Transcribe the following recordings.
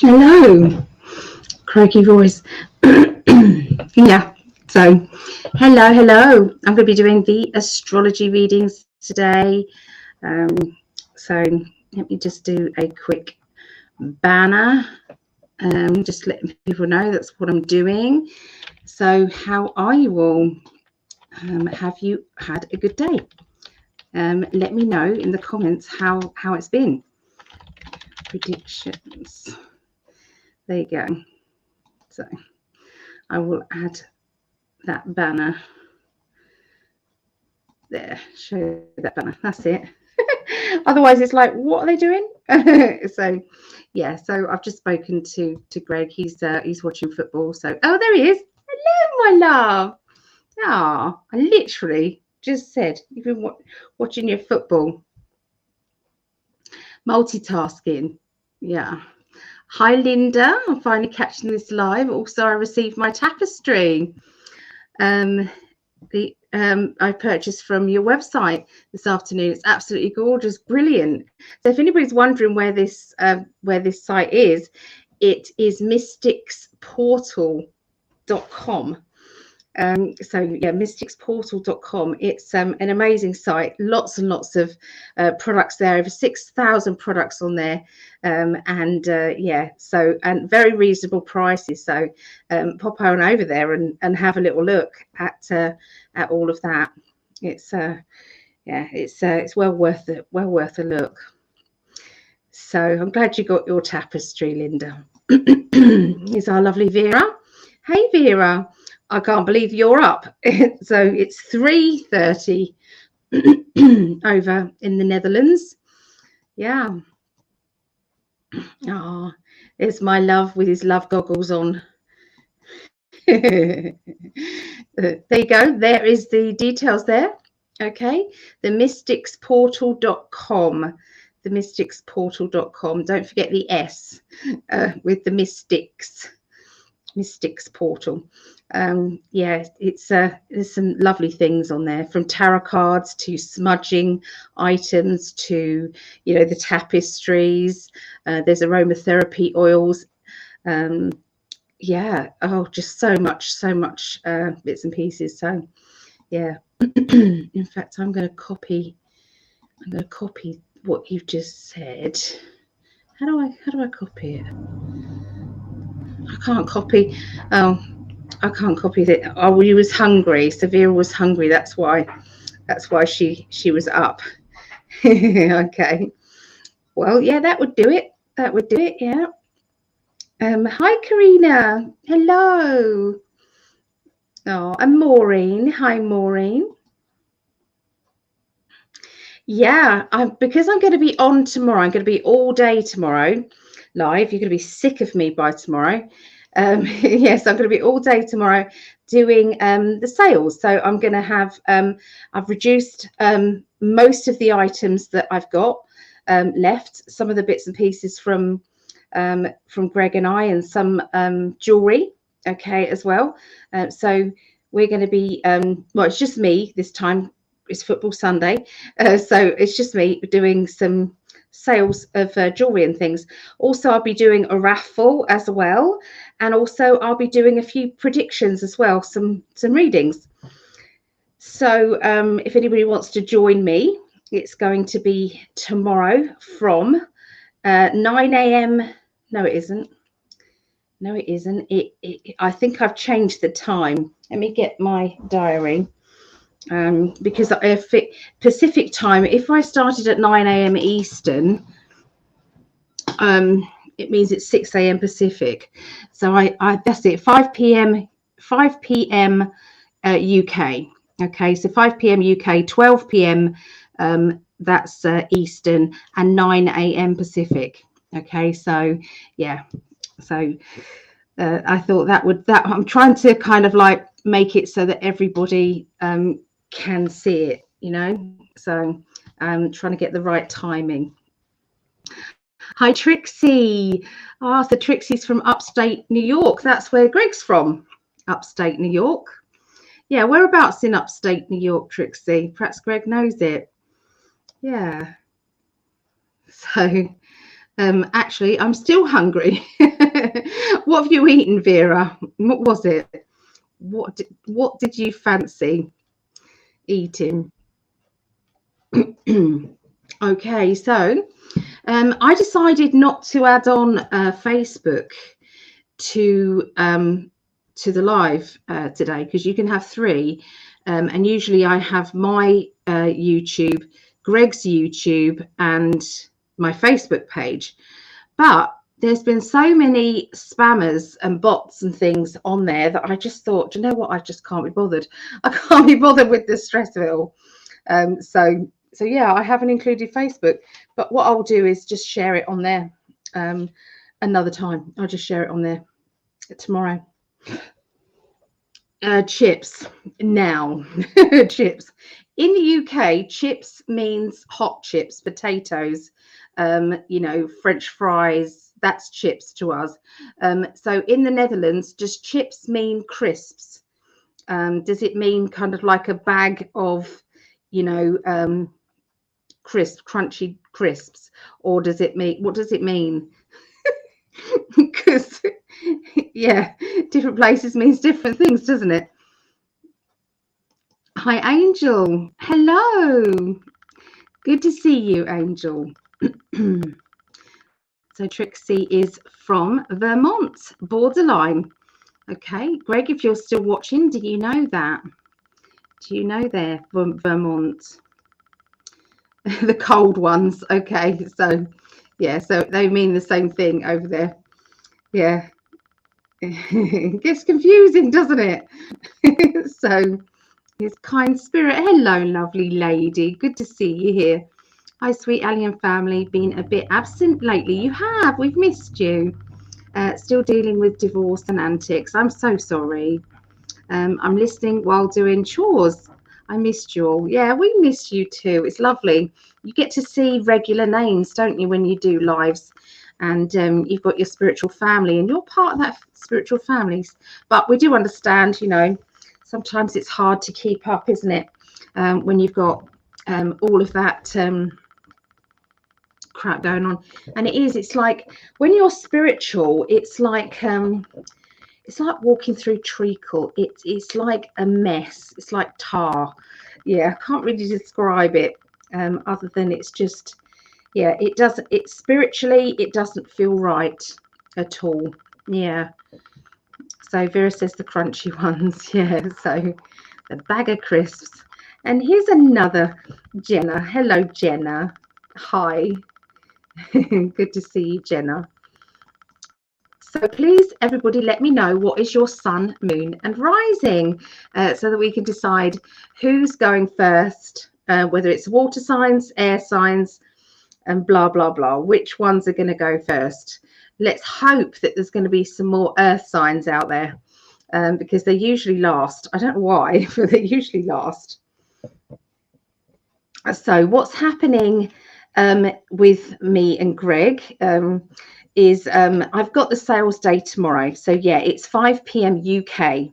Hello, croaky voice. Yeah, so hello. I'm going to be doing the astrology readings today. Um, so let me just do a quick banner. Just letting people know that's what I'm doing. So, how are you all? Have you had a good day? Let me know in the comments how it's been. Predictions. There you go. So I will add that banner there. Show that banner. That's it. Otherwise, it's like, what are they doing? So, yeah. So I've just spoken to Greg. He's watching football. So, oh, there he is. Hello, my love. Ah, I literally just said you've been watching your football. Multitasking. Yeah. Hi, Linda. I'm finally catching this live. Also, I received my tapestry. I purchased from your website this afternoon. It's absolutely gorgeous, brilliant. So if anybody's wondering where this site is, it is mysticsportal.com. So yeah, mysticsportal.com. It's an amazing site. Lots and lots of products there. Over 6,000 products on there, and very reasonable prices. So pop on over there and have a little look at all of that. It's it's well worth it. Well worth a look. So I'm glad you got your tapestry, Linda. Here's our lovely Vera. Hey, Vera. I can't believe you're up. So it's 3:30 over in the Netherlands. Yeah. Oh, there's my love with his love goggles on. There you go. There is the details there. Okay. The mysticsportal.com. The mysticsportal.com. Don't forget the S with the mystics. Mystics Portal. There's some lovely things on there, from tarot cards to smudging items to the tapestries. There's aromatherapy oils. Just so much bits and pieces. So yeah. In fact, I'm going to copy what you've just said. How do I copy it? I can't copy. Oh, I can't copy it. Oh, he was hungry. Severa was hungry. That's why she was up. Okay. Well, yeah, that would do it. Yeah. Hi, Karina. Hello. Oh, and Maureen. Hi, Maureen. Yeah, because I'm going to be on tomorrow. I'm going to be all day tomorrow live. You're going to be sick of me by tomorrow. Yes, I'm going to be all day tomorrow doing the sales. So I'm going to have, I've reduced most of the items that I've got left, some of the bits and pieces from Greg and I, and some jewelry, okay, as well. So we're going to be, it's just me this time. It's Football Sunday. So it's just me doing some sales of jewelry and things. Also, I'll be doing a raffle as well, and also I'll be doing a few predictions as well, some readings. So if anybody wants to join me, it's going to be tomorrow from 9 a.m. No, it isn't. I think I've changed the time. Let me get my diary. Because if Pacific time, if I started at 9 a.m. Eastern, it means it's 6 a.m. Pacific. So I that's it. 5 p.m. UK. Okay, so 5 p.m. UK, 12 p.m. That's Eastern, and 9 a.m. Pacific. Okay, so yeah, so I thought that I'm trying to kind of like make it so that everybody can see it, so I'm trying to get the right timing. Hi, Trixie. So Trixie's from upstate New York. That's where Greg's from, upstate New York. Yeah, whereabouts in upstate New York, Trixie? Perhaps Greg knows it. Yeah. So Actually, I'm still hungry. What have you eaten, Vera? What was it? What did you fancy eating? Okay, so I decided not to add on Facebook to the live today, because you can have three, and usually I have my YouTube, Greg's YouTube, and my Facebook page. But there's been so many spammers and bots and things on there that I just thought, you know what, I just can't be bothered. I can't be bothered with the stress of it all. So yeah, I haven't included Facebook, but what I'll do is just share it on there another time. I'll just share it on there tomorrow. Chips now. Chips in the UK, chips means hot chips, potatoes, French fries. That's chips to us. So in the Netherlands, does chips mean crisps? Does it mean kind of like a bag of crisp, crunchy crisps, or does it mean, what does it mean? Because yeah, different places means different things, doesn't it? Hi, Angel. Hello. Good to see you, Angel. So Trixie is from Vermont, borderline. Okay, Greg, if you're still watching, do you know that? Do you know there, Vermont? The cold ones. Okay, so yeah, so they mean the same thing over there. Yeah. It gets confusing, doesn't it? So his kind spirit. Hello, lovely lady. Good to see you here. Hi, sweet alien family. Been a bit absent lately. You have. We've missed you. Still dealing with divorce and antics. I'm so sorry. I'm listening while doing chores. I missed you all. Yeah, we miss you too. It's lovely. You get to see regular names, don't you, when you do lives? And you've got your spiritual family, and you're part of that spiritual family. But we do understand, sometimes it's hard to keep up, isn't it? When you've got all of that crap going on. And it's like when you're spiritual, it's like walking through treacle. It's like a mess. It's like tar. Yeah, I can't really describe it other than it's just, yeah, it spiritually, it doesn't feel right at all. Yeah. So Vera says the crunchy ones. Yeah, so the bag of crisps. And here's another Jenna. Hello, Jenna. Hi. Good to see you, Jenna. So please, everybody, let me know what is your sun, moon, and rising, so that we can decide who's going first, whether it's water signs, air signs, and blah, blah, blah. Which ones are going to go first? Let's hope that there's going to be some more earth signs out there, because they usually last. I don't know why, but they usually last. So what's happening with me and Greg is I've got the sales day tomorrow. So yeah, it's 5 p.m. UK,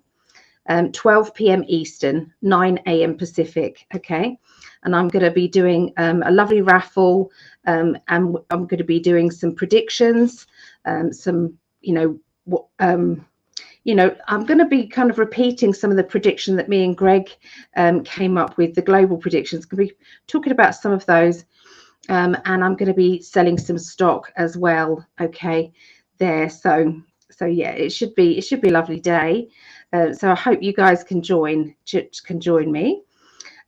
12 p.m. Eastern, 9 a.m. Pacific. Okay. And I'm going to be doing a lovely raffle, and I'm going to be doing some predictions, some, I'm going to be kind of repeating some of the prediction that me and Greg came up with, the global predictions. Going to be talking about some of those. And I'm going to be selling some stock as well. Okay, there. So yeah, it should be a lovely day. So I hope you guys can join me.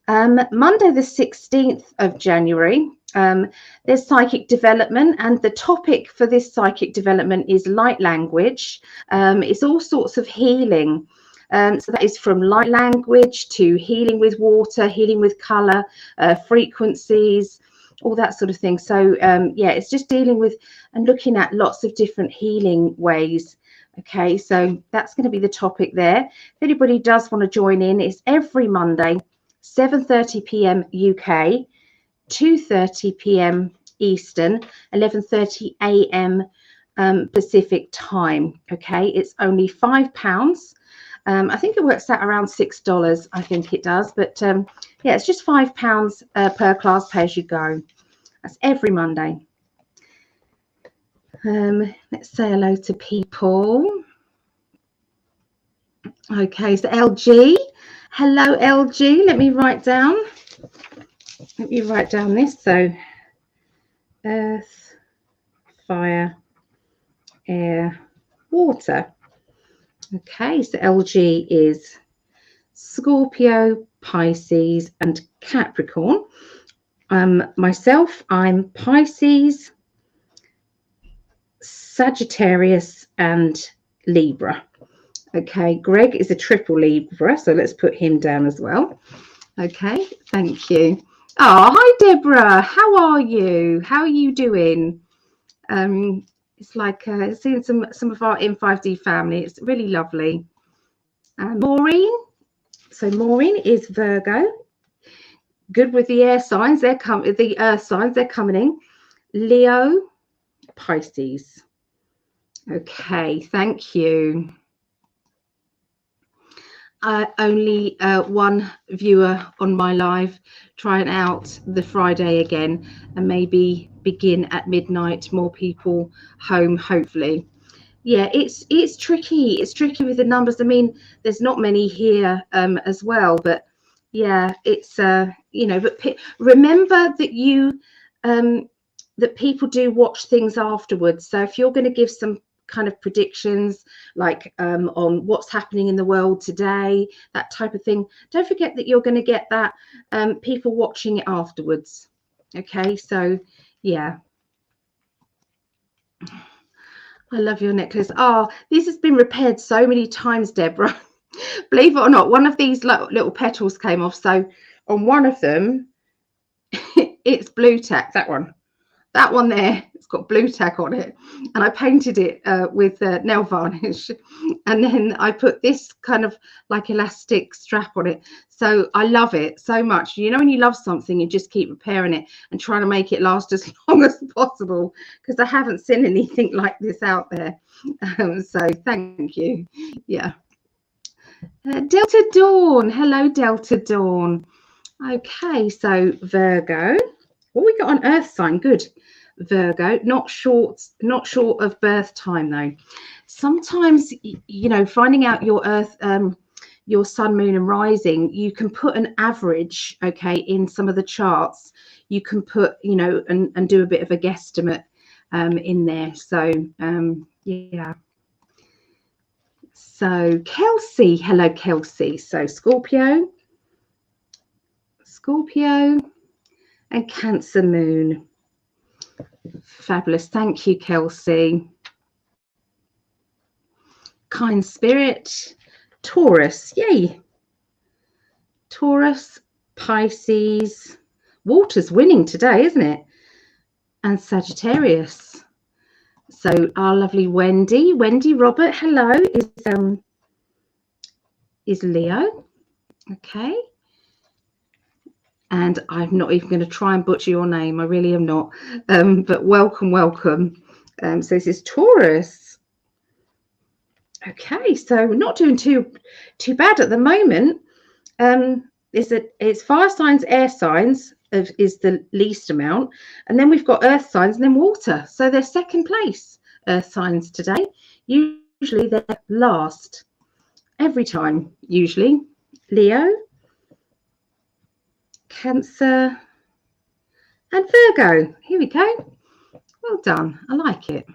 Monday the 16th of January. There's psychic development, and the topic for this psychic development is light language. It's all sorts of healing. So that is from light language to healing with water, healing with color, frequencies, all that sort of thing. So yeah, it's just dealing with and looking at lots of different healing ways. Okay, so that's going to be the topic there. If anybody does want to join in, it's every Monday, 7:30 p.m. UK, 2:30 p.m. Eastern, 11:30 a.m. Pacific time. Okay, it's only £5. I think it works out around $6. I think it does, but yeah, it's just £5 per class, pay as you go. That's every Monday. Let's say hello to people. Okay, so LG. Hello, LG. Let me write down this. So earth, fire, air, water. Okay, so LG is Scorpio, Pisces, and Capricorn. Myself, I'm Pisces, Sagittarius, and Libra. Okay, Greg is a triple Libra, so let's put him down as well. Okay, thank you. Oh, hi, Deborah. How are you? How are you doing? It's like seeing some of our M5D family. It's really lovely. Maureen. So Maureen is Virgo. Good with the air signs. They're coming. The earth signs. They're coming in. Leo, Pisces. Okay, thank you. Only one viewer on my live, trying out the Friday again, and maybe begin at midnight. More people home, hopefully. Yeah, it's tricky. It's tricky with the numbers. I mean, there's not many here as well, but yeah, it's you know. But remember that you that people do watch things afterwards. So if you're going to give some kind of predictions like on what's happening in the world today, that type of thing, don't forget that you're going to get that people watching it afterwards. Okay, so yeah. I love your necklace. Oh, this has been repaired so many times, Deborah. Believe it or not, one of these little petals came off. So on one of them, it's blue tack, that one there, it's got blue tack on it, and I painted it with nail varnish, and then I put this kind of like elastic strap on it. So I love it so much. You know, when you love something, you just keep repairing it and trying to make it last as long as possible, because I haven't seen anything like this out there. So thank you. Yeah. Delta Dawn. Hello, Delta Dawn. Okay, so Virgo. What we got on Earth sign? Good. Virgo, not short of birth time though. Sometimes, you know, finding out your Earth, your sun, moon, and rising, you can put an average, okay, in some of the charts. You can put, you know, and do a bit of a guesstimate in there. So yeah. So Kelsey, hello Kelsey. So Scorpio, and Cancer moon. Fabulous. Thank you, Kelsey. Kind spirit, Taurus. Yay. Taurus, Pisces. Water's winning today, isn't it? And Sagittarius. So our lovely Wendy Robert, hello, is Leo. Okay. And I'm not even going to try and butcher your name. I really am not. But welcome. So this is Taurus. Okay, so we're not doing too bad at the moment. It's fire signs, air signs is the least amount, and then we've got earth signs and then water. So they're second place earth signs today. Usually they're last every time. Usually Leo, Cancer, and Virgo. Here we go. Well done. I like it.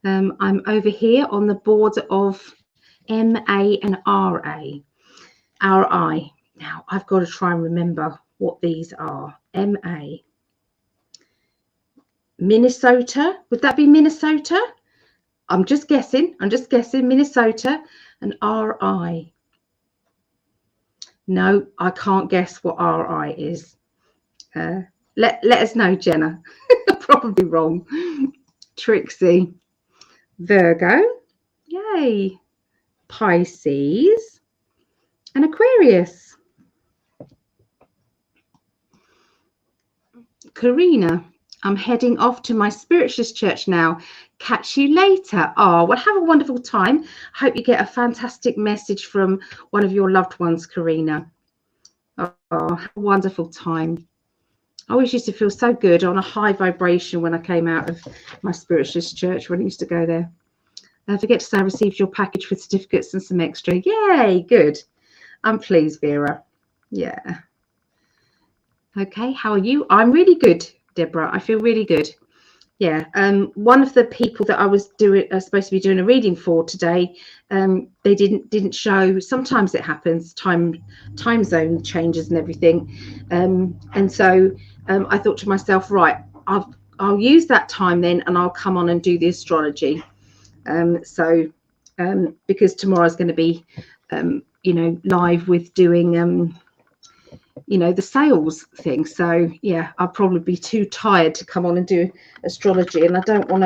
I'm over here on the border of MA and RA. RI. Now I've got to try and remember what these are. MA. Minnesota. Would that be Minnesota? I'm just guessing. Minnesota. And RI. No, I can't guess what RI is. Let us know, Jenna. Probably wrong. Trixie. Virgo. Yay. Pisces. And Aquarius. Karina. I'm heading off to my spiritualist church now. Catch you later. Oh, well, have a wonderful time. Hope you get a fantastic message from one of your loved ones, Karina. Oh, have a wonderful time. I always used to feel so good on a high vibration when I came out of my spiritualist church when I used to go there. Don't forget to say I received your package with certificates and some extra. Yay, good. I'm pleased, Vera. Yeah. Okay, how are you? I'm really good, Deborah. I feel really good. Yeah. One of the people that I was supposed to be doing a reading for today, they didn't show. Sometimes it happens, time zone changes and everything, and so I thought to myself, right, I'll use that time then, and I'll come on and do the astrology. Because tomorrow's going to be, live with doing. The sales thing. So yeah, I'll probably be too tired to come on and do astrology, and I don't want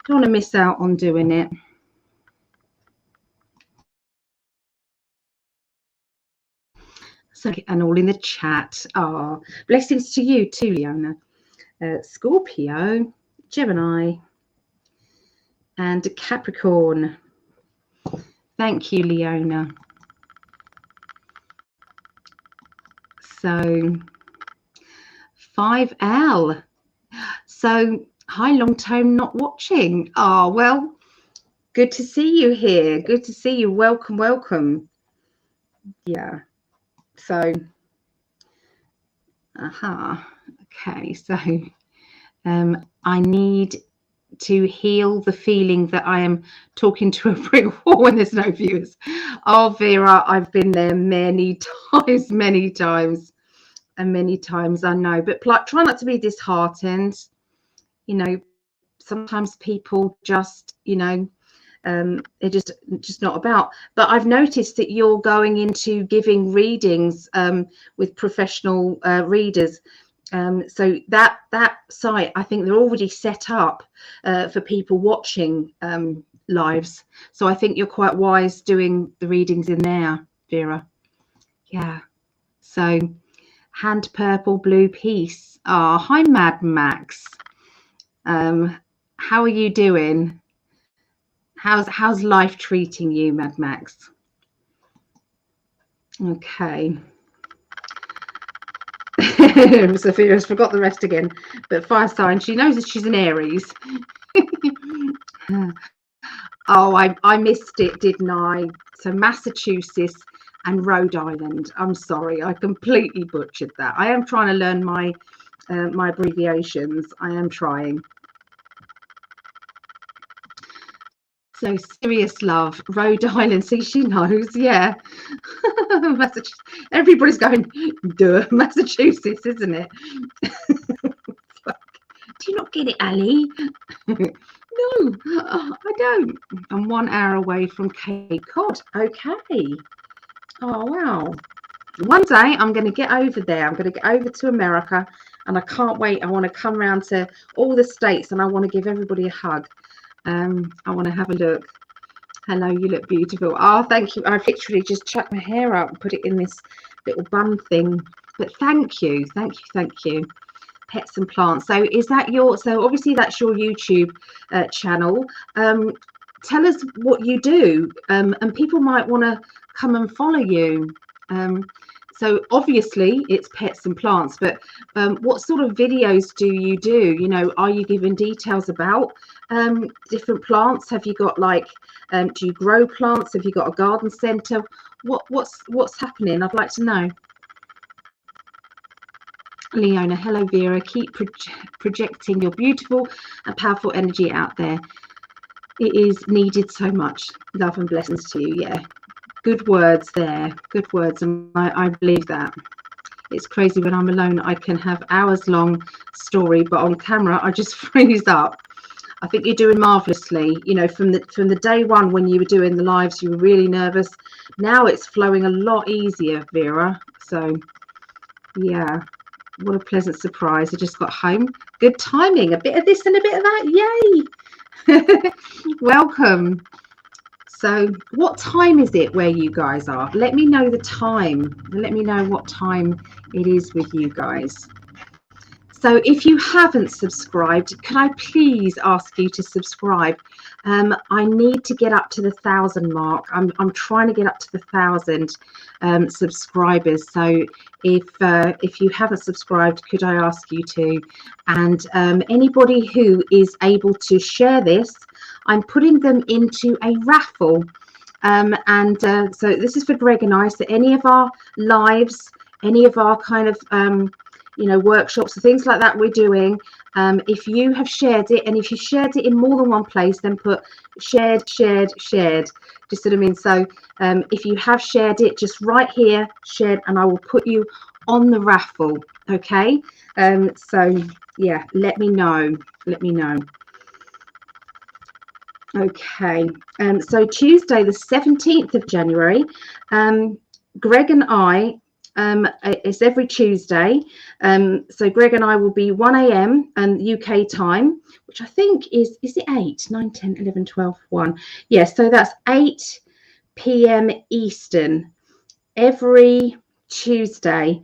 to miss out on doing it. So, and all in the chat. Blessings to you too, Leona. Scorpio, Gemini, and Capricorn. Thank you, Leona. So 5L. So hi, long time not watching. Oh, well, good to see you here. Good to see you. Welcome, welcome. Yeah. So, okay. So, I need to heal the feeling that I am talking to a brick wall when there's no viewers. Oh, Vera, I've been there many times, and many times, I know. But try not to be disheartened. Sometimes people just, they're just not about. But I've noticed that you're going into giving readings with professional readers. So that site, I think they're already set up for people watching lives. So I think you're quite wise doing the readings in there, Vera. Yeah. So hand purple, blue peace. Oh, hi, Mad Max. How are you doing? How's life treating you, Mad Max? Okay. Sophia's forgot the rest again. But fire sign, she knows that she's an Aries. Oh, I missed it, didn't I? So Massachusetts and Rhode Island. I'm sorry, I completely butchered that. I am trying to learn my abbreviations. I am trying. So serious love, Rhode Island. See, she knows. Yeah. Massachusetts. Everybody's going, duh, Massachusetts, isn't it? Do you not get it, Ali? No, I don't. I'm 1 hour away from Cape Cod. Okay. Oh, wow. One day I'm going to get over there. I'm going to get over to America, and I can't wait. I want to come around to all the states, and I want to give everybody a hug. I want to have a look. Hello, you look beautiful. Oh, thank you. I've literally just chucked my hair out and put it in this little bun thing. But thank you. Pets and plants. So is that so obviously that's your YouTube channel. Tell us what you do, and people might want to come and follow you. So obviously it's pets and plants, but what sort of videos do you do? Are you giving details about different plants? Have you got do you grow plants? Have you got a garden centre? What's happening? I'd like to know. Leona, hello Vera. Keep projecting your beautiful and powerful energy out there. It is needed so much. Love and blessings to you. Yeah. Good words there. Good words. And I believe that. It's crazy when I'm alone. I can have hours long story, but on camera, I just freeze up. I think you're doing marvelously. From the day one when you were doing the lives, you were really nervous. Now it's flowing a lot easier, Vera. So, yeah. What a pleasant surprise. I just got home. Good timing. A bit of this and a bit of that. Yay. Welcome. So what time is it where you guys are? Let me know the time. Let me know what time it is with you guys. So if you haven't subscribed, could I please ask you to subscribe? I need to get up to the 1,000 mark. I'm trying to get up to the 1,000 subscribers. So if you haven't subscribed, could I ask you to? And anybody who is able to share this, I'm putting them into a raffle. So this is for Greg and I. So any of our lives, any of our kind of workshops and things like that we're doing, if you have shared it, and if you shared it in more than one place, then put shared, just what I mean. So if you have shared it, just right here, shared, and I will put you on the raffle. Okay, so yeah, let me know. Okay, so Tuesday the 17th of January, Greg and I, it's every Tuesday, so Greg and I will be 1 a.m. UK time, which I think is it 8, 9, 10, 11, 12, 1? Yes, so that's 8 p.m. Eastern every Tuesday.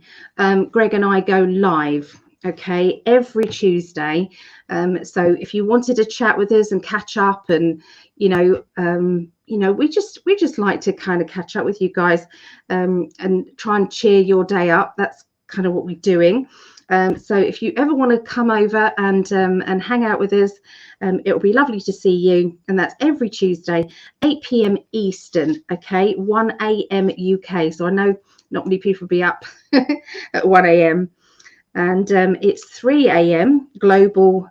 Greg and I go live. Okay, every Tuesday. So if you wanted to chat with us and catch up, and we just like to kind of catch up with you guys, and try and cheer your day up. That's kind of what we're doing. So if you ever want to come over and hang out with us, it'll be lovely to see you. And that's every Tuesday, 8 p.m. Eastern. Okay, 1 a.m. UK. So I know not many people will be up at 1 a.m. And it's 3 a.m. global.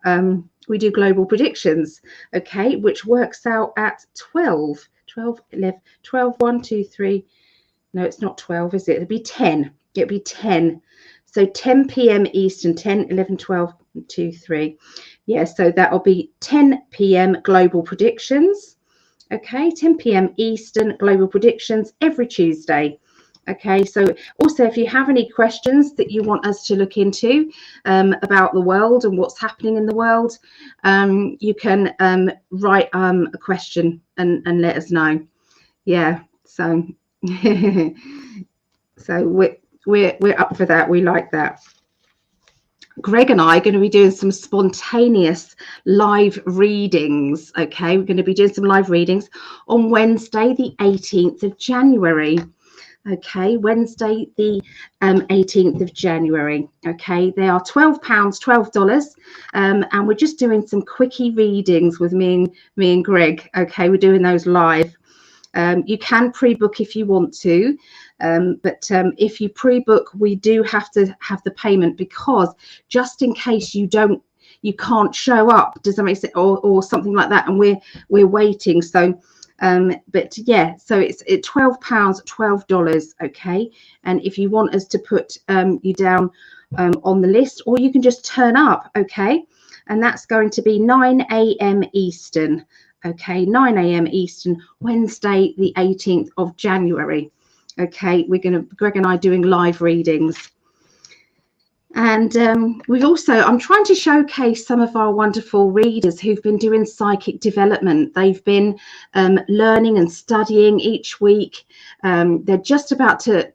We do global predictions, okay, which works out at 12, 11, 12, 1, 2, 3. No, it's not 12, is it? It'd be 10. It'd be 10. So 10 p.m. Eastern, 10, 11, 12, 1, 2, 3. Yeah, so that'll be 10 p.m. global predictions. Okay, 10 p.m. Eastern global predictions every Tuesday. Okay, so also if you have any questions that you want us to look into about the world and what's happening in the world, you can write a question and let us know. Yeah, so so we're up for that. We like that. Greg and I are going to be doing some spontaneous live readings. Okay, we're going to be doing some live readings on Wednesday, the 18th of January. Okay, Wednesday the 18th of January. Okay, they are £12, $12, and we're just doing some quickie readings with me and Greg. Okay, we're doing those live. You can pre-book if you want to, but if you pre-book, we do have to have the payment, because just in case you can't show up, does that make sense, or something like that, and we're waiting. So but yeah, so it's £12, $12. Okay, and if you want us to put you down on the list, or you can just turn up. Okay, and that's going to be 9 a.m. Eastern. Okay, 9 a.m. Eastern, Wednesday the 18th of January. Okay, Greg and I doing live readings. And I'm trying to showcase some of our wonderful readers who've been doing psychic development. They've been learning and studying each week. They're just about to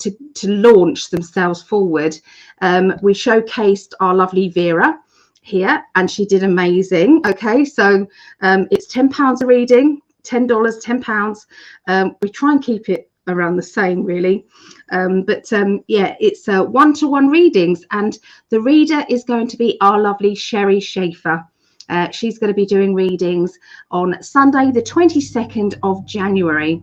launch themselves forward. We showcased our lovely Vera here, and she did amazing. Okay, so it's £10 a reading, $10, £10. We try and keep it around the same, really, but yeah, it's one-to-one readings, and the reader is going to be our lovely Sherry Schaefer. She's going to be doing readings on Sunday the 22nd of January.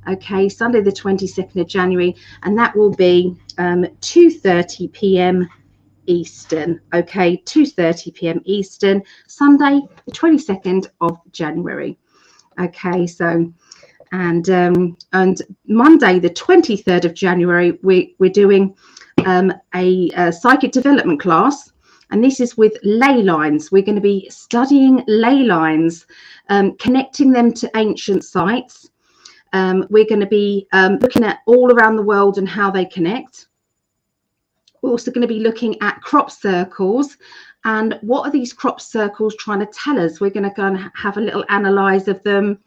Okay, Sunday the 22nd of January, and that will be 2:30 p.m. Eastern. Okay, 2:30 p.m. Eastern, Sunday the 22nd of January. Okay, so and Monday the 23rd of January, we're doing a psychic development class, and this is with ley lines. We're going to be studying ley lines, connecting them to ancient sites. We're going to be looking at all around the world and how they connect. We're also going to be looking at crop circles, and what are these crop circles trying to tell us. We're going to go and have a little analyze of them,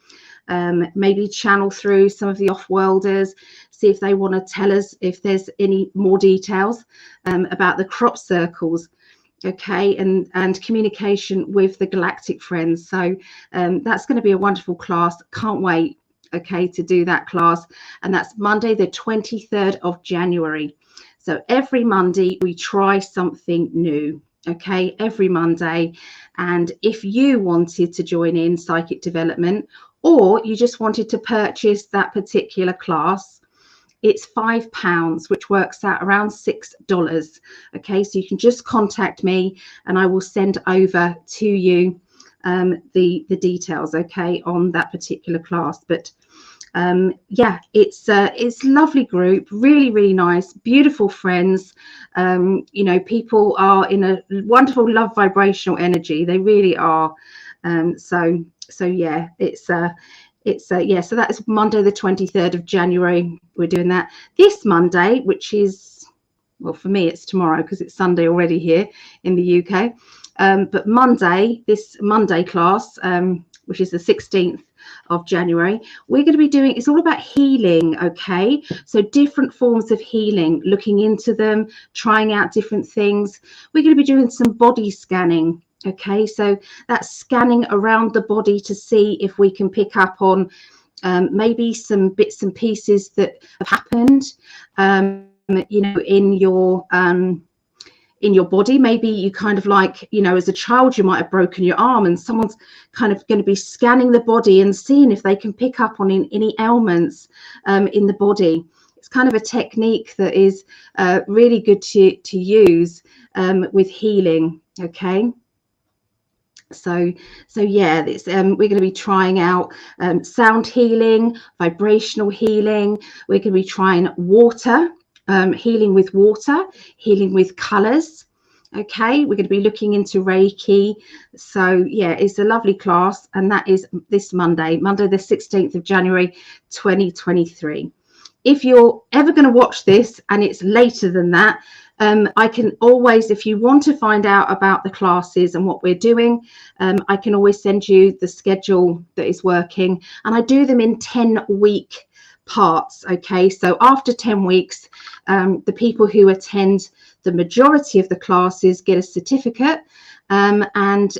maybe channel through some of the off-worlders, see if they want to tell us if there's any more details about the crop circles. okay, and communication with the galactic friends. So that's going to be a wonderful class. Can't wait, okay, to do that class. And that's Monday the 23rd of January. So every Monday we try something new, okay, every Monday. And if you wanted to join in psychic development, or you just wanted to purchase that particular class, it's £5, which works out around $6. Okay, so you can just contact me and I will send over to you the details, okay, on that particular class. But yeah, it's a lovely group, really, really nice, beautiful friends. You know, people are in a wonderful love vibrational energy. They really are. So yeah, it's yeah, so that is Monday the 23rd of January. We're doing that this Monday, which is, well, for me it's tomorrow because it's Sunday already here in the UK. But Monday, this Monday class, which is the 16th of January, we're going to be doing, it's all about healing, okay? So different forms of healing, looking into them, trying out different things. We're going to be doing some body scanning. Okay, so that's scanning around the body to see if we can pick up on maybe some bits and pieces that have happened, you know, in your body. Maybe you kind of like, you know, as a child, you might have broken your arm and someone's kind of going to be scanning the body and seeing if they can pick up on any ailments in the body. It's kind of a technique that is really good to use with healing, okay? So yeah, this we're going to be trying out sound healing, vibrational healing. We're going to be trying water, healing with water, healing with colors. Okay, we're going to be looking into Reiki. So yeah, it's a lovely class, and that is this Monday the 16th of January 2023. If you're ever going to watch this and it's later than that, I can always, if you want to find out about the classes and what we're doing, I can always send you the schedule that is working, and I do them in 10-week parts. Okay, so after 10 weeks, the people who attend the majority of the classes get a certificate, and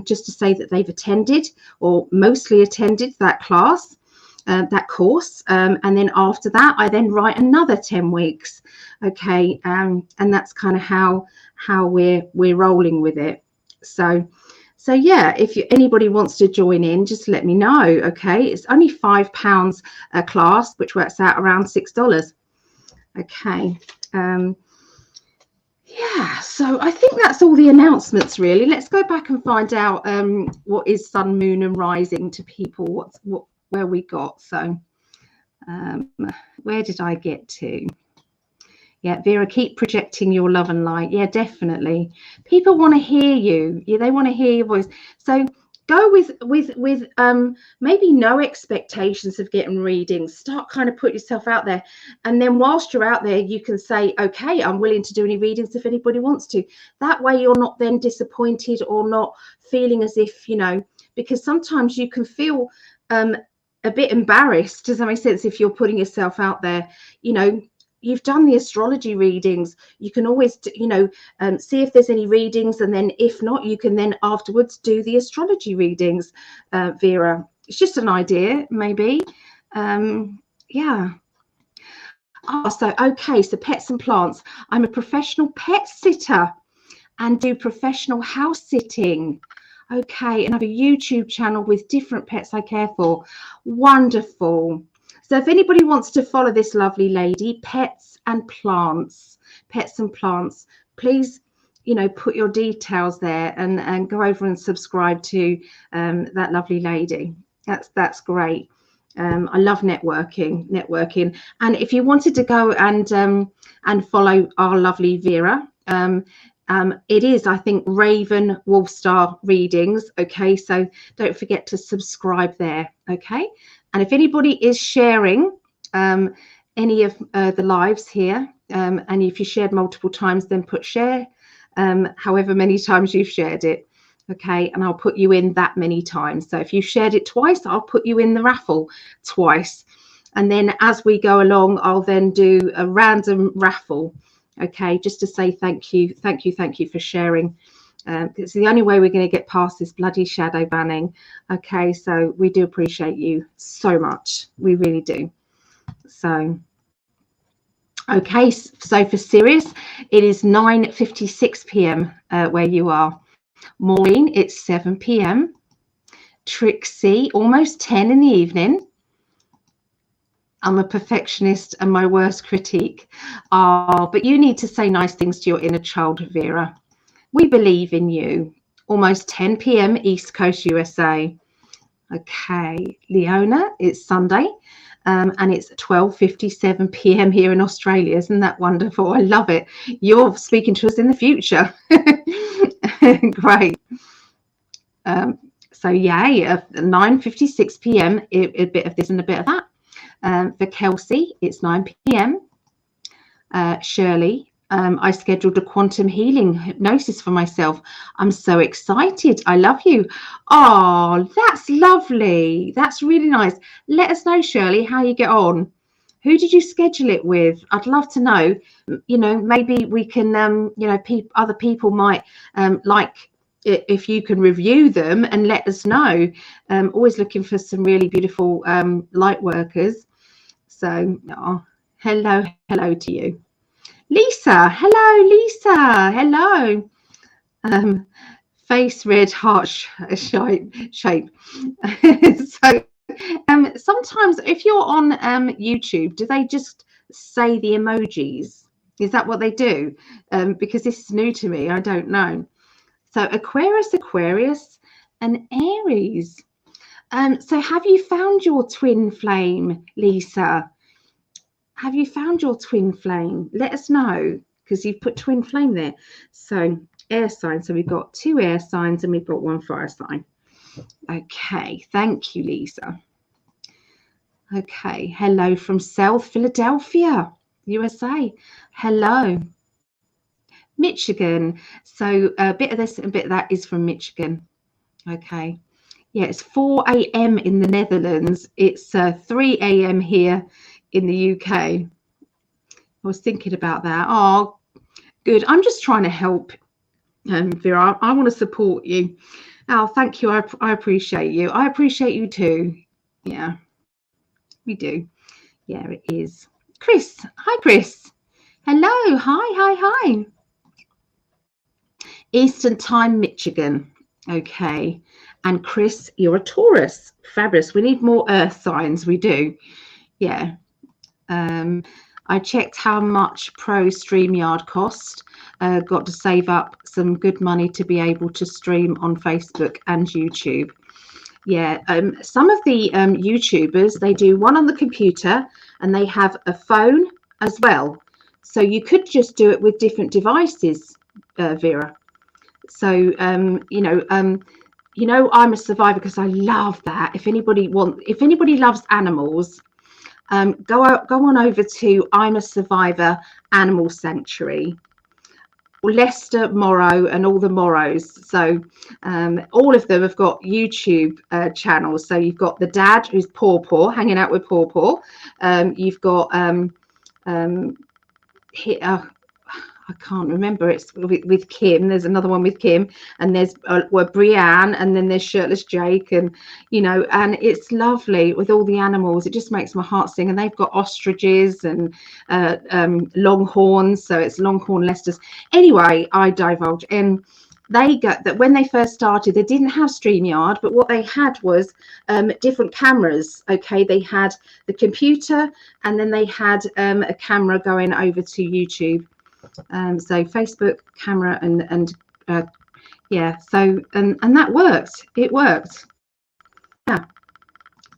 just to say that they've attended or mostly attended that class. That course, and then after that I then write another 10 weeks, okay, and that's kind of how we're rolling with it. So yeah, if anybody wants to join in, just let me know, okay? It's only £5 a class, which works out around $6, okay. Yeah, so I think that's all the announcements really. Let's go back and find out what is sun, moon and rising to people, where we got. So where did I get to? Yeah, Vera, keep projecting your love and light. Yeah, definitely. People want to hear you. Yeah, they want to hear your voice. So go with maybe no expectations of getting readings. Start kind of put yourself out there, and then whilst you're out there, you can say, okay, I'm willing to do any readings if anybody wants to. That way you're not then disappointed or not feeling as if, you know, because sometimes you can feel a bit embarrassed, does that make sense, if you're putting yourself out there. You know, you've done the astrology readings, you can always, you know, see if there's any readings, and then if not, you can then afterwards do the astrology readings. Vera, it's just an idea, maybe. Yeah. Oh, so okay, so pets and plants. I'm a professional pet sitter and do professional house sitting. Okay, and I have a YouTube channel with different pets I care for. Wonderful. So if anybody wants to follow this lovely lady, pets and plants, please, you know, put your details there and go over and subscribe to that lovely lady. That's great. I love networking. And if you wanted to go and follow our lovely Vera, it is, I think, Raven Wolfstar Readings. Okay, so don't forget to subscribe there. Okay, and if anybody is sharing any of the lives here, and if you shared multiple times, then put share however many times you've shared it. Okay, and I'll put you in that many times. So if you shared it twice, I'll put you in the raffle twice, and then as we go along, I'll then do a random raffle. Okay, just to say thank you for sharing It's the only way we're going to get past this bloody shadow banning. Okay, so we do appreciate you so much. We really do. So, okay, so for Sirius, it is 9:56 p.m. Where you are. Maureen, it's 7 p.m. Trixie, almost 10 in the evening. I'm a perfectionist and my worst critique. Oh, but you need to say nice things to your inner child, Vera. We believe in you. Almost 10 p.m. East Coast, USA. Okay, Leona, it's Sunday, and it's 12:57 p.m. here in Australia. Isn't that wonderful? I love it. You're speaking to us in the future. Great. So yay, 9:56 p.m. A bit of this and a bit of that. For Kelsey, it's 9 p.m. Shirley, I scheduled a quantum healing hypnosis for myself. I'm so excited. I love you. Oh, that's lovely. That's really nice. Let us know, Shirley, how you get on. Who did you schedule it with? I'd love to know. You know, maybe we can, you know, other people might like if you can review them and let us know. Always looking for some really beautiful light workers. So, oh, hello to you. Lisa, hello, Lisa, hello. Face red heart shape. So sometimes if you're on YouTube, do they just say the emojis? Is that what they do? Because this is new to me, I don't know. So Aquarius and Aries. So have you found your twin flame, Lisa? Have you found your twin flame? Let us know, because you've put twin flame there. So air sign. So we've got 2 air signs and we've got 1 fire sign. Okay. Thank you, Lisa. Okay. Hello from South Philadelphia, USA. Hello. Michigan. So a bit of this and a bit of that is from Michigan. Okay. Yeah, it's 4 a.m. in the Netherlands. It's 3 a.m. here in the UK. I was thinking about that. Oh, good. I'm just trying to help, Vera. I want to support you. Oh, thank you. I appreciate you. I appreciate you too. Yeah, we do. Yeah, it is. Chris. Hi, Chris. Hello. Hi. Eastern Time, Michigan. Okay. And Chris, you're a Taurus. Fabulous. We need more earth signs. We do. Yeah. I checked how much Pro StreamYard cost. Got to save up some good money to be able to stream on Facebook and YouTube. Yeah, some of the YouTubers, they do one on the computer and they have a phone as well. So you could just do it with different devices, Vera. So, you know, I'm a survivor because I love that. If anybody loves animals, go on over to I'm a Survivor Animal Sanctuary, Leicester Morrow and all the Morrows. So all of them have got YouTube channels. So you've got the dad who's Paw hanging out with Paw. You've got I can't remember. It's with Kim. There's another one with Kim, and there's Brianne, and then there's Shirtless Jake, and you know, and it's lovely with all the animals. It just makes my heart sing. And they've got ostriches and longhorns, so it's Longhorn Leicesters. Anyway, I divulge, and they got that when they first started, they didn't have StreamYard, but what they had was different cameras. Okay, they had the computer, and then they had a camera going over to YouTube. So Facebook camera and yeah, so and that worked. It worked. Yeah,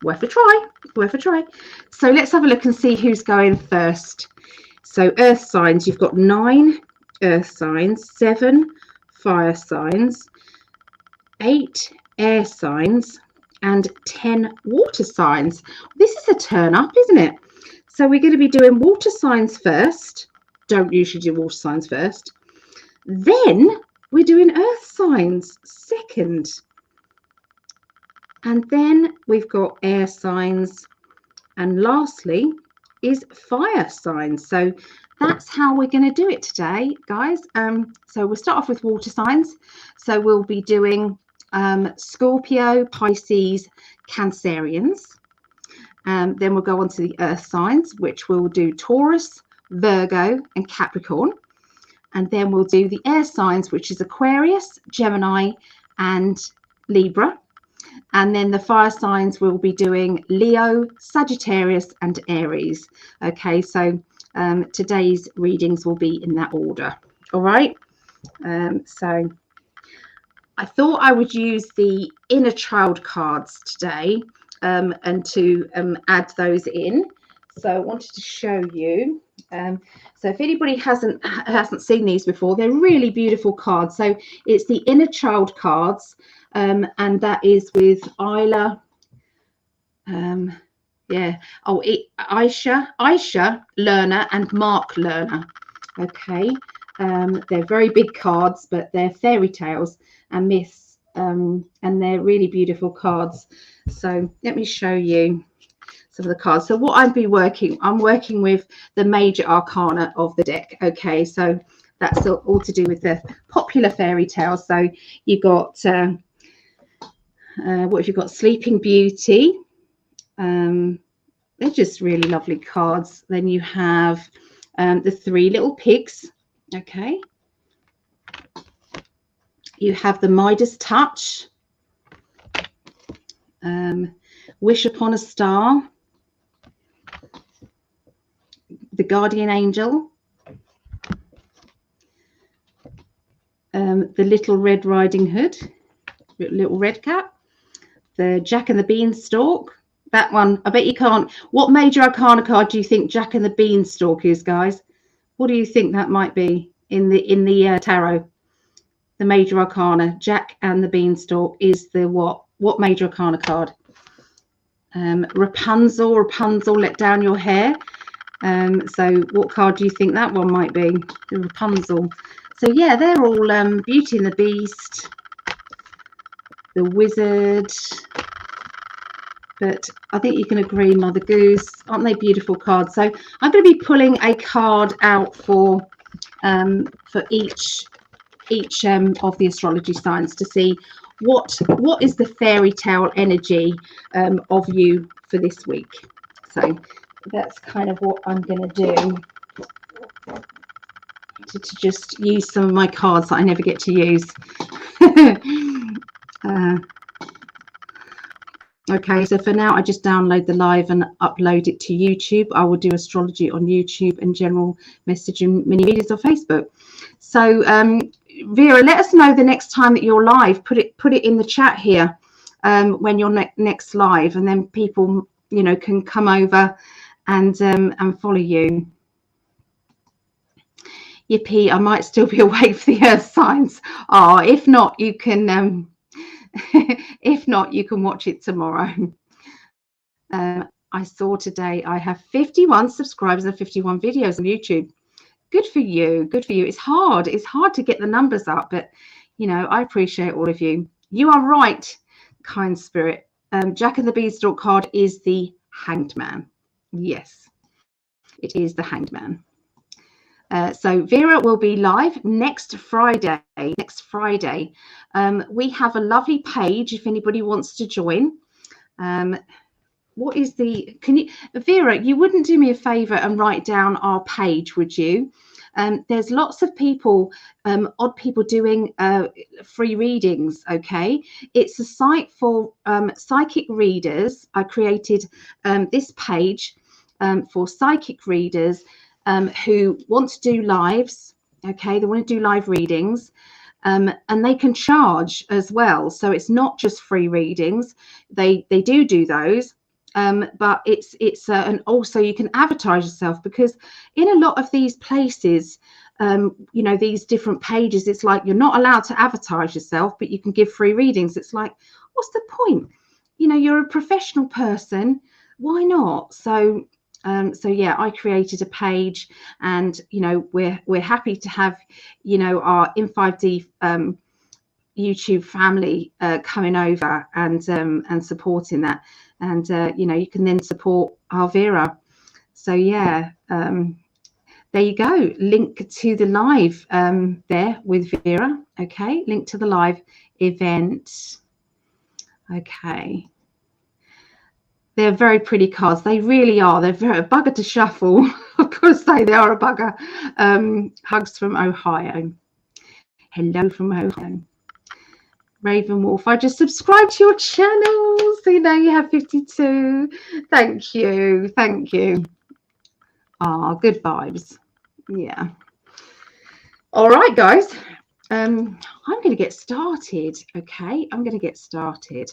worth a try. So let's have a look and see who's going first. So earth signs, you've got 9 earth signs, 7 fire signs, 8 air signs, and 10 water signs. This is a turn up, isn't it? So we're going to be doing water signs first. Don't usually do water signs first. Then we're doing earth signs second. And then we've got air signs. And lastly is fire signs. So that's how we're going to do it today, guys. So we'll start off with water signs. So we'll be doing Scorpio, Pisces, Cancerians. Then we'll go on to the earth signs, which we'll do Taurus, Virgo, and Capricorn. And then we'll do the air signs, which is Aquarius, Gemini, and Libra. And then the fire signs we'll be doing Leo, Sagittarius, and Aries. Okay, so today's readings will be in that order. All right. So I thought I would use the inner child cards today and to add those in. So I wanted to show you. So if anybody hasn't seen these before, they're really beautiful cards. So it's the inner child cards, and that is with Isla. Aisha Lerner and Mark Lerner. Okay, they're very big cards, but they're fairy tales and myths, and they're really beautiful cards. So let me show you some of the cards. So what I'm working with the major arcana of the deck. Okay, so that's all to do with the popular fairy tales. So you got what have you got? Sleeping Beauty. They're just really lovely cards. Then you have the Three Little Pigs. Okay, you have the Midas Touch, Wish Upon a Star, the Guardian Angel, the Little Red Riding Hood, Little Red Cap, the Jack and the Beanstalk. That one, I bet you can't. What major arcana card do you think Jack and the Beanstalk is, guys? What do you think that might be in the tarot? The major arcana, Jack and the Beanstalk, is the what? What major arcana card? Rapunzel, let down your hair. So what card do you think that one might be? The Rapunzel. So yeah, they're all Beauty and the Beast, the Wizard. But I think you can agree, Mother Goose. Aren't they beautiful cards? So I'm going to be pulling a card out for each of the astrology signs to see what is the fairy tale energy of you for this week. So that's kind of what I'm going to do, to just use some of my cards that I never get to use. Okay, so for now I just download the live and upload it to YouTube. I will do astrology on YouTube and general messaging mini videos on Facebook. So Vera, let us know the next time that you're live. Put it in the chat here when you're next live, and then people can come over and follow you. Yippee, I might still be awake for the earth signs. Oh, if not, you can if not, you can watch it tomorrow. I saw today I have 51 subscribers and 51 videos on YouTube. Good for you. Good for you. It's hard to get the numbers up, but I appreciate all of you. You are right, kind spirit. Jack and the Beanstalk card is the Hanged Man. Yes, it is the Hanged Man. So Vera will be live next Friday. We have a lovely page if anybody wants to join. What is Vera, you wouldn't do me a favor and write down our page, would you? There's lots of people, odd people doing free readings. Okay, it's a site for psychic readers. I created this page for psychic readers who want to do lives. Okay, they want to do live readings, and they can charge as well. So it's not just free readings. They do those, but it's and also you can advertise yourself, because in a lot of these places, these different pages, it's like you're not allowed to advertise yourself, but you can give free readings. It's like, what's the point? You're a professional person, why not? So yeah, I created a page, and we're happy to have our In5D YouTube family coming over and supporting that, and you can then support our Vera. So yeah, there you go. Link to the live there with Vera. Okay, link to the live event. Okay. They're very pretty cards. They really are. They're very a bugger to shuffle. Of course, they are a bugger. Hugs from Ohio. Hello from Ohio. Raven Wolf, I just subscribed to your channel, so you know you have 52. Thank you. Thank you. Ah, good vibes. Yeah. All right, guys. I'm going to get started. Okay, I'm going to get started.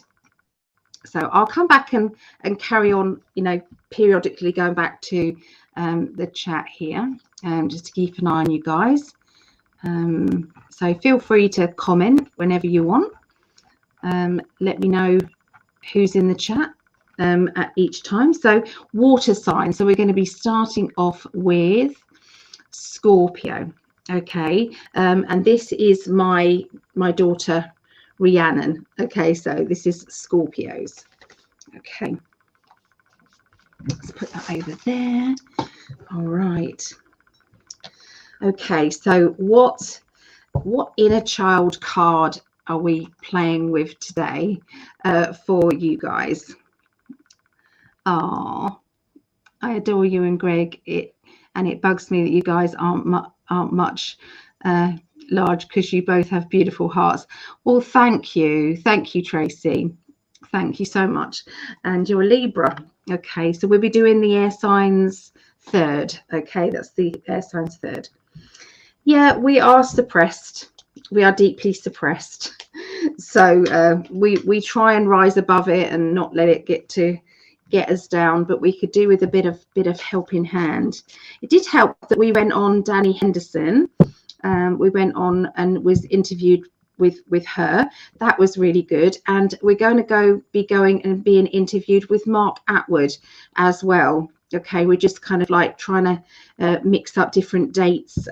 So I'll come back and carry on, you know, periodically going back to the chat here, just to keep an eye on you guys. So feel free to comment whenever you want. Let me know who's in the chat at each time. So water sign. So we're going to be starting off with Scorpio. Okay, and this is my daughter Rhiannon. Okay, so this is Scorpios. Okay, let's put that over there. All right. Okay, so what inner child card are we playing with today for you guys? Oh, I adore you and Greg. It bugs me that you guys aren't much large, because you both have beautiful hearts. Well, thank you, Tracy. Thank you so much. And you're a Libra. Okay, so we'll be doing the air signs third. Okay, that's the air signs third. Yeah, we are suppressed. We are deeply suppressed. So we try and rise above it and not let it get us down, but we could do with a bit of helping hand. It did help that we went on Danny Henderson. We went on and was interviewed with her. That was really good. And we're going to be going and being interviewed with Mark Atwood as well. Okay, we're just kind of like trying to mix up different dates.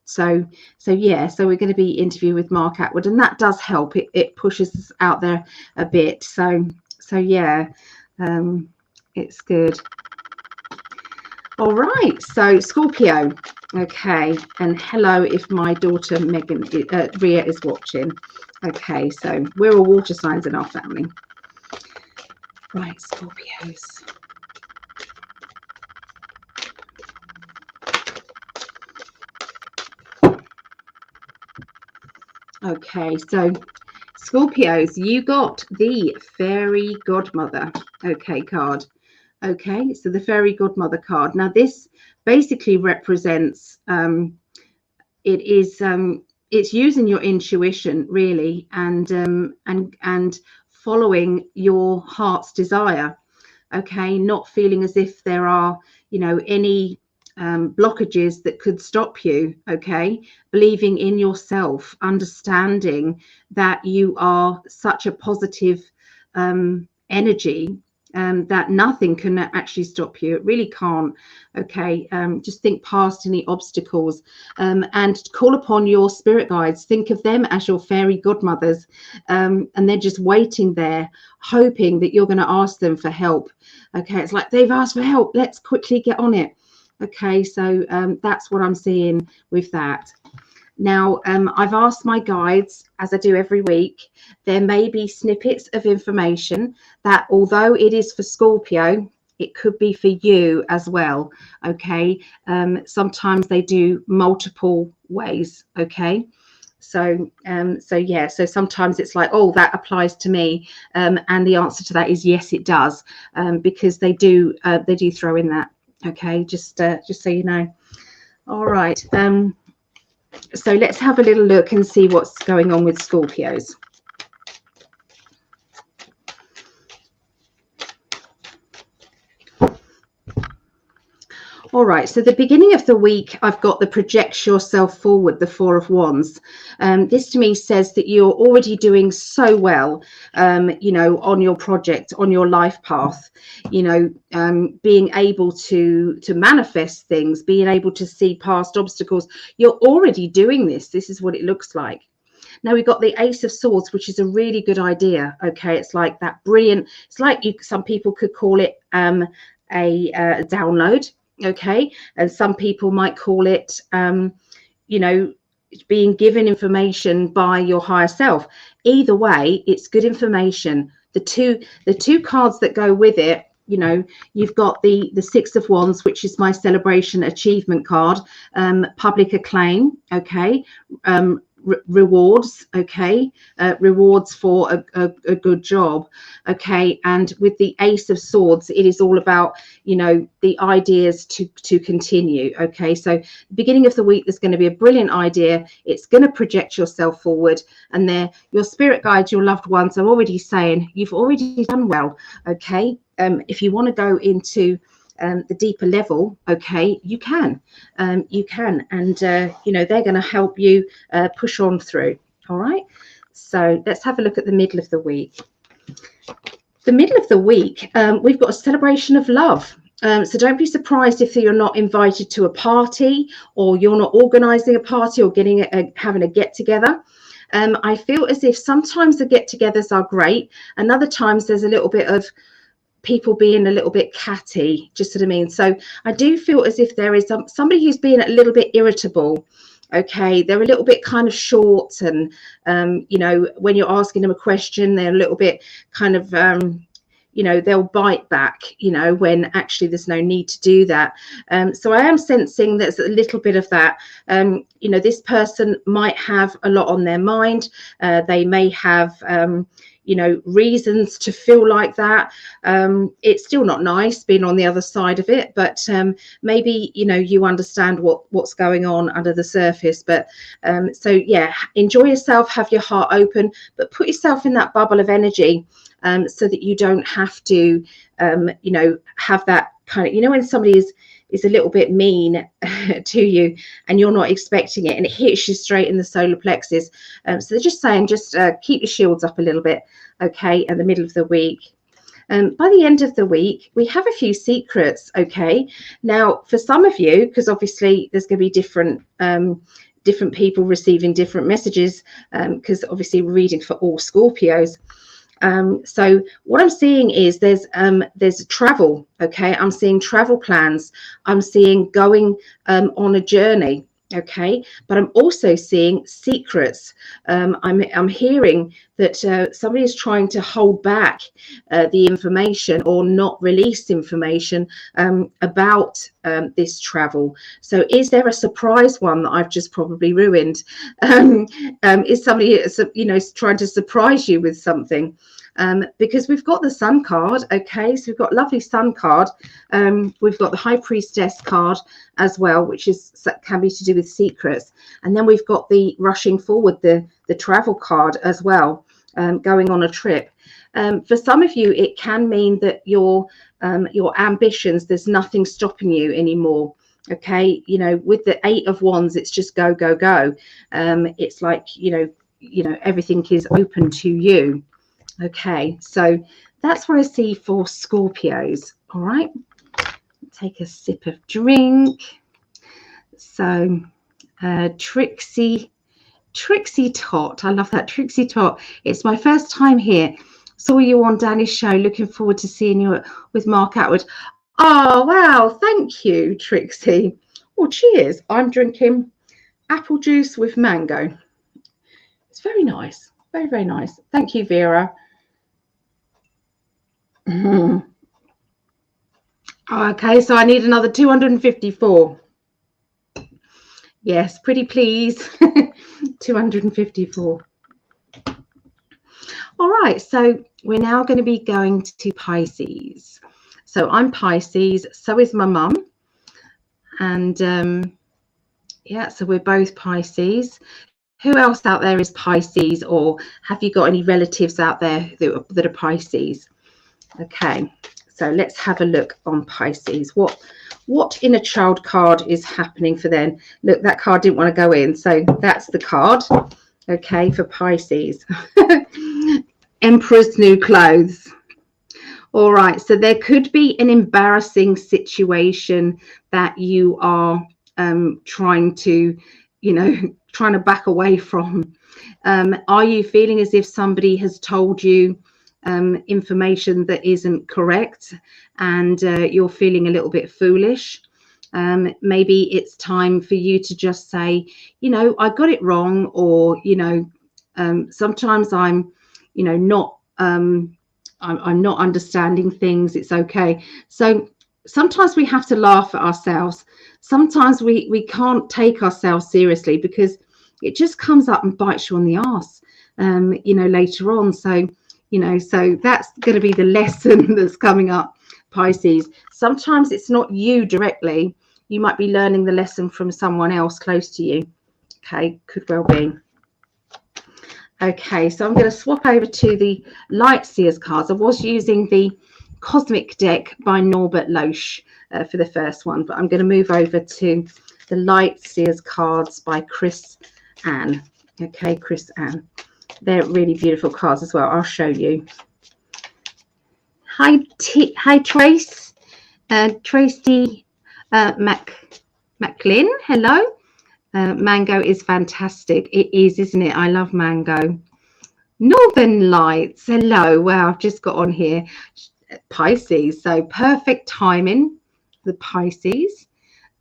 So yeah, so we're going to be interviewed with Mark Atwood, and that does help. It pushes us out there a bit. So yeah, it's good. All right, so Scorpio. Okay, and hello if my daughter Ria is watching. Okay, so we're all water signs in our family. Right, Scorpios. Okay, so Scorpios, you got the fairy godmother, okay, card. Okay, so the fairy godmother card. Now this basically represents it's using your intuition really, and following your heart's desire. Okay, not feeling as if there are, you know, any blockages that could stop you. Okay, believing in yourself, understanding that you are such a positive energy, that nothing can actually stop you. It really can't. Okay, just think past any obstacles, and call upon your spirit guides. Think of them as your fairy godmothers, and they're just waiting there, hoping that you're going to ask them for help. Okay, it's like they've asked for help, let's quickly get on it. Okay, so that's what I'm seeing with that. Now, I've asked my guides, as I do every week, there may be snippets of information that, although it is for Scorpio, it could be for you as well. Okay, sometimes they do multiple ways. Okay, so yeah, so sometimes it's like, oh, that applies to me, and the answer to that is yes, it does, because they do throw in that. Okay, just so you know. All right, so let's have a little look and see what's going on with Scorpios. All right, so the beginning of the week, I've got the project yourself forward, the Four of Wands. This to me says that you're already doing so well, you know, on your project, on your life path, you know, being able to manifest things, being able to see past obstacles. You're already doing this. This is what it looks like. Now we've got the Ace of Swords, which is a really good idea. Okay, it's like that brilliant. It's like some people could call it a download. okay? And some people might call it, you know, being given information by your higher self. Either way, it's good information. The two cards that go with it, you know, you've got the Six of Wands, which is my celebration achievement card, public acclaim, okay, rewards, okay, rewards for a good job, okay. And with the Ace of Swords, it is all about, you know, the ideas to continue, okay. So beginning of the week, there's going to be a brilliant idea. It's going to project yourself forward, and there, your spirit guides, your loved ones are already saying you've already done well, okay. If you want to go into the deeper level, okay, you can, and you know, they're going to help you push on through. All right, so let's have a look at the middle of the week. The middle of the week, we've got a celebration of love. So don't be surprised if you're not invited to a party, or you're not organizing a party, or having a get together. I feel as if sometimes the get-togethers are great, and other times there's a little bit of people being a little bit catty, just what I mean. So I do feel as if there is somebody who's being a little bit irritable, okay. They're a little bit kind of short, and you know, when you're asking them a question, they're a little bit kind of you know, they'll bite back, you know, when actually there's no need to do that. So I am sensing there's a little bit of that. You know, this person might have a lot on their mind. They may have you know, reasons to feel like that. It's still not nice being on the other side of it, but maybe, you know, you understand what's going on under the surface. But so yeah, enjoy yourself, have your heart open, but put yourself in that bubble of energy, so that you don't have to you know, have that kind of, you know, when somebody is a little bit mean to you and you're not expecting it, and it hits you straight in the solar plexus. So they're just saying, just keep your shields up a little bit, okay, in the middle of the week. By the end of the week, we have a few secrets, okay. Now, for some of you, because obviously there's going to be different people receiving different messages, because obviously we're reading for all Scorpios. So what I'm seeing is there's travel, okay. I'm seeing travel plans. I'm seeing going on a journey, okay. But I'm also seeing secrets. I'm hearing that somebody is trying to hold back the information, or not release information about this travel. So is there a surprise one that I've just probably ruined? Is somebody, you know, trying to surprise you with something? Because we've got the Sun card, okay, so we've got lovely Sun card. We've got the High Priestess card as well, which can be to do with secrets, and then we've got the rushing forward, the travel card as well, going on a trip. For some of you, it can mean that your ambitions, there's nothing stopping you anymore. Okay, you know, with the Eight of Wands, it's just go, go, go. It's like, you know, everything is open to you. Okay, so that's what I see for Scorpios. All right, take a sip of drink. So Trixie Tot, I love that, Trixie Tot. It's my first time here. Saw you on Danny's show. Looking forward to seeing you with Mark Atwood. Oh wow, thank you, Trixie. Oh, cheers. I'm drinking apple juice with mango. It's very nice, very, very nice. Thank you, Vera. Okay, so I need another 254. Yes, pretty please. 254. All right, so we're now going to be going to Pisces. So I'm Pisces, so is my mum. And yeah, so we're both Pisces. Who else out there is Pisces, or have you got any relatives out there that are Pisces? Okay, so let's have a look on Pisces. What inner child card is happening for them? Look, that card didn't want to go in, so that's the card, okay, for Pisces. Emperor's New Clothes. All right, so there could be an embarrassing situation that you are trying to back away from. Are you feeling as if somebody has told you information that isn't correct, and you're feeling a little bit foolish? Maybe it's time for you to just say, you know, I got it wrong, or, you know, sometimes I'm, you know, not, I'm not understanding things. It's okay. So sometimes we have to laugh at ourselves. Sometimes we can't take ourselves seriously because it just comes up and bites you on the arse, you know, later on. So, you know, so that's going to be the lesson that's coming up, Pisces. Sometimes it's not you directly. You might be learning the lesson from someone else close to you. Okay, could well be. Okay, so I'm going to swap over to the Light Seers cards. I was using the Cosmic deck by Norbert Loesch for the first one, but I'm going to move over to the Light Seers cards by Chris Ann. Okay, Chris Ann. They're really beautiful cards as well. I'll show you. Hi, Trace. Tracy McLean. Hello. Mango is fantastic. It is, isn't it? I love mango. Northern Lights. Hello. Wow, I've just got on here. Pisces. So perfect timing. The Pisces.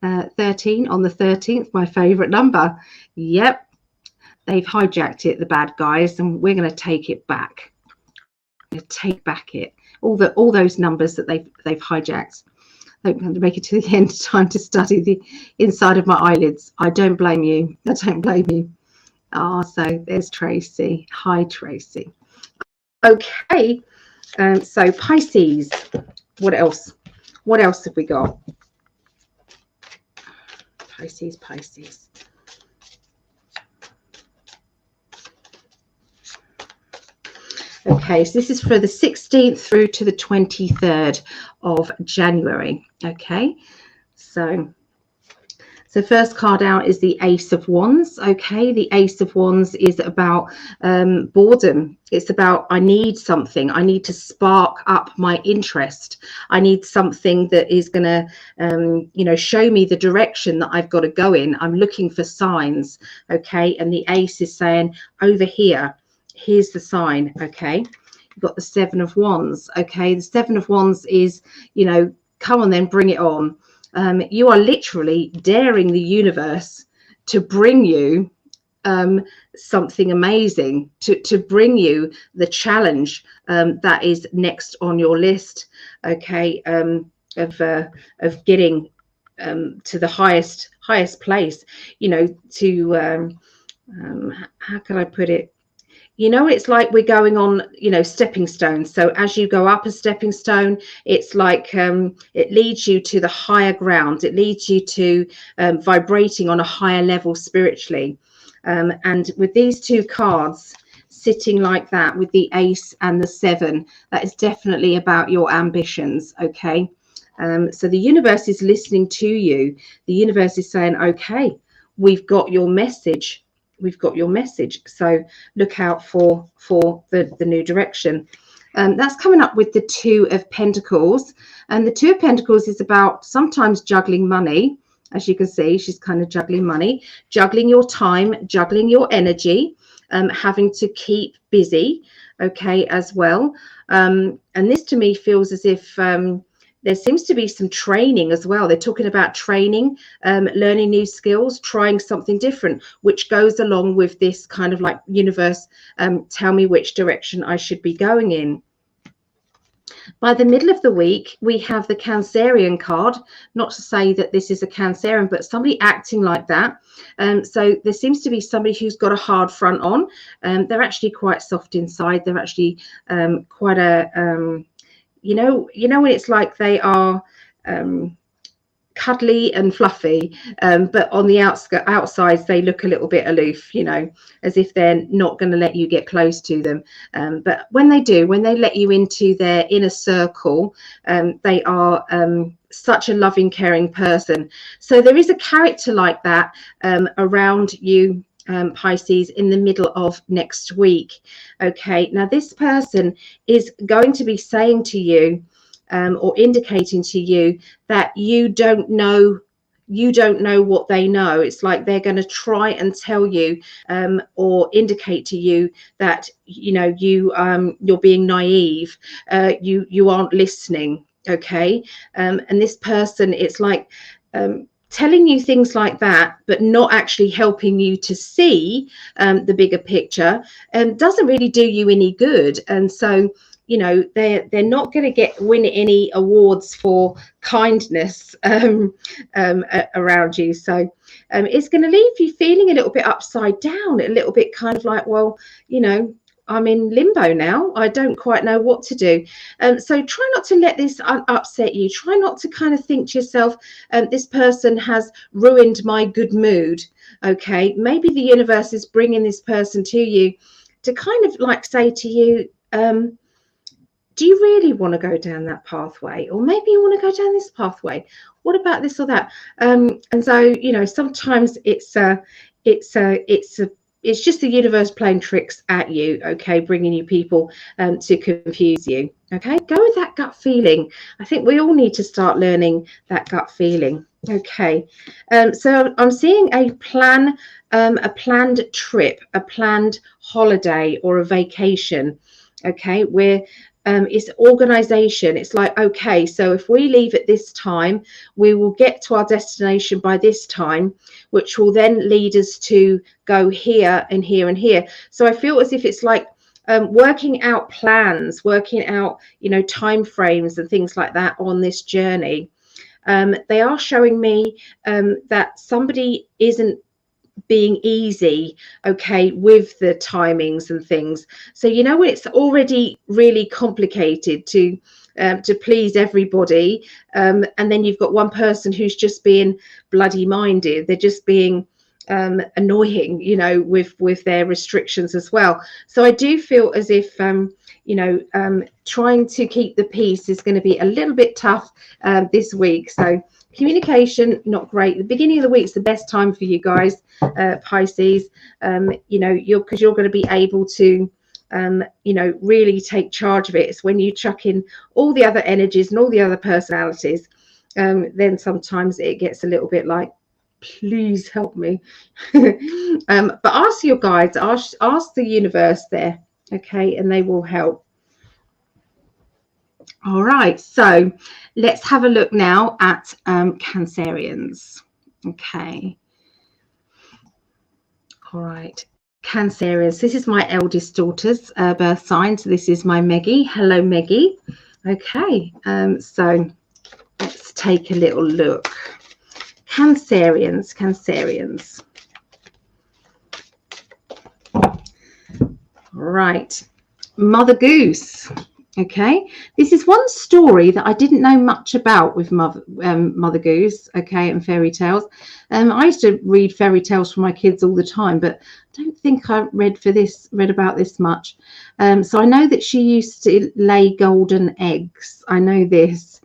13 on the 13th. My favorite number. Yep. They've hijacked it, the bad guys, and we're going to take it back. Take back it. All those numbers that they've hijacked. I'm going to make it to the end. Time to study the inside of my eyelids. I don't blame you. I don't blame you. So there's Tracy. Hi, Tracy. Okay. So Pisces. What else? What else have we got? Pisces. Okay, so this is for the 16th through to the 23rd of January. Okay, so first card out is the Ace of Wands. Okay, the Ace of Wands is about boredom. It's about, I need something. I need to spark up my interest. I need something that is going to, you know, show me the direction that I've got to go in. I'm looking for signs. Okay, and the Ace is saying, over here. Here's the sign. Okay, you've got the Seven of Wands. Okay, the Seven of Wands is, you know, come on then, bring it on. You are literally daring the universe to bring you something amazing, to bring you the challenge that is next on your list. Okay, of getting to the highest place. You know, to how can I put it? You know, it's like we're going on, you know, stepping stones. So as you go up a stepping stone, it's like it leads you to the higher ground. It leads you to vibrating on a higher level spiritually. And with these two cards sitting like that, with the Ace and the Seven, that is definitely about your ambitions. Okay. So the universe is listening to you. The universe is saying, okay, we've got your message. We've got your message. So look out for the new direction. That's coming up with the Two of Pentacles. And the Two of Pentacles is about sometimes juggling money. As you can see, she's kind of juggling money, juggling your time, juggling your energy, having to keep busy, okay, as well. And this to me feels as if there seems to be some training as well. They're talking about training, learning new skills, trying something different, which goes along with this kind of like universe, tell me which direction I should be going in. By the middle of the week, we have the Cancerian card. Not to say that this is a Cancerian, but somebody acting like that. So there seems to be somebody who's got a hard front on. They're actually quite soft inside. They're actually quite a... you know when it's like they are cuddly and fluffy, but on the outsides they look a little bit aloof, you know, as if they're not going to let you get close to them. But when they do, when they let you into their inner circle, they are such a loving, caring person. So there is a character like that around you, Pisces, in the middle of next week. Okay, now this person is going to be saying to you or indicating to you that you don't know what they know. It's like they're going to try and tell you or indicate to you that, you know, you're being naive, you aren't listening. Okay, and this person, it's like telling you things like that, but not actually helping you to see the bigger picture, doesn't really do you any good. And so, you know, they're not going to win any awards for kindness around you. So it's going to leave you feeling a little bit upside down, a little bit kind of like, well, you know, I'm in limbo now. I don't quite know what to do. So try not to let this upset you. Try not to kind of think to yourself, this person has ruined my good mood. Okay, maybe the universe is bringing this person to you to kind of like say to you, do you really want to go down that pathway? Or maybe you want to go down this pathway. What about this or that? And so, you know, sometimes it's just the universe playing tricks at you, okay, bringing you people to confuse you. Okay, go with that gut feeling. I think we all need to start learning that gut feeling. Okay, so I'm seeing a planned trip, a planned holiday or a vacation. Okay, where it's organization. It's like, okay, so if we leave at this time, we will get to our destination by this time, which will then lead us to go here and here and here. So I feel as if it's like working out plans, working out, you know, time frames and things like that on this journey. They are showing me that somebody isn't being easy, okay, with the timings and things. So, you know, it's already really complicated to please everybody, and then you've got one person who's just being bloody minded. They're just being annoying, you know, with their restrictions as well. So I do feel as if you know, trying to keep the peace is going to be a little bit tough this week. So communication, not great. The beginning of the week is the best time for you guys, Pisces. You know, because you're going to be able to you know, really take charge of it. It's when you chuck in all the other energies and all the other personalities, then sometimes it gets a little bit like, please help me. But ask your guides, ask the universe there, okay, and they will help. All right, so let's have a look now at Cancerians. Okay. All right, Cancerians. This is my eldest daughter's birth sign. So this is my Meggie. Hello, Meggie. Okay, so let's take a little look. Cancerians. Right, Mother Goose. Okay, this is one story that I didn't know much about with Mother Goose, okay, and fairy tales. I used to read fairy tales for my kids all the time, but I don't think I read about this much. So I know that she used to lay golden eggs. I know this.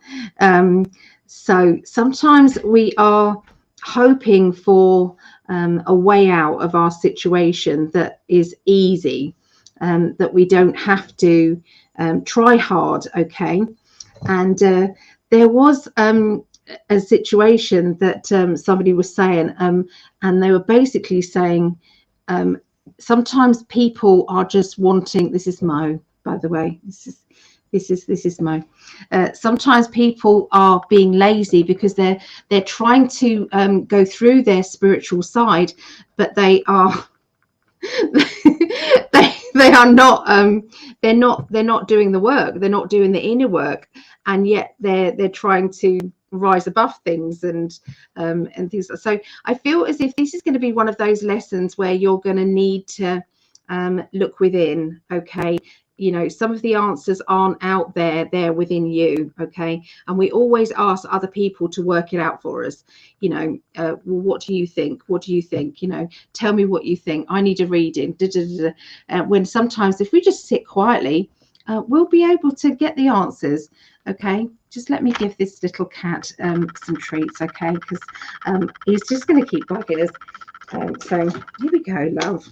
So sometimes we are hoping for a way out of our situation that is easy, that we don't have to try hard, okay. And there was a situation that somebody was saying, and they were basically saying sometimes people are just wanting, this is Mo, by the way, this is Mo. Sometimes people are being lazy because they're trying to go through their spiritual side, but they are they are not they're not doing the work. They're not doing the inner work, and yet they're trying to rise above things and things. So I feel as if this is going to be one of those lessons where you're going to need to look within, okay. You know, some of the answers aren't out there, they're within you, okay. And we always ask other people to work it out for us, you know. Well, what do you think? You know, tell me what you think. I need a reading. When sometimes if we just sit quietly, we'll be able to get the answers, okay. Just let me give this little cat some treats, okay, because he's just going to keep bugging us. So here we go, love.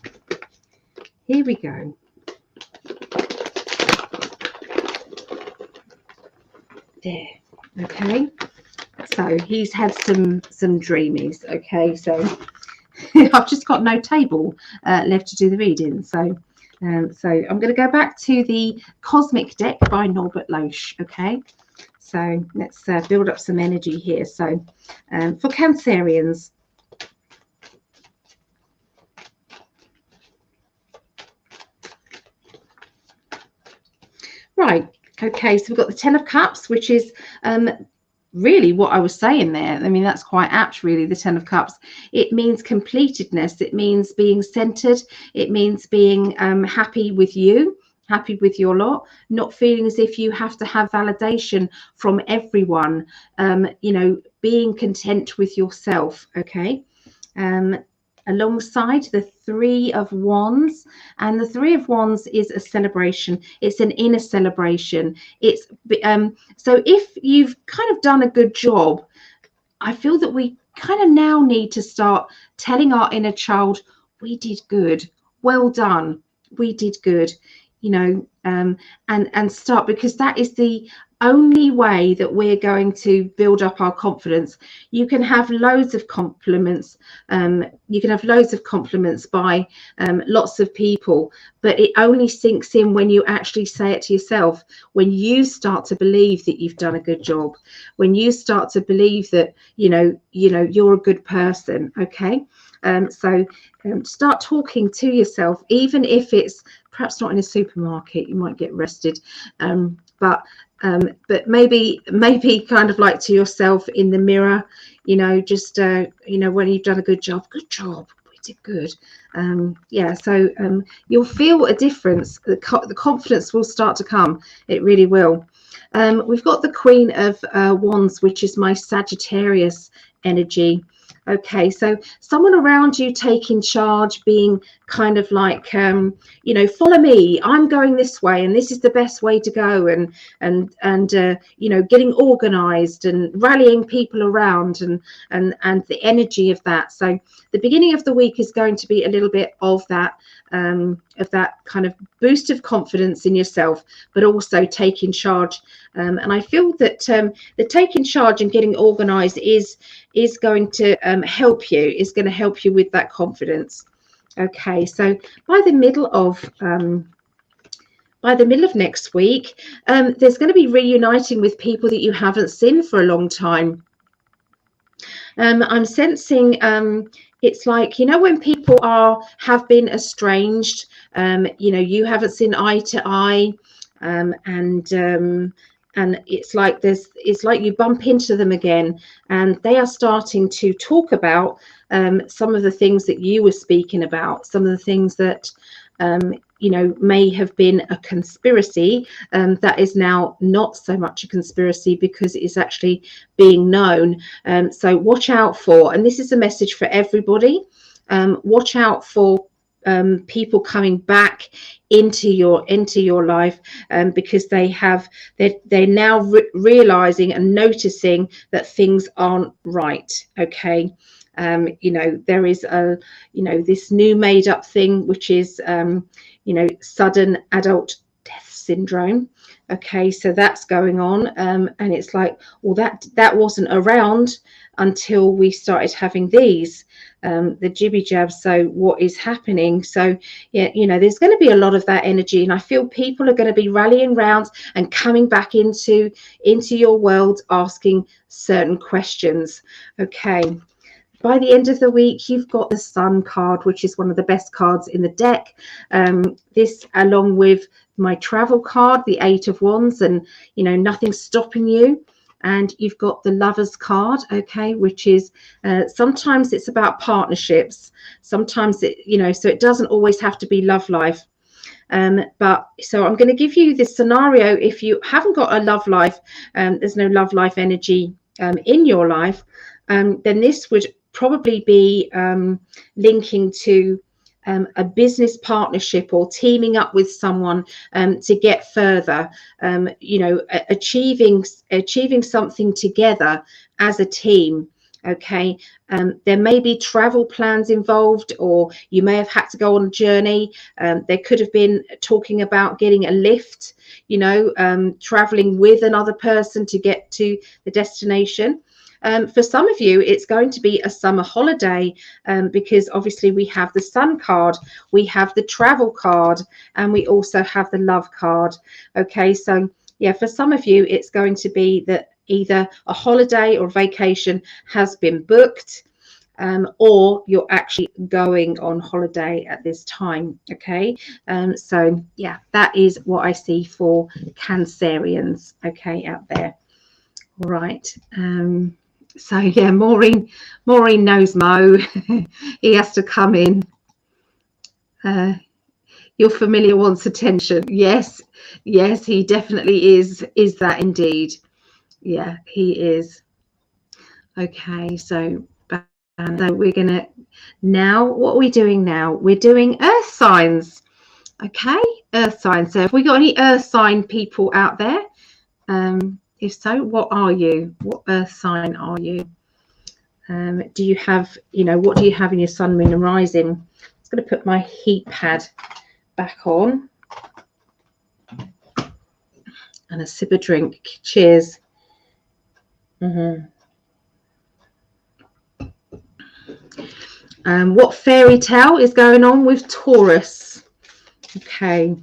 Here we go. There, okay. So he's had some dreamies, okay. So I've just got no table left to do the reading, so So I'm going to go back to the Cosmic Deck by Norbert Loesch. Okay, so let's build up some energy here. So for Cancerians, right, okay, so we've got the Ten of Cups, which is really what I was saying there. I mean, that's quite apt, really, the Ten of Cups. It means completedness. It means being centered. It means being happy with you, happy with your lot, not feeling as if you have to have validation from everyone, you know, being content with yourself, okay? Alongside the Three of Wands, and the Three of Wands is a celebration. It's an inner celebration. It's so if you've kind of done a good job, I feel that we kind of now need to start telling our inner child, we did good, well done, we did good, you know, and start, because that is the only way that we're going to build up our confidence. You can have loads of compliments, by lots of people, but it only sinks in when you actually say it to yourself, when you start to believe that you've done a good job, when you start to believe that you know you're a good person. Okay, so start talking to yourself, even if it's perhaps not in a supermarket, you might get arrested, but maybe kind of like to yourself in the mirror, you know, just you know, when you've done a good job, we did good. Yeah, so you'll feel a difference. The confidence will start to come. It really will. We've got the Queen of Wands, which is my Sagittarius energy. Okay, so someone around you taking charge, being kind of like, you know, follow me, I'm going this way, and this is the best way to go, and you know, getting organized and rallying people around, and the energy of that. So the beginning of the week is going to be a little bit of that kind of boost of confidence in yourself, but also taking charge. And I feel that the taking charge and getting organized is going to help you with that confidence. Okay, so by the middle of next week, there's going to be reuniting with people that you haven't seen for a long time. I'm sensing it's like, you know, when people have been estranged, you know, you haven't seen eye to eye, and it's like you bump into them again, and they are starting to talk about some of the things that you were speaking about, some of the things that you know, may have been a conspiracy, that is now not so much a conspiracy because it is actually being known. So watch out for, and this is a message for everybody, watch out for people coming back into your life, because they're now realizing and noticing that things aren't right. Okay, you know, there is this new made up thing, which is you know, sudden adult death syndrome. Okay, so that's going on, and it's like, well, that wasn't around until we started having these, the jibby jabs. So what is happening? So yeah, you know, there's going to be a lot of that energy, and I feel people are going to be rallying round and coming back into your world, asking certain questions. Okay, by the end of the week, you've got the Sun card, which is one of the best cards in the deck. This, along with my travel card, the Eight of Wands, and, you know, nothing's stopping you. And you've got the Lovers card, okay, which is sometimes it's about partnerships. Sometimes it, you know, so it doesn't always have to be love life. But so I'm going to give you this scenario. If you haven't got a love life, there's no love life energy in your life, then this would probably be linking to a business partnership or teaming up with someone to get further, you know, achieving something together as a team. Okay, there may be travel plans involved, or you may have had to go on a journey. There could have been talking about getting a lift, you know, traveling with another person to get to the destination. For some of you, it's going to be a summer holiday, because obviously we have the sun card, we have the travel card, and we also have the love card. Okay, so yeah, for some of you, it's going to be that either a holiday or vacation has been booked, or you're actually going on holiday at this time. Okay, so yeah, that is what I see for Cancerians, okay, out there. Right. So yeah, Maureen knows Mo. He has to come in. Your familiar wants attention. Yes, he definitely is that indeed. Yeah, he is. Okay, so we're gonna now, what are we doing now? We're doing earth signs. Okay, earth signs. So have we got any earth sign people out there? If so, what are you? What earth sign are you? Do you have, what do you have in your sun, moon, and rising? I'm just going to put my heat pad back on and a sip of drink. Cheers. What fairy tale is going on with Taurus? Okay.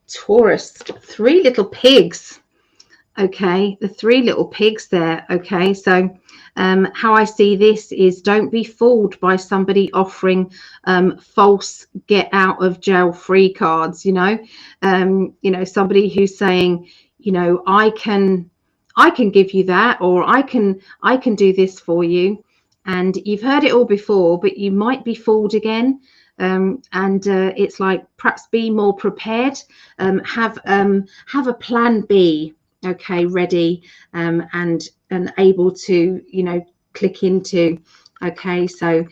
Taurus, three little pigs. Okay, the three little pigs there. Okay, so how I see this is, don't be fooled by somebody offering false get out of jail free cards. Somebody who's saying, I can give you that, or I can do this for you, and you've heard it all before, but you might be fooled again. It's like, perhaps be more prepared. Have a plan B, okay, ready, and able to click into. Okay, so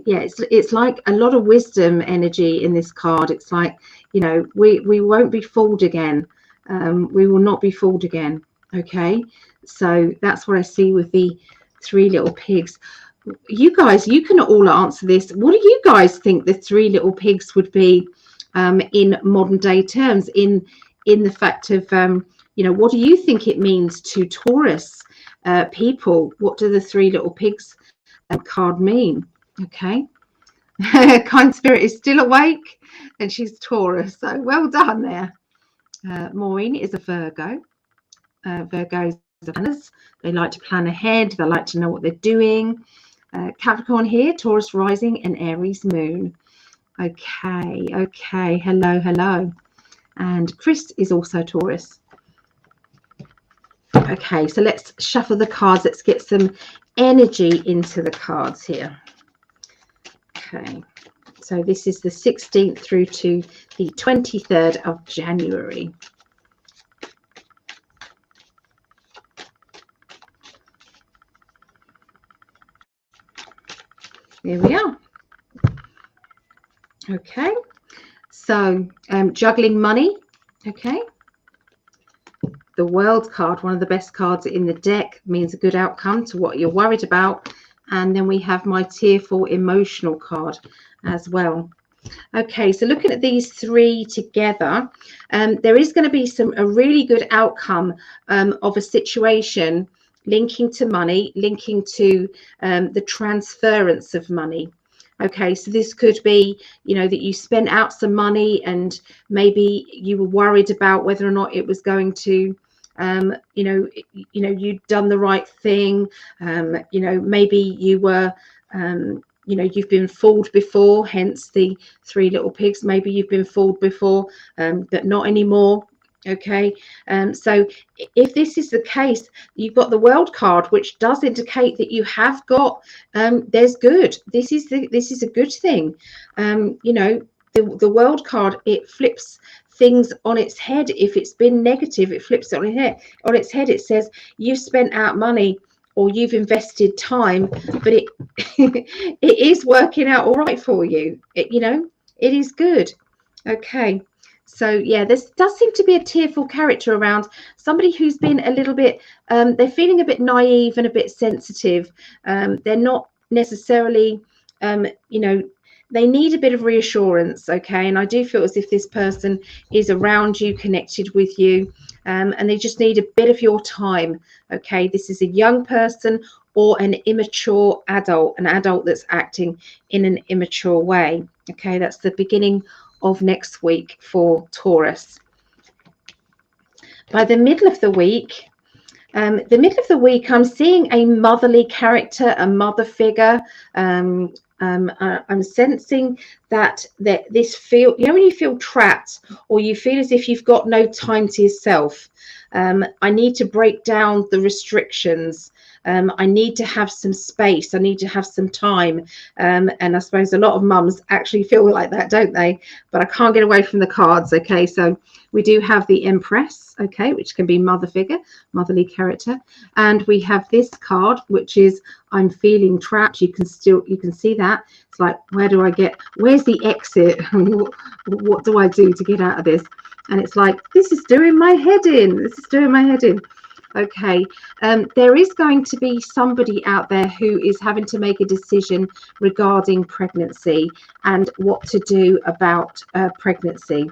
yeah, it's like a lot of wisdom energy in this card. It's like, we won't be fooled again. We will not be fooled again. Okay, so that's what I see with the three little pigs. You guys, you can all answer this. What do you guys think the three little pigs would be in modern day terms, in the fact of what do you think it means to Taurus people? What do the three little pigs card mean? Okay. Kind Spirit is still awake, and she's Taurus, so well done there. Maureen is a Virgo. Virgos are planners. They like to plan ahead. They like to know what they're doing. Capricorn here, Taurus rising and Aries moon. Okay. Hello. And Chris is also Taurus. Okay, so let's shuffle the cards. Let's get some energy into the cards here. Okay, so this is the 16th through to the 23rd of January. Here we are. Okay, so juggling money. Okay, the World card, one of the best cards in the deck, means a good outcome to what you're worried about. And then we have my tearful emotional card as well. Okay, so looking at these three together, there is going to be a really good outcome of a situation linking to money, linking to the transference of money. Okay, so this could be, that you spent out some money and maybe you were worried about whether or not it was going to, you'd done the right thing. Maybe you were, you've been fooled before, hence the three little pigs. Maybe you've been fooled before, but not anymore. Okay, so if this is the case, you've got the World card, which does indicate that you have got there's good. This is a good thing. The World card, it flips things on its head. If it's been negative, it flips it on its head. It says you've spent out money or you've invested time, but it it is working out all right for you. It is good. Okay. So yeah, there does seem to be a tearful character around, somebody who's been a little bit, they're feeling a bit naive and a bit sensitive. They're not necessarily, they need a bit of reassurance, okay? And I do feel as if this person is around you, connected with you, and they just need a bit of your time, okay? This is a young person or an immature adult, an adult that's acting in an immature way, okay? That's the beginning of next week for Taurus. By the middle of the week, I'm seeing a motherly character, a mother figure. I'm sensing that this feel, you know, when you feel trapped or you feel as if you've got no time to yourself. I need to break down the restrictions. I need to have some space. I need to have some time. And I suppose a lot of mums actually feel like that, don't they? But I can't get away from the cards. Okay, so we do have the Empress, okay, which can be mother figure, motherly character, and we have this card, which is I'm feeling trapped. You can see that. It's like, where's the exit? What do I do to get out of this? And it's like, this is doing my head in. Okay, there is going to be somebody out there who is having to make a decision regarding pregnancy and what to do about pregnancy.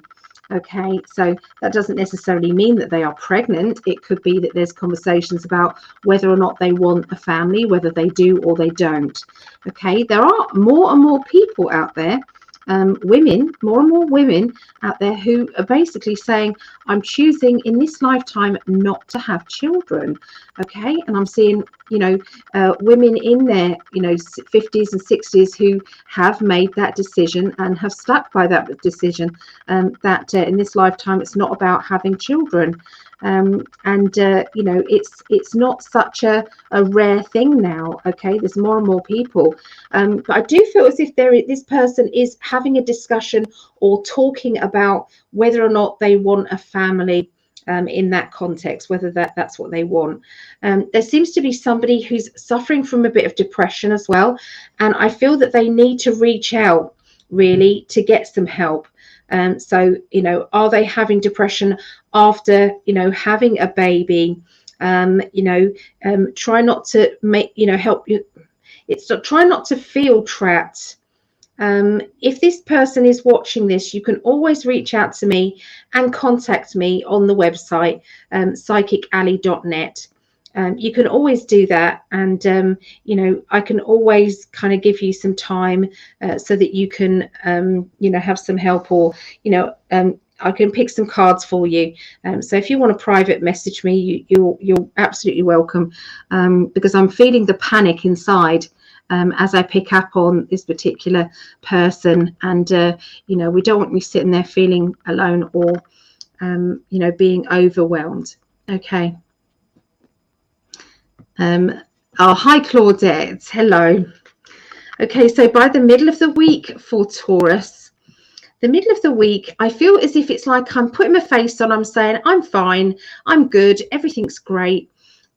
Okay, so that doesn't necessarily mean that they are pregnant. It could be that there's conversations about whether or not they want a family, whether they do or they don't. Okay, there are more and more people out there, more and more women out there who are basically saying, I'm choosing in this lifetime not to have children. Okay, and I'm seeing, women in their, 50s and 60s who have made that decision and have stuck by that decision, that in this lifetime it's not about having children. It's not such a rare thing now. Okay, there's more and more people, but I do feel as if this person is having a discussion or talking about whether or not they want a family. In that context, whether that's what they want. There seems to be somebody who's suffering from a bit of depression as well, and I feel that they need to reach out really to get some help. So, are they having depression after, having a baby? Try not to make, help you. Try not to feel trapped. If this person is watching this, you can always reach out to me and contact me on the website, psychically.net. You can always do that, and I can always kind of give you some time so that you can have some help, or I can pick some cards for you. So if you want to private message me, you're absolutely welcome, because I'm feeling the panic inside as I pick up on this particular person, and we don't want you sitting there feeling alone or being overwhelmed. Okay. Hi Claudette, hello. Okay, so by the middle of the week for Taurus, the middle of the week, I feel as if it's like I'm putting my face on, I'm saying I'm fine, I'm good, everything's great.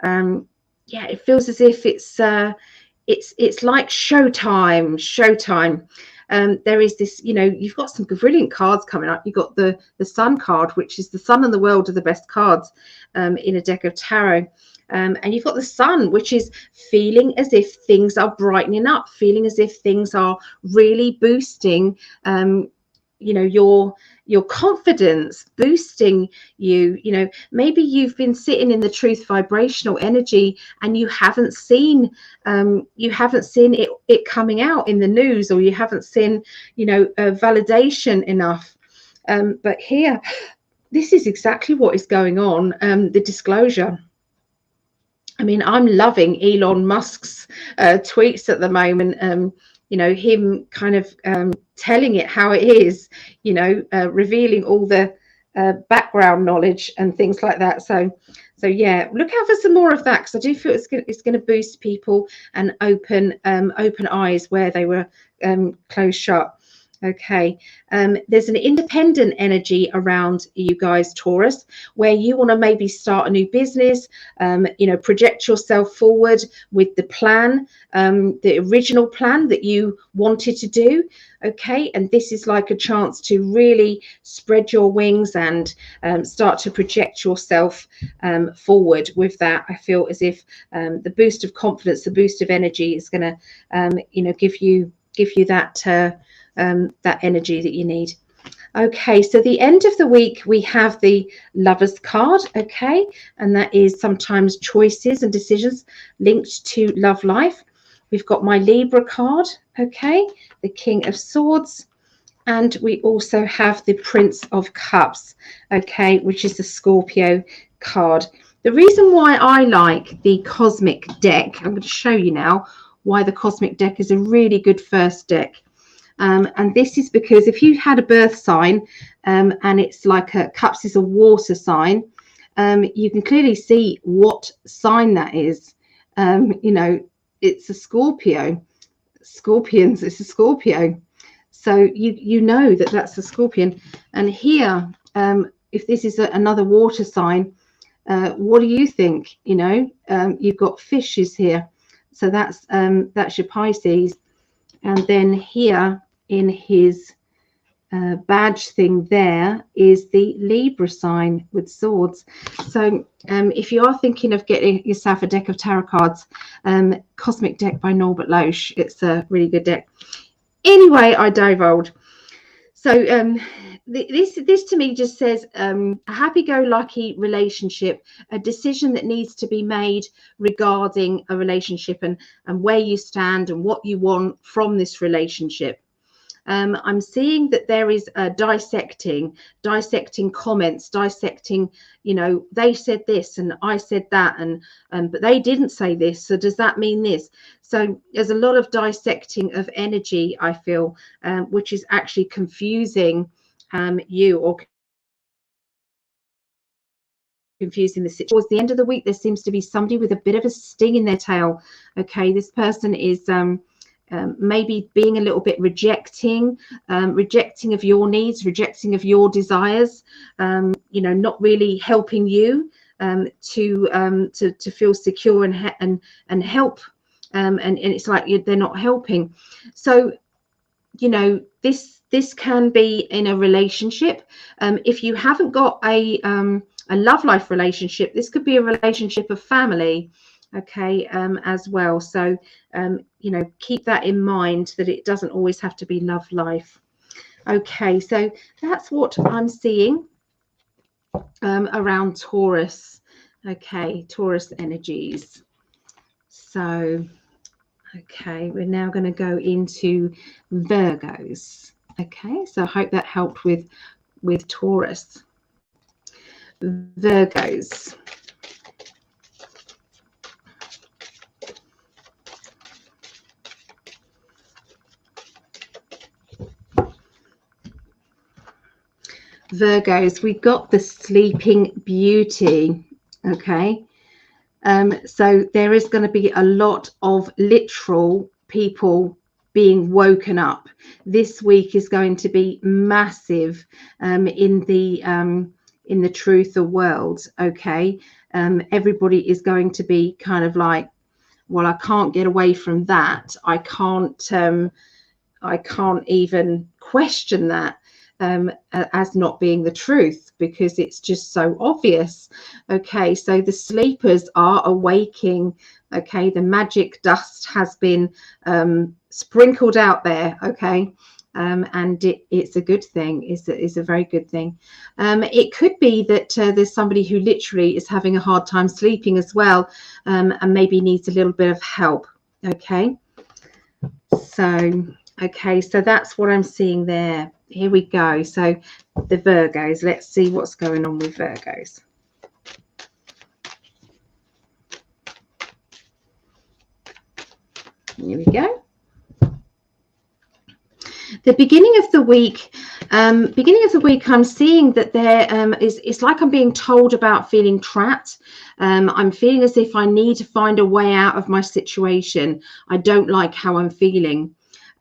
It feels as if it's like showtime. There is this, you've got some brilliant cards coming up. You've got the Sun card, which is the Sun and the World are the best cards in a deck of tarot. And you've got the Sun, which is feeling as if things are brightening up, feeling as if things are really boosting, your confidence, boosting you. Maybe you've been sitting in the truth vibrational energy and you haven't seen it coming out in the news, or you haven't seen validation enough. But here, this is exactly what is going on. The disclosure. I mean, I'm loving Elon Musk's tweets at the moment. Him kind of telling it how it is, revealing all the background knowledge and things like that. So yeah, look out for some more of that, because I do feel it's going to boost people and open eyes where they were closed shut. Okay, there's an independent energy around you guys, Taurus, where you want to maybe start a new business, project yourself forward with the plan, the original plan that you wanted to do. Okay, and this is like a chance to really spread your wings and start to project yourself forward with that. I feel as if the boost of confidence, the boost of energy is going to, give you that that energy that you need. Okay, so the end of the week, we have the Lovers card, okay, and that is sometimes choices and decisions linked to love life. We've got my Libra card, okay, the King of Swords, and we also have the Prince of Cups, okay, which is the Scorpio card. The reason why I like the Cosmic deck, I'm going to show you now why the Cosmic deck is a really good first deck. And this is because if you had a birth sign and it's like cups is a water sign, you can clearly see what sign that is. You know, it's a Scorpio. Scorpions, it's a Scorpio. So you know that that's a Scorpion. And here, if this is another water sign, what do you think? You know, you've got fishes here. So that's your Pisces. And then here, in his badge thing there is the Libra sign with swords. So if you are thinking of getting yourself a deck of tarot cards, Cosmic deck by Norbert Loesch, it's a really good deck. Anyway, I divulged. So this to me just says a happy-go-lucky relationship, a decision that needs to be made regarding a relationship and where you stand and what you want from this relationship. I'm seeing that there is dissecting comments, dissecting, you know, they said this and I said that, and but they didn't say this, so does that mean this? So there's a lot of dissecting of energy, I feel, which is actually confusing you or confusing the situation. Towards the end of the week, there seems to be somebody with a bit of a sting in their tail. Okay, this person is maybe being a little bit rejecting of your needs, rejecting of your desires, you know, not really helping you to feel secure and help, and it's like they're not helping. So, you know, this can be in a relationship. If you haven't got a love life relationship, this could be a relationship of family, okay, as well. So you know, keep that in mind, that it doesn't always have to be love life. Okay, so that's what I'm seeing around Taurus. Okay, Taurus energies. So okay, we're now going to go into Virgos. Okay, so I hope that helped with Taurus. Virgos. Virgos, we got the Sleeping Beauty. Okay, so there is going to be a lot of literal people being woken up. This week is going to be massive in the truther world. Okay, everybody is going to be kind of like, well, I can't get away from that. I can't even question that as not being the truth, because it's just so obvious. Okay, so the sleepers are awaking. Okay, the magic dust has been sprinkled out there. Okay, and it's a good thing. It's a very good thing. It could be that there's somebody who literally is having a hard time sleeping as well, and maybe needs a little bit of help. Okay, so that's what I'm seeing there. Here we go. So the Virgos, let's see what's going on with Virgos. Here we go. The beginning of the week, I'm seeing that there it's like I'm being told about feeling trapped. I'm feeling as if I need to find a way out of my situation. I don't like how I'm feeling.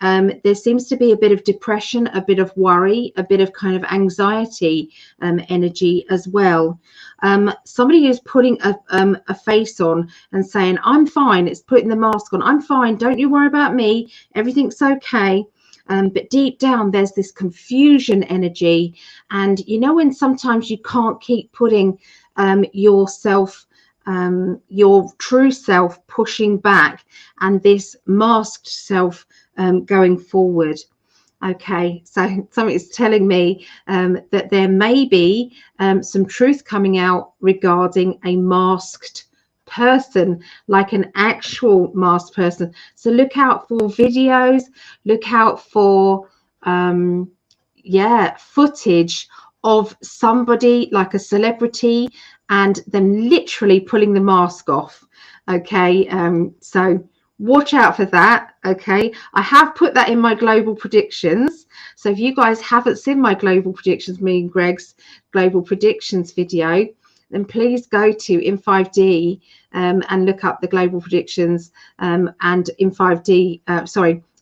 There seems to be a bit of depression, a bit of worry, a bit of kind of anxiety energy as well. Somebody is putting a face on and saying, I'm fine. It's putting the mask on. I'm fine. Don't you worry about me. Everything's okay. But deep down, there's this confusion energy. And you know, when sometimes you can't keep putting yourself, your true self pushing back, and this masked self going forward. Okay, so something's telling me that there may be some truth coming out regarding a masked person, like an actual masked person. So look out for videos, look out for footage of somebody like a celebrity and them literally pulling the mask off. Okay, so watch out for that. Okay, I have put that in my global predictions, so if you guys haven't seen my global predictions, me and Greg's global predictions video, then please go to in 5D and look up the global predictions and in 5D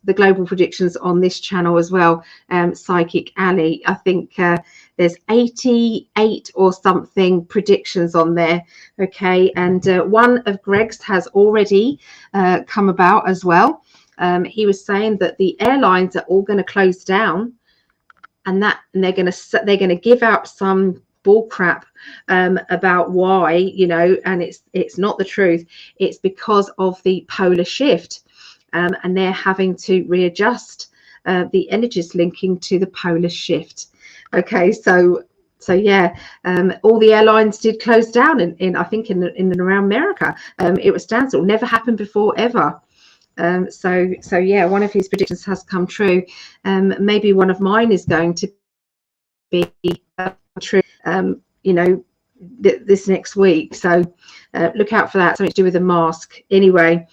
the global predictions on this channel as well. Psychic Ali, I think there's 88 or something predictions on there. Okay, and one of Greg's has already come about as well. He was saying that the airlines are all going to close down, and they're going to give out some bull crap about why, and it's not the truth. It's because of the polar shift, and they're having to readjust the energies linking to the polar shift. Okay, so yeah, all the airlines did close down in I think in and around America. It was standstill, never happened before ever. So yeah, one of his predictions has come true. Maybe one of mine is going to be true. This next week. So look out for that. Something to do with a mask. Anyway,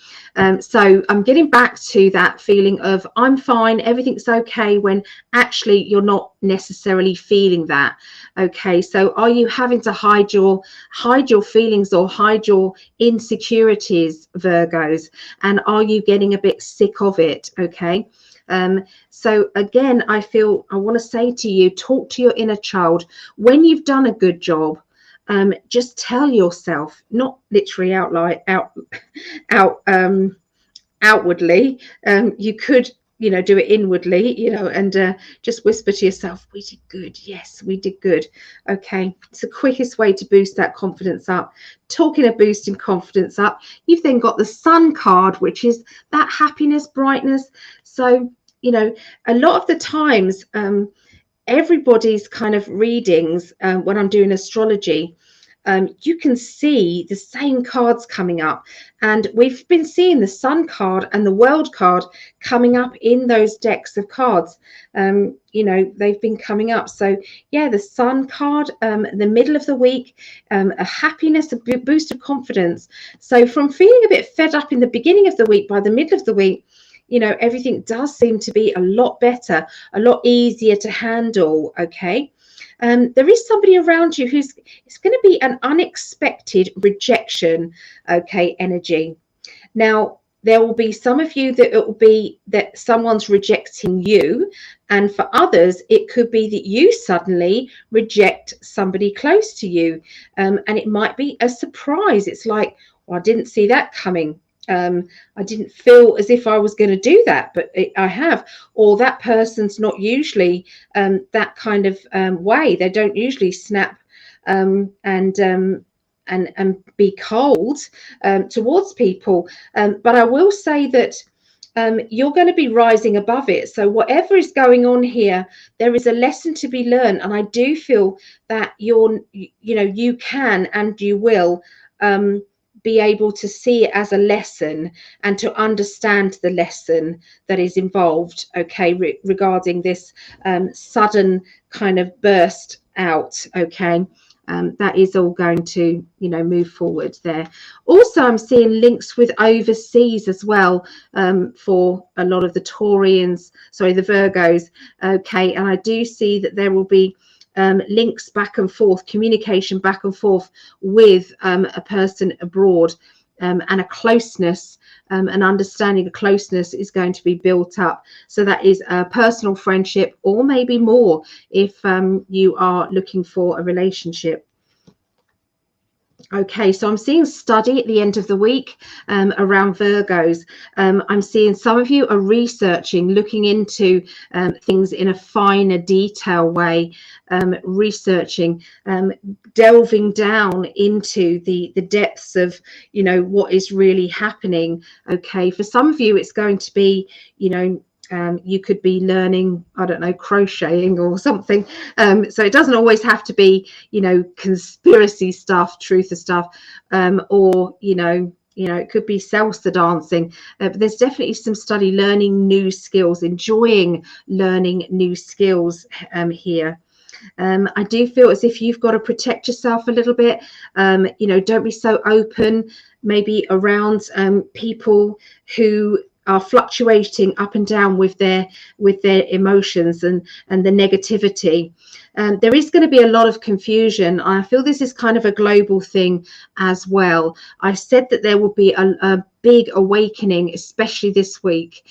so I'm getting back to that feeling of I'm fine, everything's okay, when actually you're not necessarily feeling that. Okay, so are you having to hide your feelings or hide your insecurities, Virgos? And are you getting a bit sick of it? Okay. So again, I want to say to you, talk to your inner child. When you've done a good job, just tell yourself, not literally outwardly. You could, do it inwardly, and just whisper to yourself, we did good. Yes, we did good. Okay. It's the quickest way to boost that confidence up. Talking of boosting confidence up, you've then got the Sun card, which is that happiness, brightness. So, a lot of the times, everybody's kind of readings, when I'm doing astrology, you can see the same cards coming up, and we've been seeing the Sun card and the World card coming up in those decks of cards. They've been coming up. So yeah, the Sun card, the middle of the week, a happiness, a boost of confidence. So from feeling a bit fed up in the beginning of the week, by the middle of the week, everything does seem to be a lot better, a lot easier to handle. Okay. There is somebody around you it's going to be an unexpected rejection. Okay, energy. Now, there will be some of you that it will be that someone's rejecting you, and for others it could be that you suddenly reject somebody close to you, and it might be a surprise. It's like, well, I didn't see that coming. I didn't feel as if I was going to do that, but I have. Or that person's not usually that kind of way. They don't usually snap and be cold towards people. But I will say that you're going to be rising above it. So whatever is going on here, there is a lesson to be learned, and I do feel that you can and you will be able to see it as a lesson and to understand the lesson that is involved, okay, regarding this sudden kind of burst out. Okay, that is all going to move forward there. Also, I'm seeing links with overseas as well, for a lot of the the Virgos. Okay, and I do see that there will be links back and forth, communication back and forth with a person abroad, and a closeness, an understanding, a closeness is going to be built up. So that is a personal friendship, or maybe more if you are looking for a relationship. Okay, so I'm seeing study at the end of the week around Virgos. I'm seeing some of you are researching, looking into things in a finer detail way, researching, delving down into the depths of, what is really happening. Okay, for some of you, it's going to be, You could be learning, I don't know, crocheting or something. So it doesn't always have to be, you know, conspiracy stuff, truth of stuff, or, you know, it could be salsa dancing. But there's definitely some study learning new skills, enjoying learning new skills here. I do feel as if you've got to protect yourself a little bit. You know, don't be so open, maybe around people who are fluctuating up and down with their emotions and the negativity. There is going to be a lot of confusion. I feel this is kind of a global thing as well. I said that there will be a big awakening, especially this week,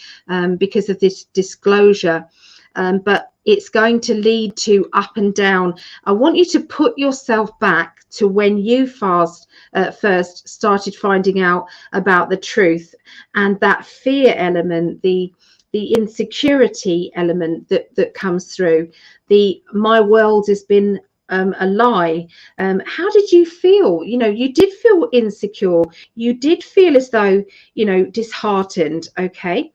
because of this disclosure. But it's going to lead to up and down. I want you to put yourself back to when you first started finding out about the truth, and that fear element, the insecurity element that comes through, the my world has been a lie. How did you feel? You know, you did feel insecure. You did feel as though, you know, disheartened. Okay.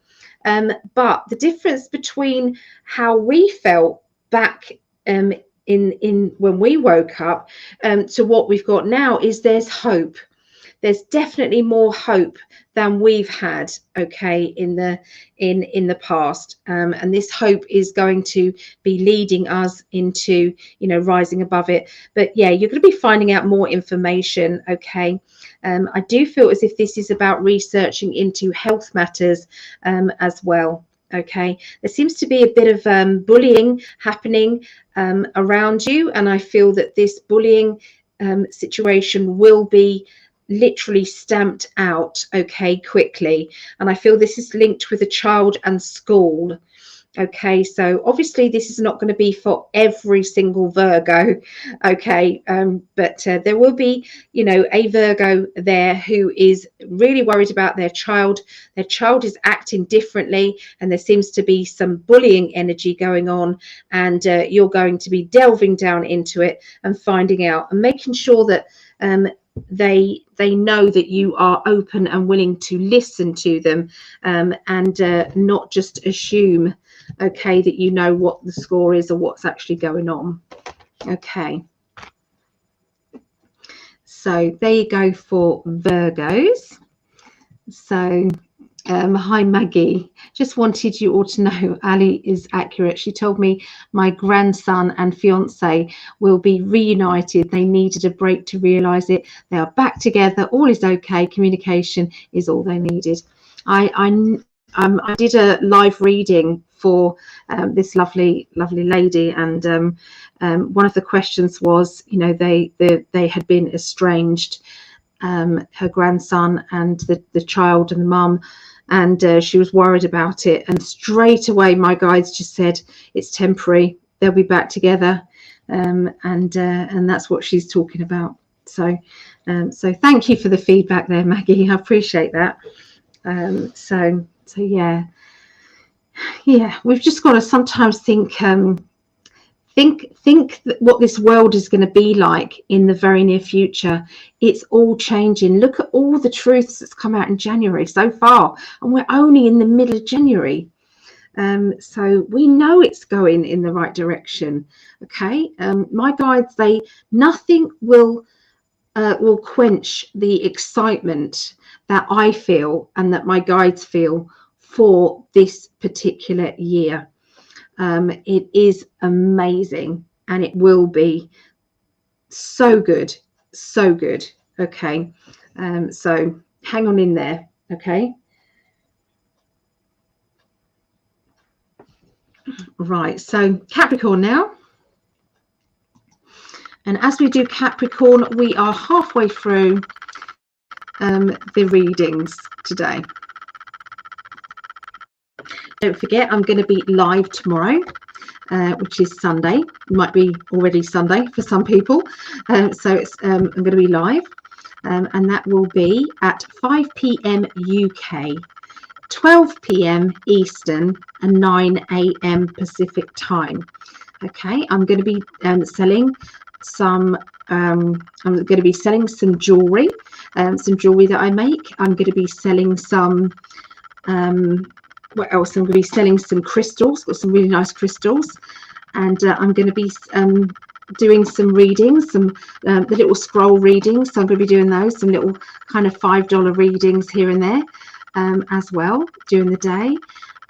But the difference between how we felt back in when we woke up to what we've got now is there's hope. There's definitely more hope than we've had, okay, in the past, and this hope is going to be leading us into, you know, rising above it. But yeah, you're going to be finding out more information, okay. I do feel as if this is about researching into health matters as well. Okay, there seems to be a bit of bullying happening around you, and I feel that this bullying situation will be literally stamped out, okay, quickly. And I feel this is linked with a child and school. Okay, so obviously this is not going to be for every single Virgo, okay, but there will be, you know, a Virgo there who is really worried about their child. Their child is acting differently, and there seems to be some bullying energy going on, and you're going to be delving down into it and finding out and making sure that they know that you are open and willing to listen to them, and not just assume, okay, that you know what the score is or what's actually going on. Okay, so there you go for Virgos. So hi Maggie, just wanted you all to know Ali is accurate. She told me my grandson and fiance will be reunited. They needed a break to realize it. They are back together. All is okay. Communication is all they needed. I did a live reading for this lovely lady, and one of the questions was, you know, they had been estranged, her grandson and the child and the mum, and she was worried about it, and straight away my guides just said it's temporary, they'll be back together, and that's what she's talking about. So thank you for the feedback there, Maggie. I appreciate that. So yeah, we've just got to sometimes think what this world is going to be like in the very near future. It's all changing. Look at all the truths that's come out in January so far, and we're only in the middle of January. So we know it's going in the right direction. Okay, my guides, nothing will quench the excitement that I feel and that my guides feel for this particular year. It is amazing, and it will be so good. Okay, so hang on in there. Okay, right, so Capricorn now, and as we do Capricorn, we are halfway through the readings today. Don't forget, I'm going to be live tomorrow, which is Sunday. It might be already Sunday for some people. So it's I'm going to be live, and that will be at 5 p.m. UK, 12 p.m. Eastern, and 9 a.m. Pacific time. Okay, I'm going to be selling some. I'm going to be selling some jewelry that I make. I'm going to be selling some what else? I'm going to be selling some crystals. Got some really nice crystals, and I'm going to be doing some readings, some the little scroll readings. So I'm going to be doing those, some little kind of $5 readings here and there as well during the day.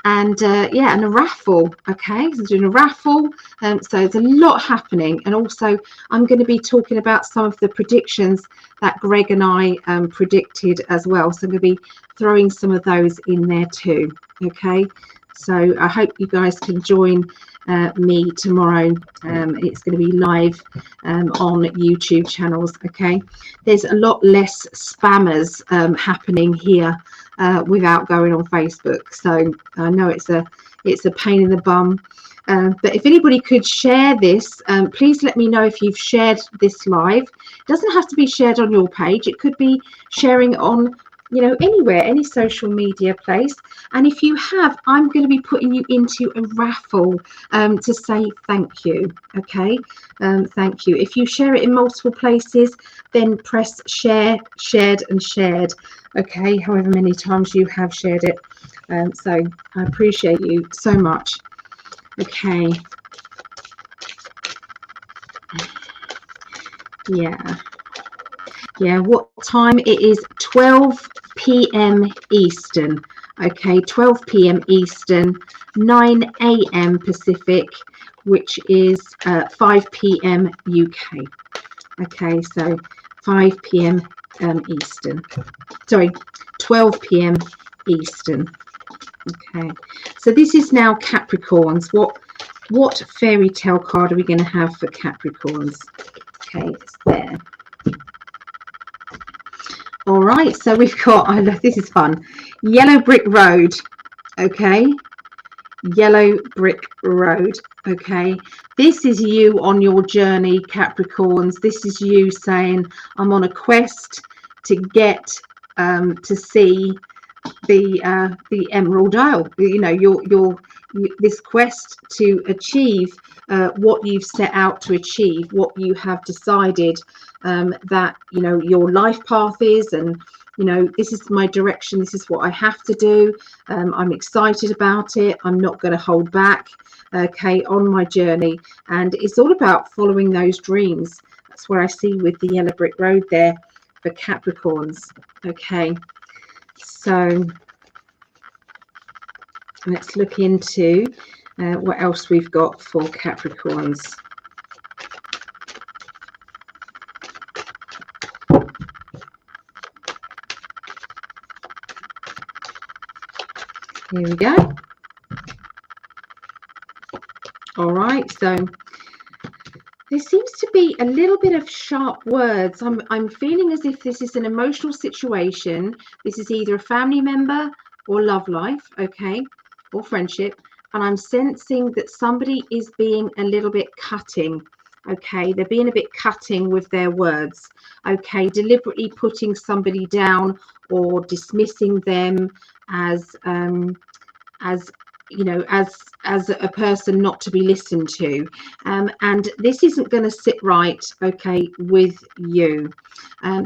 And yeah, and a raffle. Okay, so doing a raffle. So there's a lot happening, and also I'm going to be talking about some of the predictions that Greg and I predicted as well. So I'm going to be throwing some of those in there too. Okay, so I hope you guys can join me tomorrow. It's going to be live on YouTube channels. Okay, there's a lot less spammers happening here without going on Facebook. So I know it's a pain in the bum. But if anybody could share this, please let me know if you've shared this live. It doesn't have to be shared on your page. It could be sharing on, you know, anywhere, any social media place. And if you have, I'm going to be putting you into a raffle to say thank you. Okay, thank you. If you share it in multiple places, then press share, shared and shared. Okay, however many times you have shared it. So I appreciate you so much. Okay. Yeah, what time? It is 12 p.m. Eastern. Okay, 12 p.m. Eastern, 9 a.m. Pacific, which is 5 p.m. UK. Okay, so 5 p.m. Eastern. Sorry, 12 p.m. Eastern. Okay, so this is now Capricorns. What fairy tale card are we going to have for Capricorns? Okay, it's there. All right, so we've got, I love, this is fun, Yellow Brick Road. Okay, Yellow Brick Road. Okay, this is you on your journey, Capricorns. This is you saying, I'm on a quest to get to see the Emerald Isle. You know, this quest to achieve what you've set out to achieve, what you have decided that, you know, your life path is, and, you know, this is my direction, this is what I have to do. I'm excited about it. I'm not going to hold back, okay, on my journey. And it's all about following those dreams. That's what I see with the Yellow Brick Road there for Capricorns. Okay, so let's look into what else we've got for Capricorns. Here we go. All right, so there seems to be a little bit of sharp words. I'm feeling as if this is an emotional situation. This is either a family member or love life, okay, or friendship. And I'm sensing that somebody is being a little bit cutting, okay? They're being a bit cutting with their words, okay? Deliberately putting somebody down or dismissing them as you know, as a person not to be listened to, and this isn't going to sit right, okay, with you.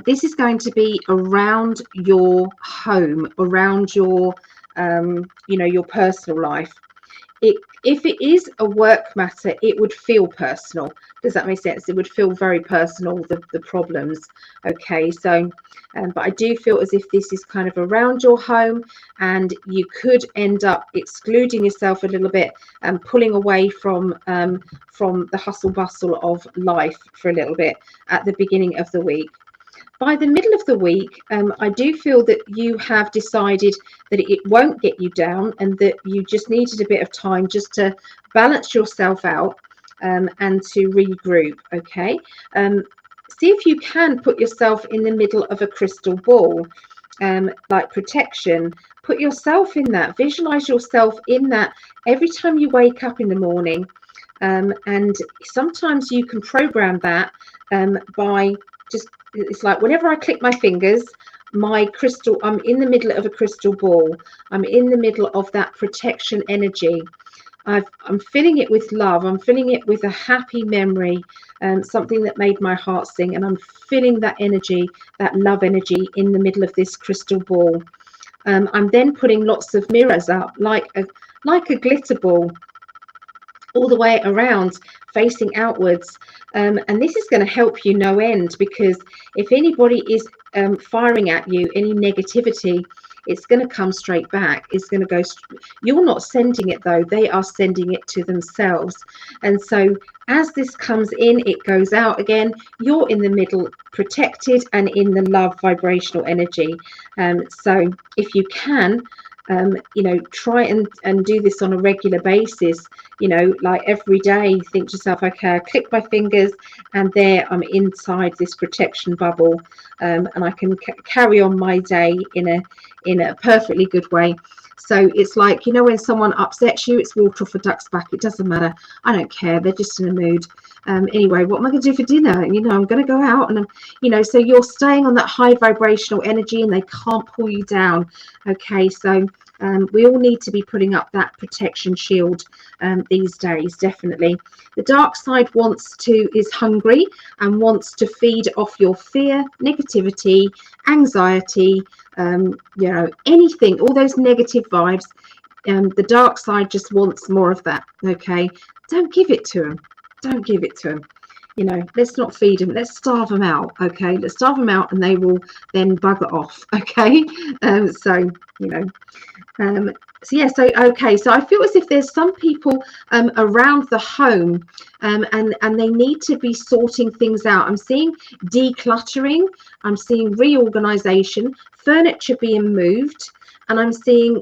This is going to be around your home, around your you know, your personal life. If it is a work matter, it would feel personal. Does that make sense? It would feel very personal, the problems. Okay, so but I do feel as if this is kind of around your home, and you could end up excluding yourself a little bit and pulling away from the hustle bustle of life for a little bit at the beginning of the week. By the middle of the week, I do feel that you have decided that it won't get you down, and that you just needed a bit of time just to balance yourself out and to regroup. Okay, see if you can put yourself in the middle of a crystal ball, like protection. Put yourself in that, visualize yourself in that every time you wake up in the morning, and sometimes you can program that by just, it's like whenever I click my fingers, my crystal, I'm in the middle of a crystal ball. I'm in the middle of that protection energy. I'm filling it with love. I'm filling it with a happy memory, something that made my heart sing. And I'm filling that energy, that love energy, in the middle of this crystal ball. I'm then putting lots of mirrors up, like a glitter ball, all the way around, facing outwards. And this is going to help you no end, because if anybody is firing at you any negativity, it's going to come straight back. It's going to go. You're not sending it though; they are sending it to themselves. And so, as this comes in, it goes out again. You're in the middle, protected and in the love vibrational energy. So, if you can, try and do this on a regular basis. Like every day, think to yourself, okay, I click my fingers and there I'm inside this protection bubble, and I can carry on my day in a perfectly good way. So it's like, when someone upsets you, it's water off a duck's back. It doesn't matter. I don't care. They're just in a mood. Anyway, what am I going to do for dinner? I'm going to go out, and so you're staying on that high vibrational energy, and they can't pull you down. Okay, so we all need to be putting up that protection shield these days, definitely. The dark side is hungry and wants to feed off your fear, negativity, anxiety, anything, all those negative vibes. The dark side just wants more of that. Okay, don't give it to them. Don't give it to them. Let's not feed them. Let's starve them out. Okay, let's starve them out, and they will then bugger off. Okay, so okay, so I feel as if there's some people around the home, and they need to be sorting things out. I'm seeing decluttering, I'm seeing reorganization, furniture being moved, and I'm seeing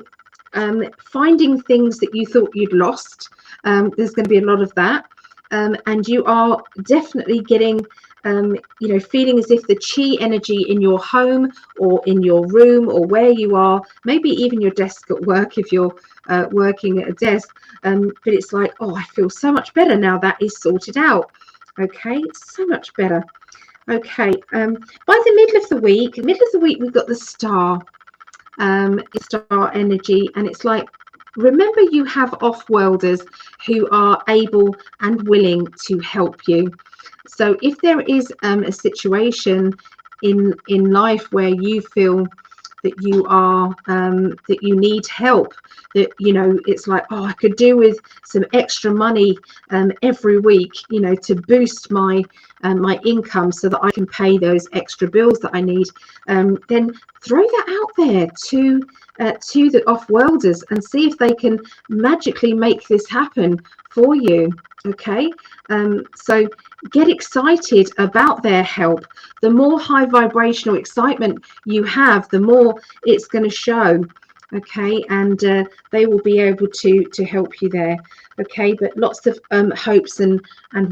finding things that you thought you'd lost. There's going to be a lot of that, and you are definitely getting feeling as if the chi energy in your home or in your room or where you are, maybe even your desk at work if you're working at a desk, but it's like, oh, I feel so much better now that is sorted out. Okay, so much better. Okay, by the middle of the week we've got the star energy, and it's like, remember, you have off-worlders who are able and willing to help you. So if there is a situation in life where you feel that you are that you need help, that it's like, oh, I could do with some extra money every week, to boost my my income so that I can pay those extra bills that I need, then throw that out there to the off-worlders and see if they can magically make this happen for you. Okay, so get excited about their help. The more high vibrational excitement you have, the more it's going to show. Okay, and they will be able to help you there. Okay, but lots of hopes and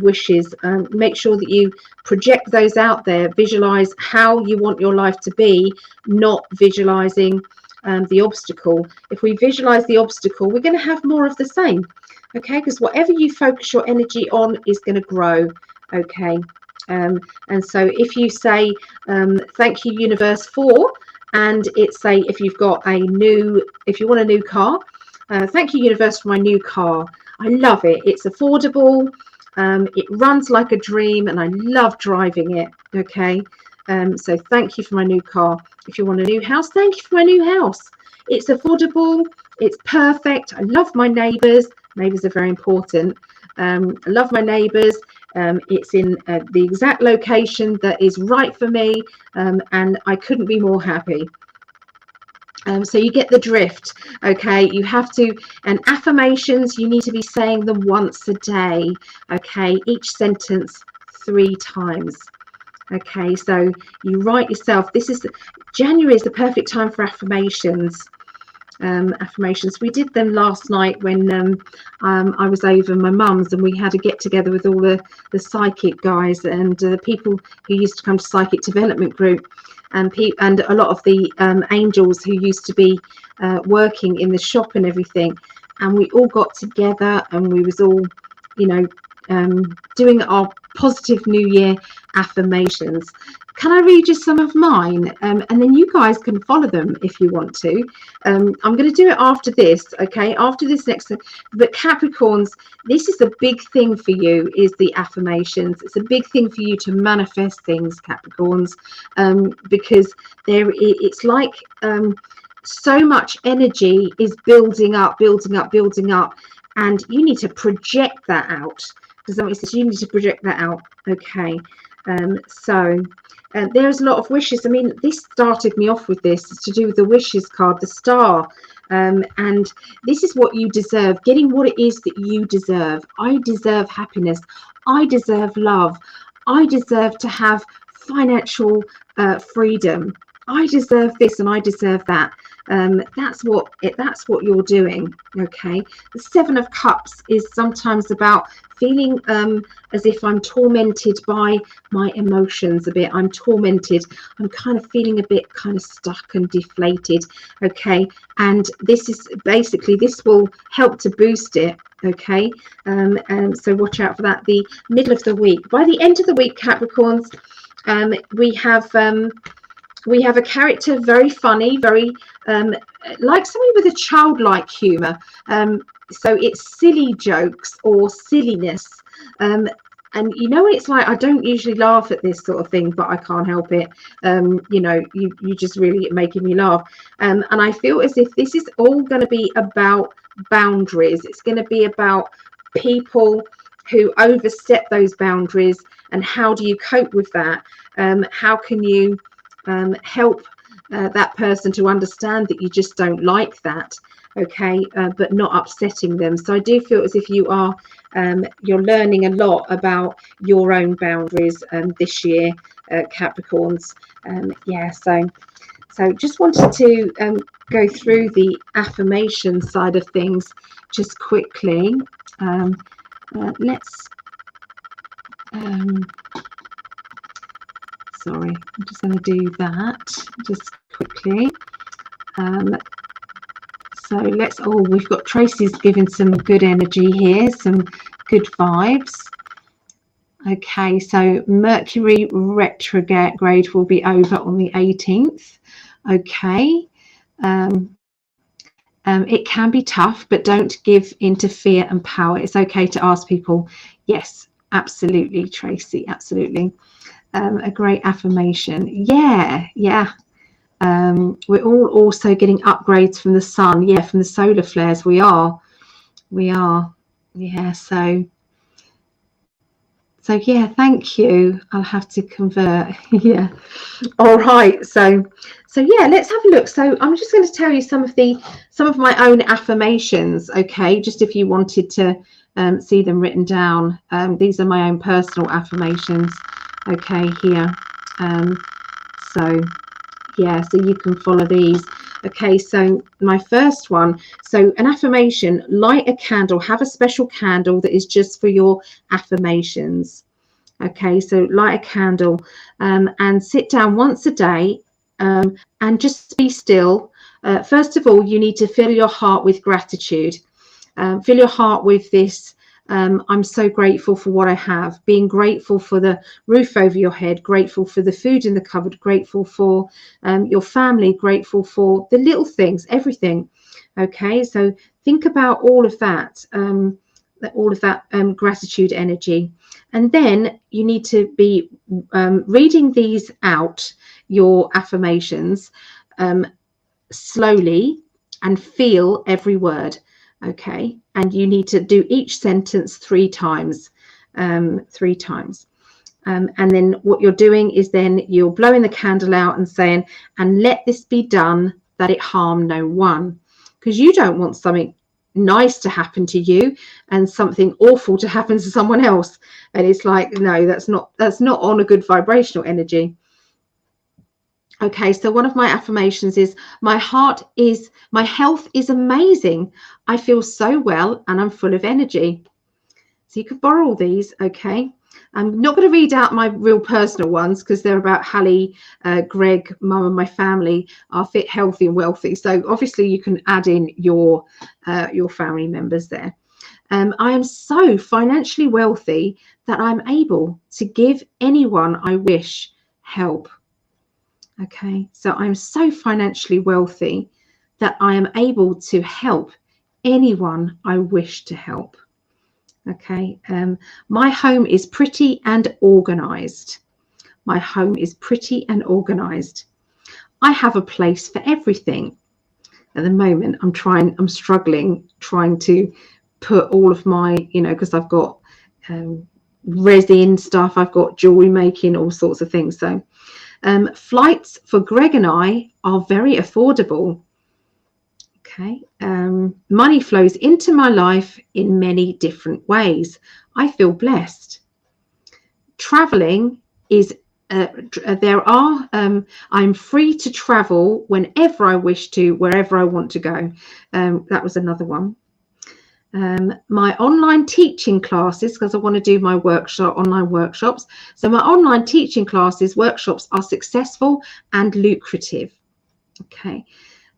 wishes. Make sure that you project those out there. Visualize how you want your life to be, not visualizing the obstacle. If we visualize the obstacle, we're going to have more of the same. Okay, because whatever you focus your energy on is going to grow. Okay, and so if you say thank you universe for, and it's say if you want a new car, thank you universe for my new car. I love it. It's affordable, it runs like a dream, and I love driving it. Okay, so thank you for my new car. If you want a new house, thank you for my new house. It's affordable, it's perfect. I love my neighbours. Neighbours are very important. I love my neighbours. It's in the exact location that is right for me, and I couldn't be more happy. So you get the drift. Okay, you have to, and affirmations, you need to be saying them once a day. Okay, each sentence 3 times. Okay, so you write yourself, January is the perfect time for affirmations. Affirmations, we did them last night when I was over my mum's, and we had a get together with all the psychic guys and the people who used to come to Psychic Development Group, and a lot of the angels who used to be working in the shop and everything, and we all got together and we was all doing our positive New Year affirmations. Can I read you some of mine? And then you guys can follow them if you want to. I'm going to do it after this, okay? After this next. But Capricorns, this is a big thing for you, is the affirmations. It's a big thing for you to manifest things, Capricorns, because it's like so much energy is building up, and you need to project that out. Does that make sense? You need to project that out. Okay. So there's a lot of wishes. I mean, this started me off with this. It's to do with the wishes card, the star. And this is what you deserve, getting what it is that you deserve. I deserve happiness. I deserve love. I deserve to have financial freedom. I deserve this and I deserve that. That's what you're doing. Okay. The Seven of Cups is sometimes about feeling as if I'm tormented by my emotions a bit. I'm tormented. I'm kind of feeling a bit kind of stuck and deflated. Okay. And this is basically, this will help to boost it. Okay. So watch out for that. The middle of the week. By the end of the week, Capricorns, we have a character very funny, very like somebody with a childlike humor. So it's silly jokes or silliness. And you know, it's like, I don't usually laugh at this sort of thing, but I can't help it. You know, you just really making me laugh. And I feel as if this is all going to be about boundaries. It's going to be about people who overstep those boundaries, and how do you cope with that? How can you help that person to understand that you just don't like that? Okay, but not upsetting them. So I do feel as if you are you're learning a lot about your own boundaries this year, Capricorns. Yeah, so just wanted to go through the affirmation side of things just quickly. Let's sorry, I'm just going to do that just quickly. So let's, oh, we've got Tracy's giving some good energy here, some good vibes. Okay, so Mercury retrograde will be over on the 18th. Okay. It can be tough, but don't give into fear and power. It's okay to ask people. Yes, absolutely, Tracy, absolutely. A great affirmation. Yeah. We're all also getting upgrades from the sun. Yeah, from the solar flares. We are. Yeah, so yeah, thank you. I'll have to convert. Yeah. All right. So yeah, let's have a look. So I'm just going to tell you some of my own affirmations. Okay, just if you wanted to see them written down. These are my own personal affirmations. Okay, here. So yeah, so you can follow these. Okay, so my first one, so an affirmation: light a candle, have a special candle that is just for your affirmations. Okay, so light a candle and sit down once a day and just be still. First of all, you need to fill your heart with gratitude. Fill your heart with this. I'm so grateful for what I have, being grateful for the roof over your head, grateful for the food in the cupboard, grateful for your family, grateful for the little things, everything. Okay, so think about all of that, gratitude energy. And then you need to be reading these out, your affirmations, slowly, and feel every word. Okay, and you need to do each sentence 3 times. And then what you're doing is then you're blowing the candle out and saying, and let this be done that it harm no one, because you don't want something nice to happen to you and something awful to happen to someone else. And it's like, no, that's not on a good vibrational energy. Okay, so one of my affirmations is, my health is amazing. I feel so well and I'm full of energy. So you could borrow all these. Okay, I'm not going to read out my real personal ones because they're about Hallie, Greg, Mum, and my family are fit, healthy, and wealthy. So obviously you can add in your family members there. I am so financially wealthy that I'm able to give anyone I wish help. Okay, so I'm so financially wealthy that I am able to help anyone I wish to help. Okay, my home is pretty and organized. My home is pretty and organized. I have a place for everything. at the moment I'm struggling trying to put all of my, because I've got resin stuff, I've got jewelry making, all sorts of things. So flights for Greg and I are very affordable. Okay. Money flows into my life in many different ways. I feel blessed. Traveling is I'm free to travel whenever I wish to, wherever I want to go. That was another one. My online teaching classes, because I want to do my online workshops. So my online teaching classes, workshops are successful and lucrative. Okay.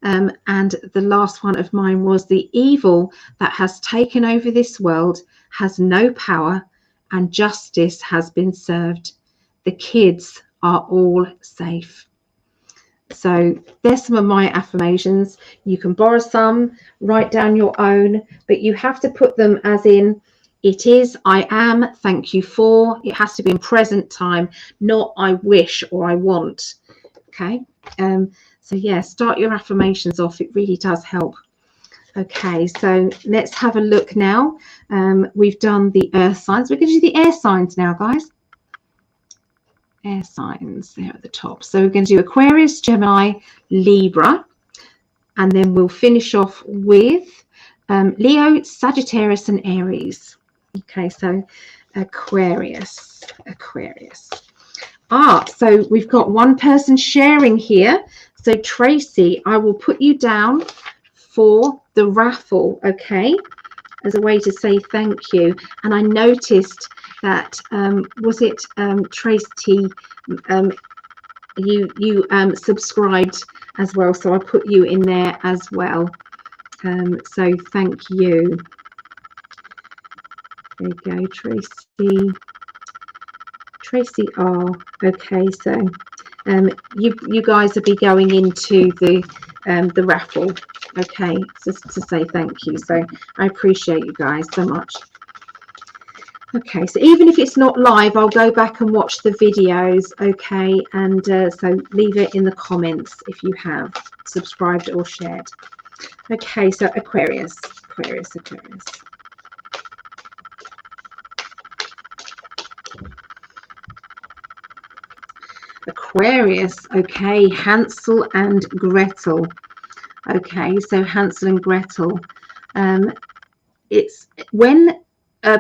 And the last one of mine was the evil that has taken over this world has no power and justice has been served. The kids are all safe. So there's some of my affirmations. You can borrow some, write down your own, but you have to put them as in it is, I am, thank you for. It has to be in present time, not I wish or I want. Okay. So yeah, start your affirmations off. It really does help. Okay, so let's have a look now. We've done the earth signs. We're going to do the air signs now, guys. Air signs there at the top. So we're going to do Aquarius, Gemini, Libra, and then we'll finish off with Leo, Sagittarius, and Aries. Okay, so Aquarius. So we've got one person sharing here. So Tracy, I will put you down for the raffle, okay, as a way to say thank you. And I noticed that was it Tracy, you subscribed as well, so I put you in there as well. So thank you. There you go, Tracy R. Okay, so you guys will be going into the raffle. Okay, just to say thank you. So I appreciate you guys so much. Okay, so even if it's not live, I'll go back and watch the videos. Okay, and so leave it in the comments if you have subscribed or shared. Okay, so Aquarius. Aquarius, okay, Hansel and Gretel. Okay, so Hansel and Gretel. It's when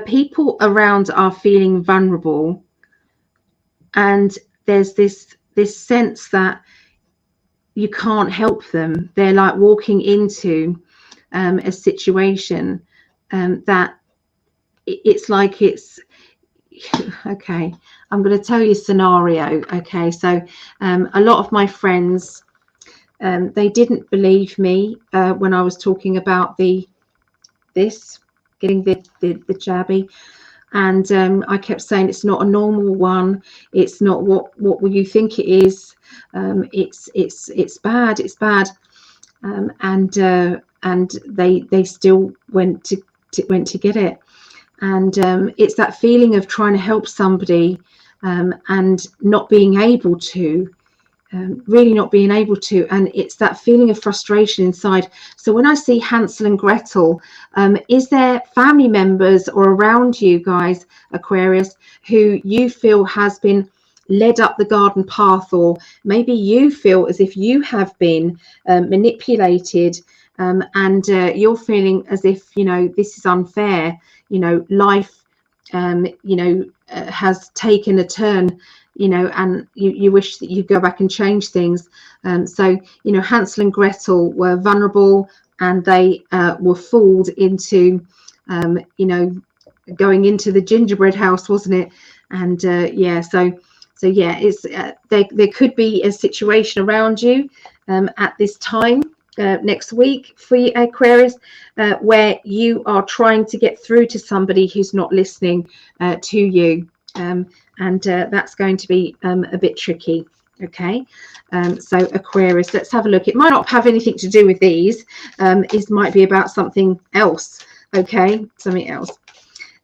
people around are feeling vulnerable, and there's this sense that you can't help them. They're like walking into a situation that it's like it's okay. I'm going to tell you a scenario. Okay, so a lot of my friends, they didn't believe me when I was talking about getting the jabby, and I kept saying it's not a normal one. It's not what will you think it is. It's bad. It's bad. And they still went to get it. And it's that feeling of trying to help somebody and not being able to, really not being able to. And it's that feeling of frustration inside. So when I see Hansel and Gretel, is there family members or around you guys, Aquarius, who you feel has been led up the garden path, or maybe you feel as if you have been manipulated, and you're feeling as if, this is unfair, life, has taken a turn, and you wish that you go back and change things. So, Hansel and Gretel were vulnerable, and they were fooled into, going into the gingerbread house, wasn't it? And yeah, so yeah, it's there could be a situation around you at this time next week for you, Aquarius, where you are trying to get through to somebody who's not listening to you, and that's going to be a bit tricky. Okay, so Aquarius, let's have a look. It might not have anything to do with these. It might be about something else. Okay, something else.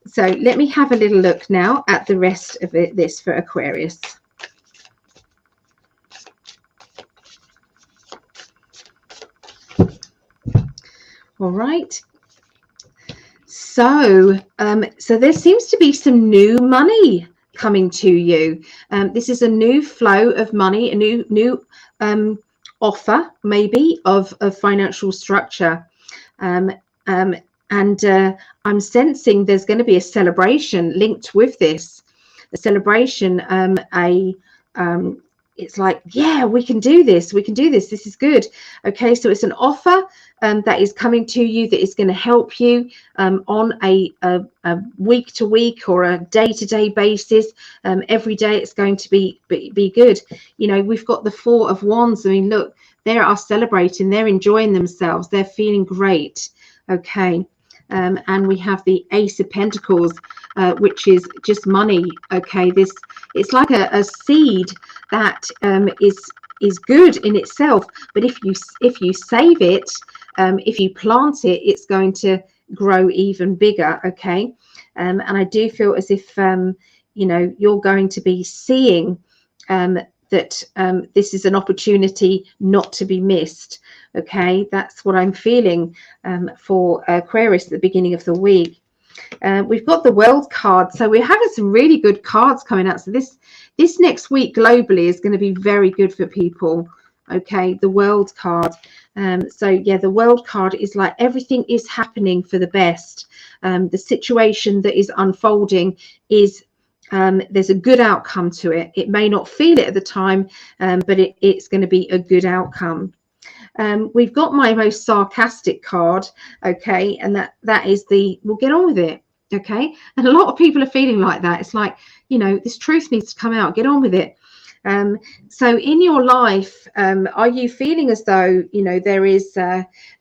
So let me have a little look now at the rest of this for Aquarius. All right. So, so there seems to be some new money coming to you. This is a new flow of money, a new offer, maybe of financial structure. Um, um, and I'm sensing there's going to be a celebration linked with this. A celebration, it's like, yeah, we can do this. We can do this. This is good. Okay, so it's an offer that is coming to you that is going to help you on a week to week or a day to day basis. Every day it's going to be good. You know, we've got the Four of Wands. I mean, look, they are celebrating. They're enjoying themselves. They're feeling great. Okay. And we have the Ace of Pentacles, which is just money. Okay, this it's like a seed that is good in itself, but if you save it, if you plant it, it's going to grow even bigger. Okay, and I do feel as if you know, you're going to be seeing that this is an opportunity not to be missed. Okay, that's what I'm feeling for Aquarius at the beginning of the week. We've got the World card, so we're having some really good cards coming out. So this next week globally is going to be very good for people. Okay, the World card. So yeah, the World card is like everything is happening for the best. The situation that is unfolding is there's a good outcome to it. It may not feel it at the time, but it's going to be a good outcome. We've got my most sarcastic card, okay, and that is the we'll get on with it. Okay, and a lot of people are feeling like that. It's like, you know, this truth needs to come out, get on with it. So in your life, are you feeling as though, you know, there is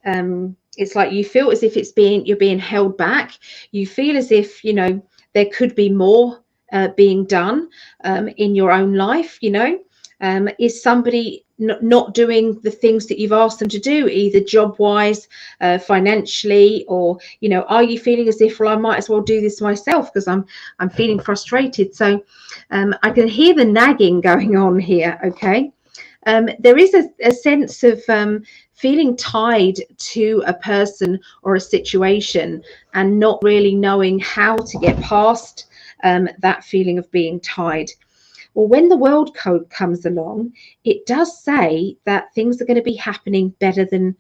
it's like you feel as if you're being held back. You feel as if, you know, there could be more being done in your own life. You know, is somebody not doing the things that you've asked them to do, either job wise, financially, or, you know, are you feeling as if, well, I might as well do this myself because I'm feeling frustrated. So I can hear the nagging going on here. Okay, there is a sense of feeling tied to a person or a situation and not really knowing how to get past that feeling of being tied. Well, when the World code comes along, it does say that things are going to be happening better than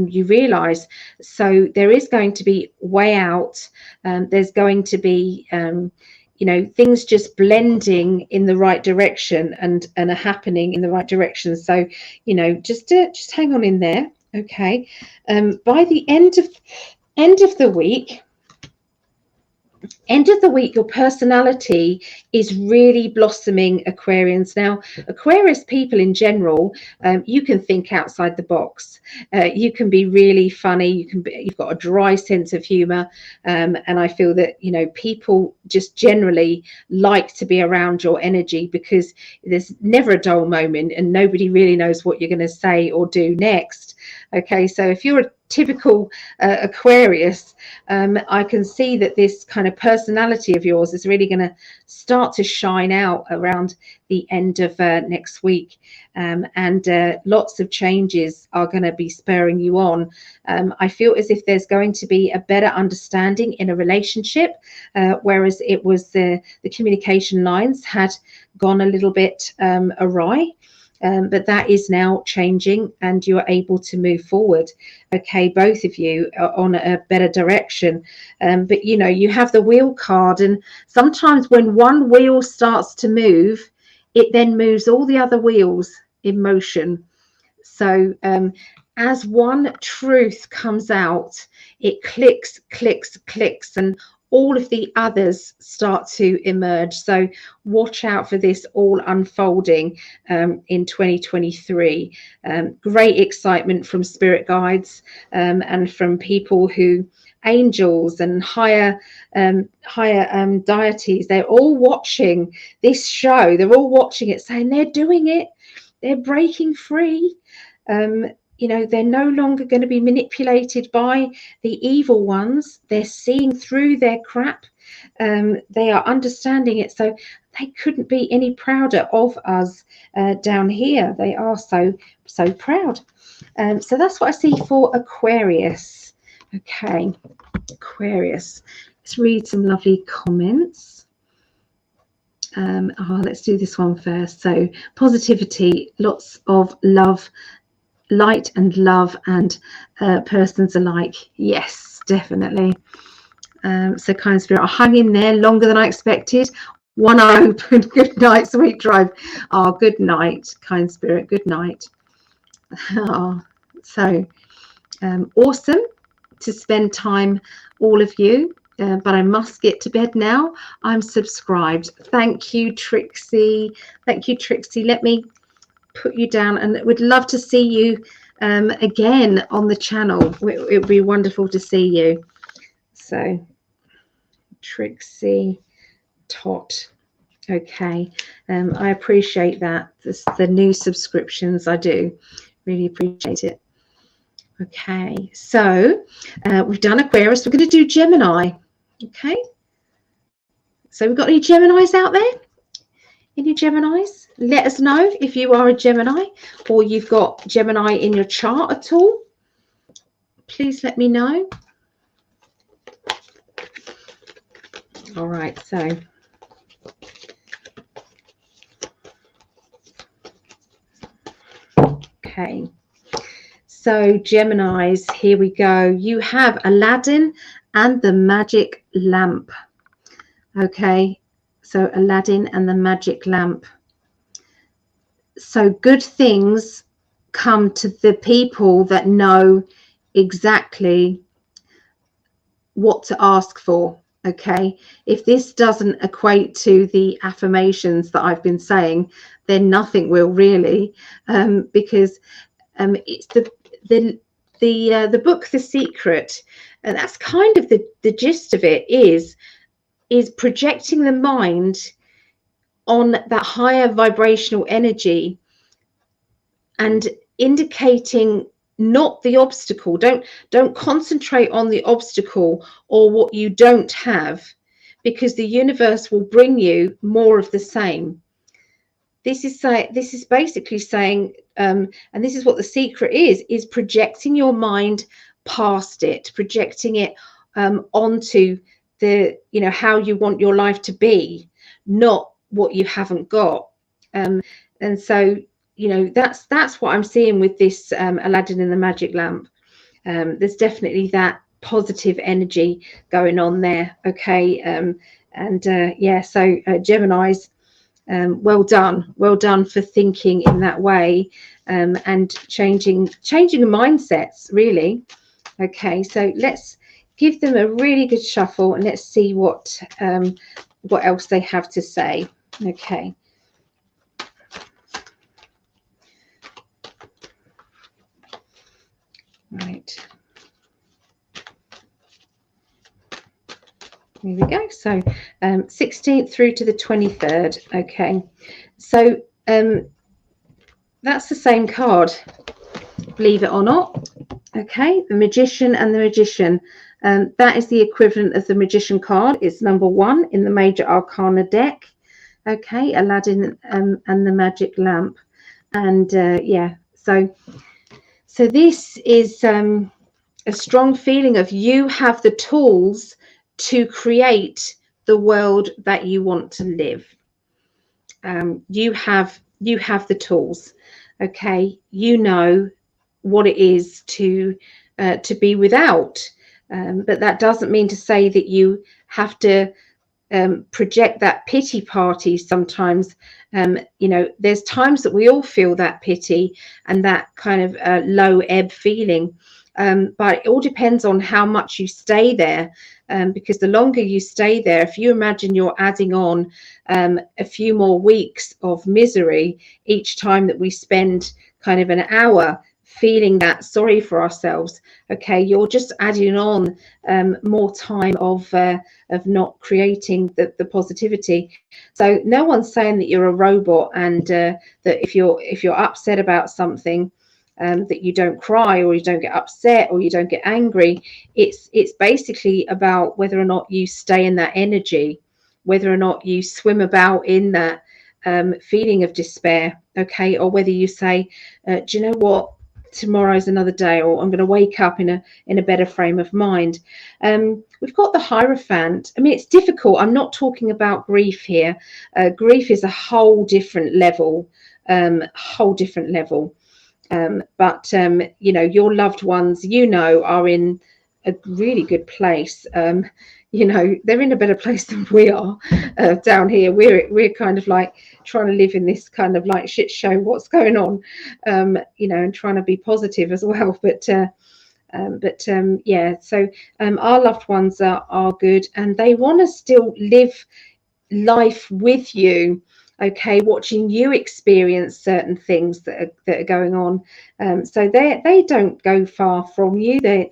you realize. So there is going to be way out. There's going to be you know, things just blending in the right direction and are happening in the right direction. So, you know, just hang on in there. Okay. By the end of the week, your personality is really blossoming, Aquarians. Now, Aquarius people in general, you can think outside the box. You can be really funny. You've got a dry sense of humor, and I feel that, you know, people just generally like to be around your energy because there's never a dull moment and nobody really knows what you're going to say or do next. Okay, so if you're a typical Aquarius, I can see that this kind of personality of yours is really going to start to shine out around the end of next week, and lots of changes are going to be spurring you on. I feel as if there's going to be a better understanding in a relationship, whereas it was the communication lines had gone a little bit awry. But that is now changing and you're able to move forward. Okay, both of you are on a better direction. But, you know, you have the wheel card, and sometimes when one wheel starts to move, it then moves all the other wheels in motion. So as one truth comes out, it clicks, and all of the others start to emerge. So watch out for this all unfolding in 2023. Great excitement from spirit guides and from people who, angels and higher deities, they're all watching this show. They're all watching it, saying they're doing it. They're breaking free. You know, they're no longer going to be manipulated by the evil ones. They're seeing through their crap. They are understanding it. So they couldn't be any prouder of us down here. They are so proud. So that's what I see for Aquarius. Okay, Aquarius. Let's read some lovely comments. Let's do this one first. So positivity, lots of love, light and love, and persons alike. Yes, definitely. So kind spirit, I hung in there longer than I expected. One eye open. Good night, sweet drive. Oh, good night, kind spirit. Good night. Oh, so awesome to spend time, all of you. But I must get to bed now. I'm subscribed. Thank you, Trixie. Thank you, Trixie. Let me put you down, and would love to see you again on the channel. It would be wonderful to see you. So Trixie Tot. Okay, I appreciate that. The new subscriptions, I do really appreciate it. Okay, so we've done Aquarius. We're going to do Gemini. Okay, so we've got any Geminis out there? Any Geminis? Let us know if you are a Gemini or you've got Gemini in your chart at all. Please let me know. All right, so okay. So Geminis, here we go. You have Aladdin and the magic lamp. Okay, so Aladdin and the magic lamp. So good things come to the people that know exactly what to ask for. Okay, if this doesn't equate to the affirmations that I've been saying, then nothing will really, because it's the book The Secret, and that's kind of the gist of it, is projecting the mind on that higher vibrational energy and indicating not the obstacle. Don't concentrate on the obstacle or what you don't have, because the universe will bring you more of the same. This is basically saying, and this is what The Secret is projecting your mind past it, projecting it onto the, how you want your life to be, not what you haven't got. And so, that's what I'm seeing with this Aladdin and the Magic Lamp. There's definitely that positive energy going on there. Okay, yeah, so Gemini's, well done for thinking in that way, and changing mindsets, really. Okay, so let's give them a really good shuffle and let's see what else they have to say. Okay. Right. Here we go. So 16th through to the 23rd. Okay. So that's the same card, believe it or not. Okay. The Magician and the Magician. That is the equivalent of the Magician card. It's number 1 in the Major Arcana deck. Okay. Aladdin and the Magic Lamp. And yeah. So this is a strong feeling of you have the tools to create the world that you want to live. You have the tools. Okay, you know what it is to be without, but that doesn't mean to say that you have to project that pity party sometimes. There's times that we all feel that pity and that kind of low ebb feeling, but it all depends on how much you stay there, because the longer you stay there, if you imagine you're adding on a few more weeks of misery each time that we spend kind of an hour feeling that sorry for ourselves, okay, you're just adding on more time of not creating the positivity. So no one's saying that you're a robot, and that if you're upset about something, that you don't cry or you don't get upset or you don't get angry. It's basically about whether or not you stay in that energy, whether or not you swim about in that feeling of despair, okay, or whether you say, do you know what, tomorrow's another day, or I'm going to wake up in a better frame of mind. We've got the Hierophant. I mean, it's difficult. I'm not talking about grief here. Grief is a whole different level, but you know, your loved ones, you know, are in a really good place. You know, they're in a better place than we are down here. We're kind of like trying to live in this kind of like shit show, what's going on, you know, and trying to be positive as well. But yeah, so our loved ones are good, and they want to still live life with you, okay, watching you experience certain things that are going on. So they don't go far from you. They're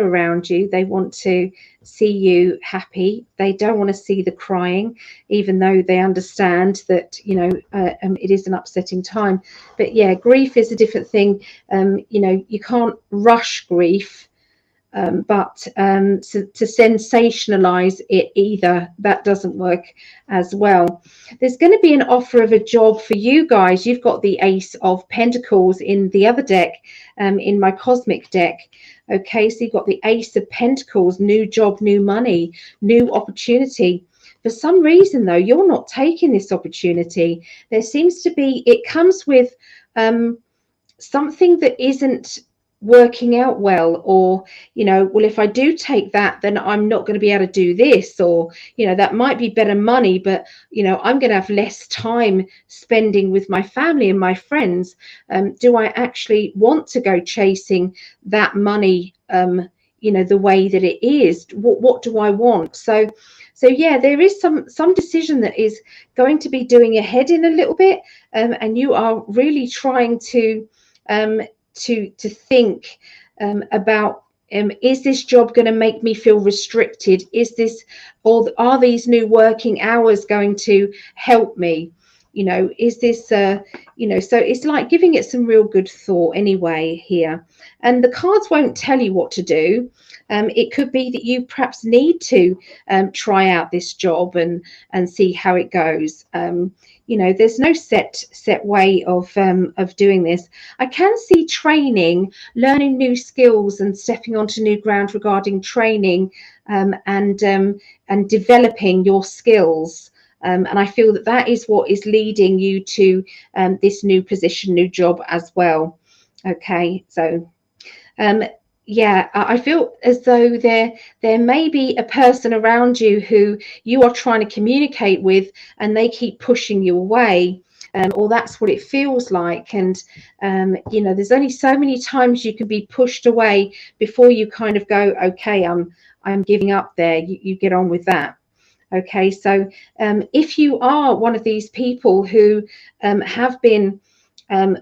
around you. They want to see you happy. They don't want to see the crying, even though they understand that, you know, it is an upsetting time. But yeah, grief is a different thing. You know, you can't rush grief. But to sensationalize it either, that doesn't work as well. There's going to be an offer of a job for you guys. You've got the Ace of Pentacles in the other deck, in my cosmic deck. Okay, so you've got the Ace of Pentacles, new job, new money, new opportunity. For some reason, though, you're not taking this opportunity. There seems to be, it comes with something that isn't working out well, or, you know, well, if I do take that, then I'm not going to be able to do this, or, you know, that might be better money, but, you know, I'm going to have less time spending with my family and my friends. Do I actually want to go chasing that money, you know, the way that it is? What do I want? So yeah, there is some decision that is going to be doing your head in a little bit, and you are really trying to think about, is this job going to make me feel restricted? Is this, or are these new working hours going to help me? You know, is this, you know, so it's like giving it some real good thought anyway here. And the cards won't tell you what to do. It could be that you perhaps need to try out this job and see how it goes. You know, there's no set way of doing this. I can see training, learning new skills and stepping onto new ground regarding training, and developing your skills. And I feel that that is what is leading you to this new position, new job as well. Okay, so yeah, I feel as though there may be a person around you who you are trying to communicate with, and they keep pushing you away, or that's what it feels like. And you know, there's only so many times you can be pushed away before you kind of go, okay, I'm giving up there. You get on with that. Okay, so if you are one of these people who have been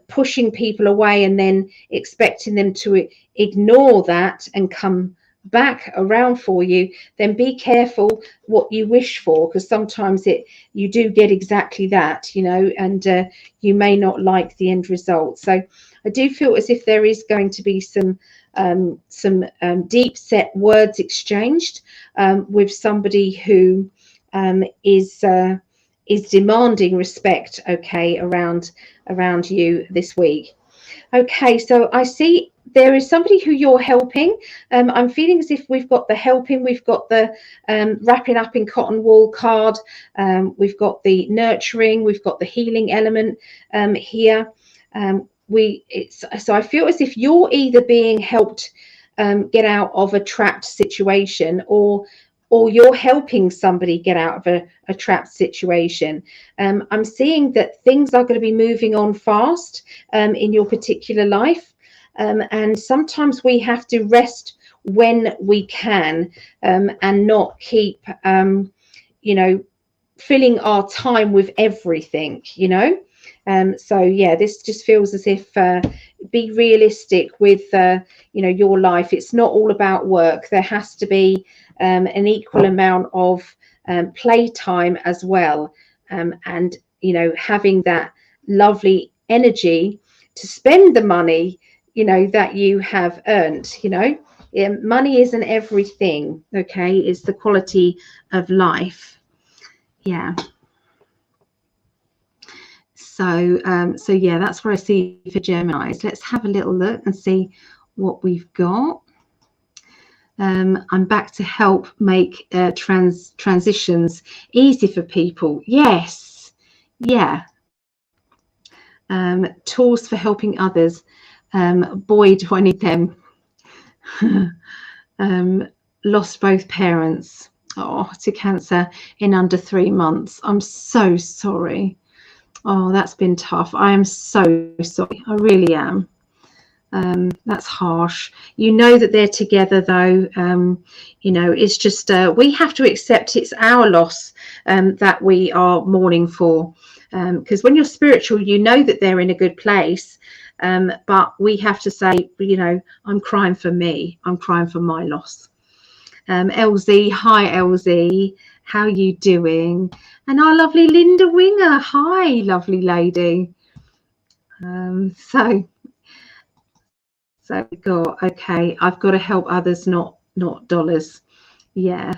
pushing people away and then expecting them to ignore that and come back around for you, then be careful what you wish for, because sometimes you do get exactly that, you know, and you may not like the end result. So I do feel as if there is going to be some deep set words exchanged with somebody who is demanding respect, okay, around you this week. Okay, so I see there is somebody who you're helping. I'm feeling as if we've got the helping, we've got the wrapping up in cotton wool card, we've got the nurturing, we've got the healing element here. So I feel as if you're either being helped get out of a trapped situation, or you're helping somebody get out of a trapped situation. I'm seeing that things are going to be moving on fast in your particular life. And sometimes we have to rest when we can, and not keep, you know, filling our time with everything, you know. So yeah, this just feels as if be realistic with you know, your life. It's not all about work. There has to be an equal amount of playtime as well, and you know, having that lovely energy to spend the money, you know, that you have earned. You know, money isn't everything, okay? It's the quality of life. Yeah. So so yeah, that's what I see for Geminis. Let's have a little look and see what we've got. I'm back to help make transitions easy for people. Yes, yeah. Tools for helping others. Boy, do I need them. Lost both parents. Oh, to cancer in under 3 months. I'm so sorry. Oh, that's been tough. I am so sorry. I really am. That's harsh. You know that they're together, though. You know, it's just we have to accept it's our loss that we are mourning for. Because when you're spiritual, you know that they're in a good place. But we have to say, you know, I'm crying for me. I'm crying for my loss. LZ, hi LZ, how are you doing? And our lovely Linda Winger, hi, lovely lady. So we got, okay, I've got to help others, not dollars. Yeah,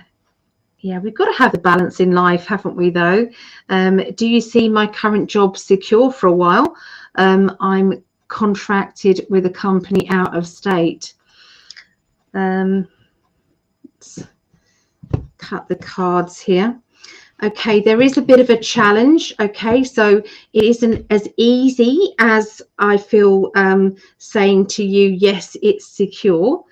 we've got to have the balance in life, haven't we, though? Do you see my current job secure for a while? I'm contracted with a company out of state. Let's cut the cards here. Okay, there is a bit of a challenge. Okay, so it isn't as easy as I feel saying to you, yes, it's secure,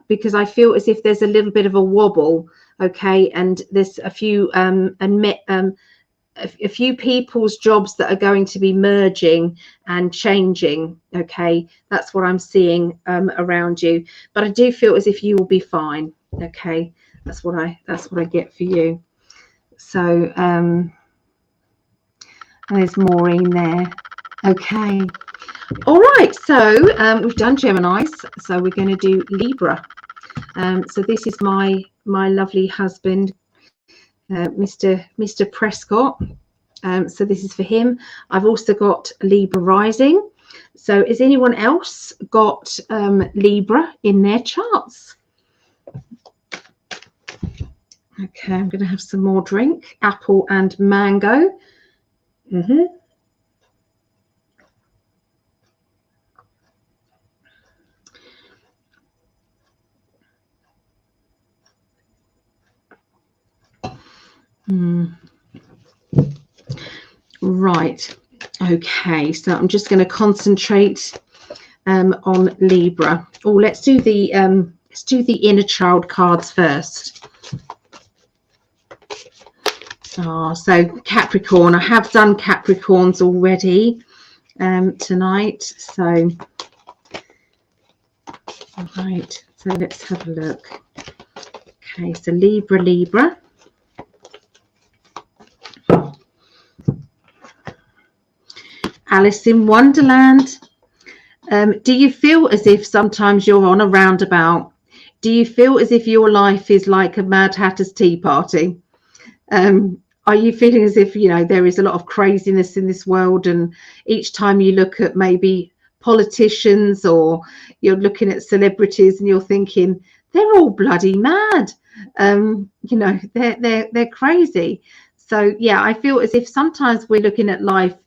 because I feel as if there's a little bit of a wobble. Okay, and there's a few a few people's jobs that are going to be merging and changing. Okay, that's what I'm seeing around you. But I do feel as if you will be fine. Okay, that's what I get for you. So there's Maureen there. Okay, all right, so we've done Geminis, so we're going to do Libra. So this is my lovely husband, Mr. Prescott. So this is for him. I've also got Libra rising. So has anyone else got Libra in their charts? Okay, I'm going to have some more drink. Apple and mango. Right. Okay, so I'm just going to concentrate on Libra. Oh, let's do the inner child cards first. So Capricorn. I have done Capricorns already tonight. So, all right. So let's have a look. Okay. So Libra. Alice in Wonderland. Do you feel as if sometimes you're on a roundabout? Do you feel as if your life is like a Mad Hatter's tea party? Are you feeling as if, you know, there is a lot of craziness in this world, and each time you look at maybe politicians or you're looking at celebrities and you're thinking they're all bloody mad, you know, they're crazy. So yeah, I feel as if sometimes we're looking at life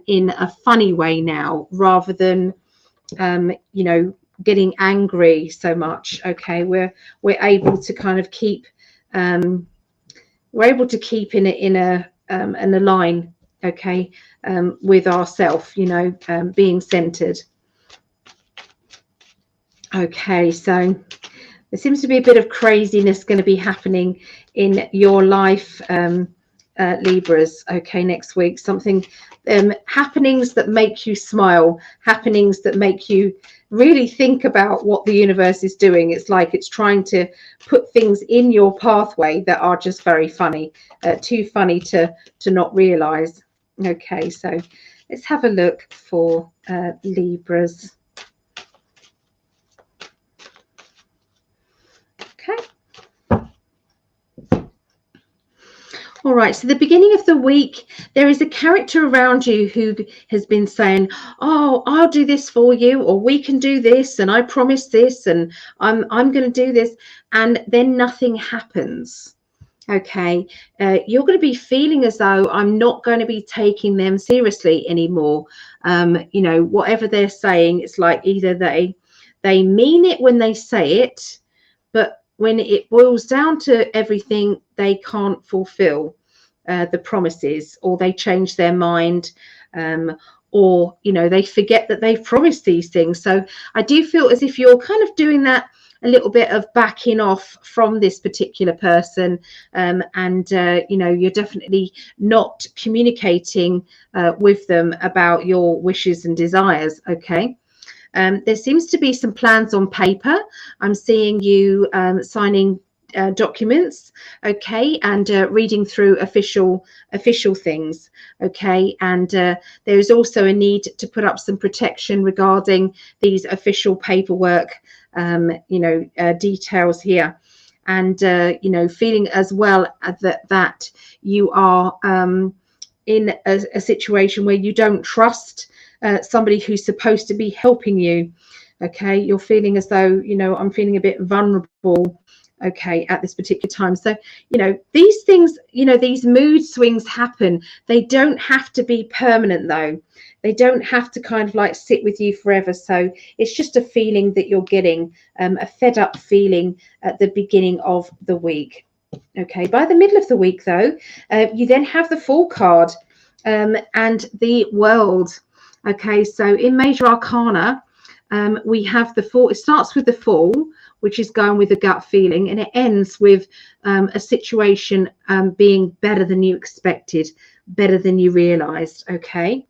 in a funny way now, rather than you know, getting angry so much. Okay, we're able to kind of keep we're able to keep in a line, okay, with ourselves, you know, being centered. Okay, so there seems to be a bit of craziness going to be happening in your life, Libras. Okay, next week, something happenings that make you smile, happenings that make you really think about what the universe is doing. It's like it's trying to put things in your pathway that are just very funny, too funny to not realize. Okay, so let's have a look for Libras. Okay. All right, so the beginning of the week, there is a character around you who has been saying, oh, I'll do this for you, or we can do this, and I promise this, and I'm going to do this, and then nothing happens. Okay, you're going to be feeling as though I'm not going to be taking them seriously anymore. You know, whatever they're saying, it's like either they mean it when they say it, but when it boils down to everything, they can't fulfill the promises, or they change their mind, or you know, they forget that they've promised these things. So I do feel as if you're kind of doing that, a little bit of backing off from this particular person, and you know, you're definitely not communicating with them about your wishes and desires. Okay. There seems to be some plans on paper. I'm seeing you signing documents, okay, and reading through official things, okay. And there is also a need to put up some protection regarding these official paperwork, you know, details here. And you know, feeling as well that you are in a situation where you don't trust somebody who's supposed to be helping you. Okay, you're feeling as though, you know, I'm feeling a bit vulnerable, okay, at this particular time. So you know, these things, you know, these mood swings happen. They don't have to be permanent though. They don't have to kind of like sit with you forever. So it's just a feeling that you're getting, a fed up feeling at the beginning of the week. Okay, by the middle of the week though, you then have the Fool card, and the World. Okay, so in Major Arcana, we have the Fool. It starts with the Fool, which is going with a gut feeling, and it ends with a situation being better than you expected, better than you realized. Okay.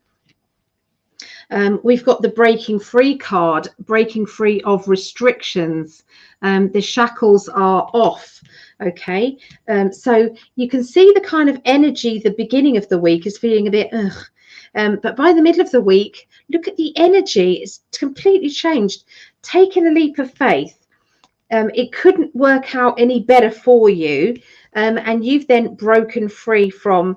We've got the Breaking Free card, breaking free of restrictions. The shackles are off. Okay. So you can see the kind of energy, the beginning of the week is feeling a bit, ugh. But by the middle of the week, look at the energy. It's completely changed. Taking a leap of faith. It couldn't work out any better for you. And you've then broken free from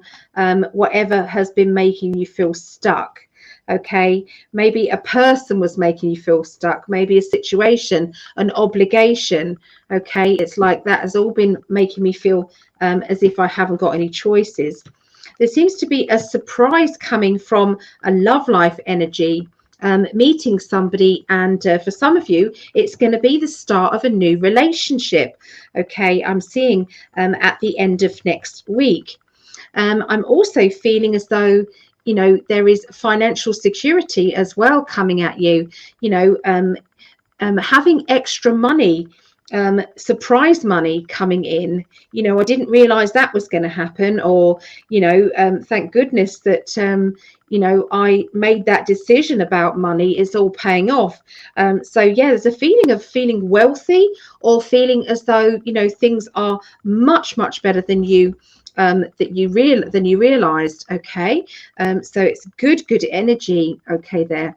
whatever has been making you feel stuck. Okay, maybe a person was making you feel stuck, maybe a situation, an obligation. Okay, it's like that has all been making me feel as if I haven't got any choices. There seems to be a surprise coming from a love life energy, meeting somebody, and for some of you it's going to be the start of a new relationship. Okay, I'm seeing at the end of next week. I'm also feeling as though, you know, there is financial security as well coming at you. You know, having extra money, surprise money coming in. You know, I didn't realize that was going to happen, or you know, thank goodness that you know, I made that decision about money. It's all paying off. So yeah, there's a feeling of feeling wealthy, or feeling as though, you know, things are much better than you realized. Okay. So it's good energy. Okay, there.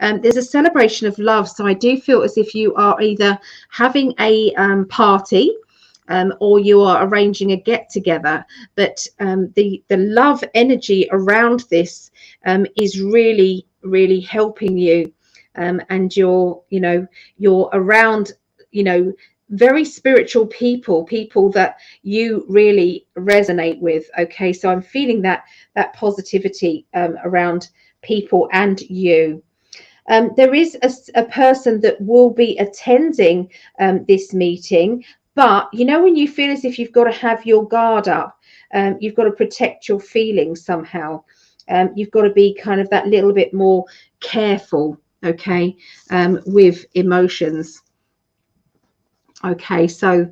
There's a celebration of love. So I do feel as if you are either having a party, or you are arranging a get together. But the love energy around this is really helping you. And you're, you know, you're around, you know, very spiritual people that you really resonate with. Okay, so I'm feeling that positivity around people and you. There is a person that will be attending this meeting, but you know, when you feel as if you've got to have your guard up, you've got to protect your feelings somehow. You've got to be kind of that little bit more careful, okay, with emotions. Okay, so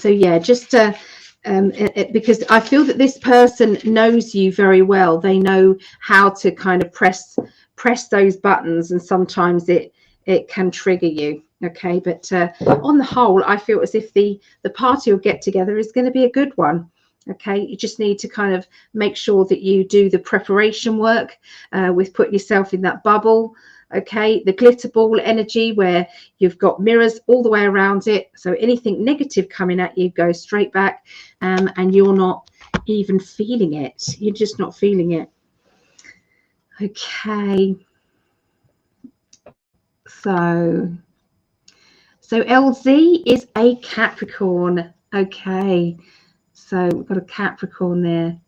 yeah, just because I feel that this person knows you very well. They know how to kind of press those buttons, and sometimes it can trigger you. Okay, but on the whole, I feel as if the party or get together is going to be a good one. Okay, you just need to kind of make sure that you do the preparation work with putting yourself in that bubble. Okay, the glitter ball energy, where you've got mirrors all the way around it, so anything negative coming at you goes straight back, and you're not even feeling it. You're just not feeling it. Okay, so LZ is a Capricorn. Okay, So we've got a Capricorn there.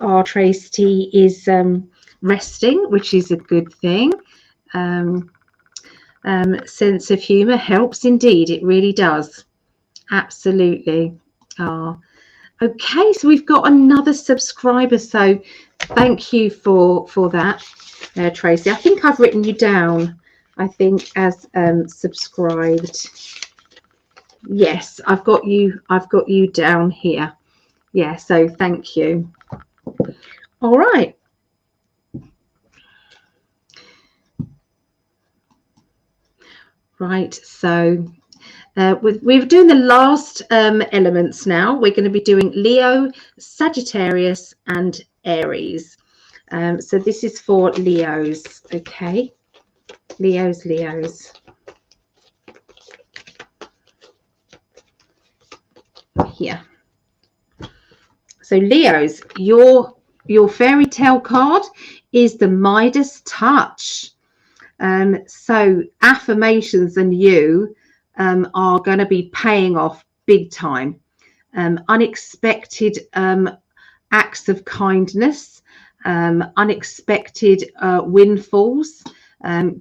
Our Tracy is resting, which is a good thing. Sense of humour helps indeed. It really does. Absolutely. Okay, so we've got another subscriber. So thank you for that, Tracy. I think I've written you down, I think, as subscribed. Yes, I've got you down here. Yeah, so thank you. All right. Right, so we're doing the last elements now. We're going to be doing Leo, Sagittarius, and Aries. So this is for Leos, okay? Leos. Here. So Leos, your fairy tale card is the Midas touch. So affirmations and you are going to be paying off big time. Unexpected acts of kindness, unexpected windfalls,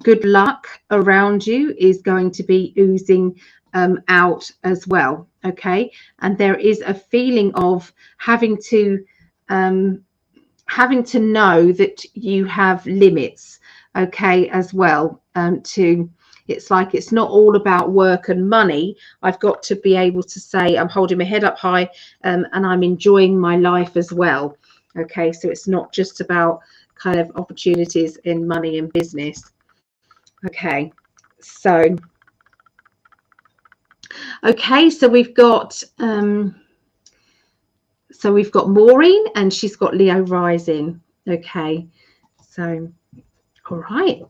good luck around you is going to be oozing out as well. Okay, and there is a feeling of having to know that you have limits, okay, as well. It's like it's not all about work and money. I've got to be able to say I'm holding my head up high and I'm enjoying my life as well. Okay, so it's not just about kind of opportunities in money and business. Okay, so we've got Maureen, and she's got Leo rising. Okay, so all right,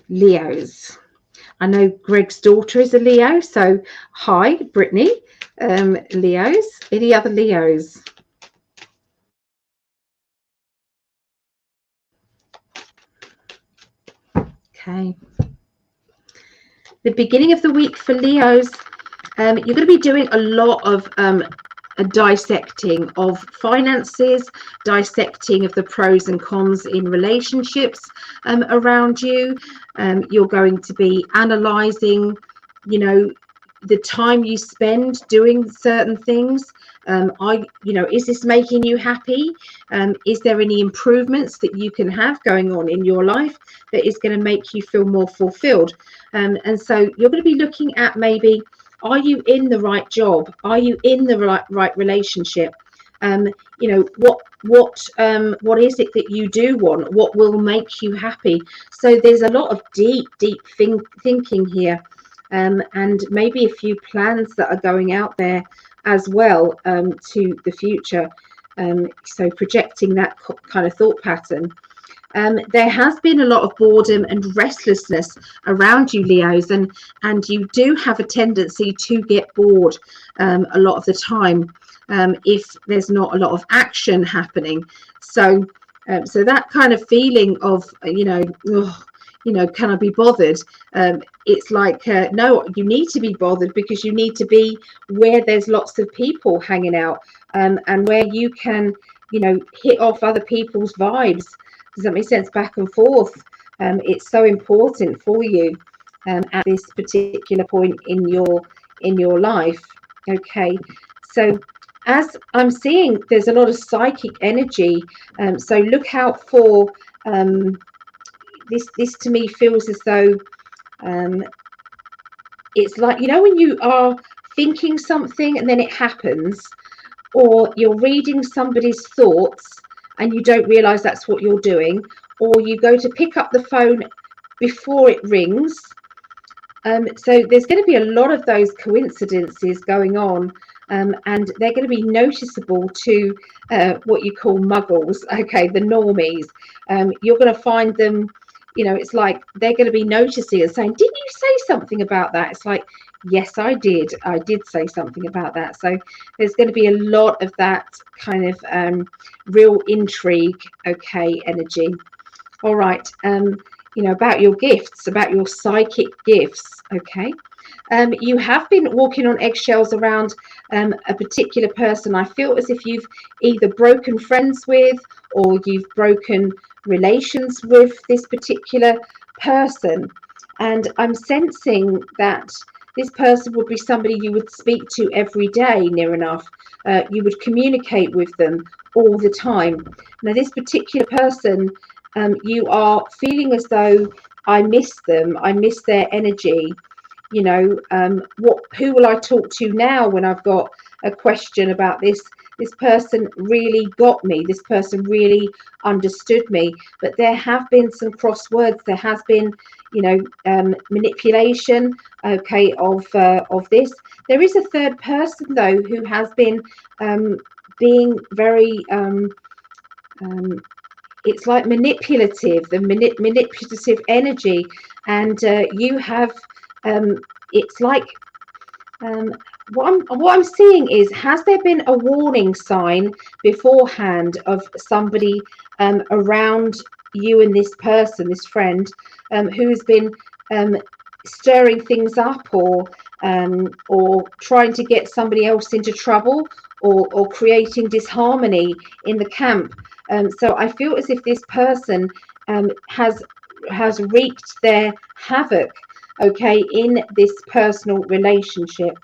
Leos. I know Greg's daughter is a Leo, so hi, Brittany. Leos. Any other Leos? Okay. The beginning of the week for Leos, you're going to be doing a lot of a dissecting of finances, dissecting of the pros and cons in relationships around you. You're going to be analysing, the time you spend doing certain things. Is this making you happy? Is there any improvements that you can have going on in your life that is going to make you feel more fulfilled? And so you're going to be looking at maybe, are you in the right job? Are you in the right relationship? What is it that you do want? What will make you happy? So there's a lot of deep thinking here, and maybe a few plans that are going out there as well to the future. So projecting that kind of thought pattern. There has been a lot of boredom and restlessness around you, Leos, and you do have a tendency to get bored a lot of the time if there's not a lot of action happening. So that kind of feeling of can I be bothered? It's like no, you need to be bothered, because you need to be where there's lots of people hanging out and where you can hit off other people's vibes. Does that make sense? Back and forth. It's so important for you at this particular point in your life. Okay, so as I'm seeing, there's a lot of psychic energy. So look out for this. To me feels as though it's like, when you are thinking something and then it happens, or you're reading somebody's thoughts and you don't realize that's what you're doing, or you go to pick up the phone before it rings. So there's going to be a lot of those coincidences going on, and they're going to be noticeable to what you call muggles, okay, the normies. You're going to find them, it's like they're going to be noticing and saying, didn't you say something about that? It's like, yes, I did say something about that. So there's going to be a lot of that kind of real intrigue, okay, energy. All right, about your gifts, about your psychic gifts, okay. You have been walking on eggshells around a particular person. I feel as if you've either broken friends with, or you've broken relations with this particular person. And I'm sensing that this person would be somebody you would speak to every day, near enough. You would communicate with them all the time. Now, this particular person, you are feeling as though, I miss them, I miss their energy. You know, who will I talk to now when I've got a question about this? This person really got me. This person really understood me. But there have been some crosswords. There has been, you know, manipulation, okay, of this. There is a third person though who has been being very it's like manipulative, the manipulative energy, and you have it's like what I'm seeing is, has there been a warning sign beforehand of somebody around you and this person, this friend, who's been stirring things up, or trying to get somebody else into trouble, or creating disharmony in the camp? So I feel as if this person has wreaked their havoc, okay, in this personal relationship.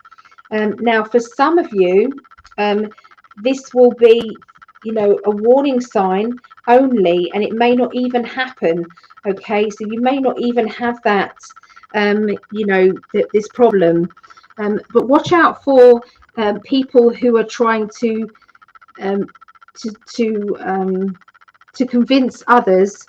Now, for some of you, this will be, you know, a warning sign only, and it may not even happen. Okay, so you may not even have that, you know, this problem. But watch out for people who are trying to convince others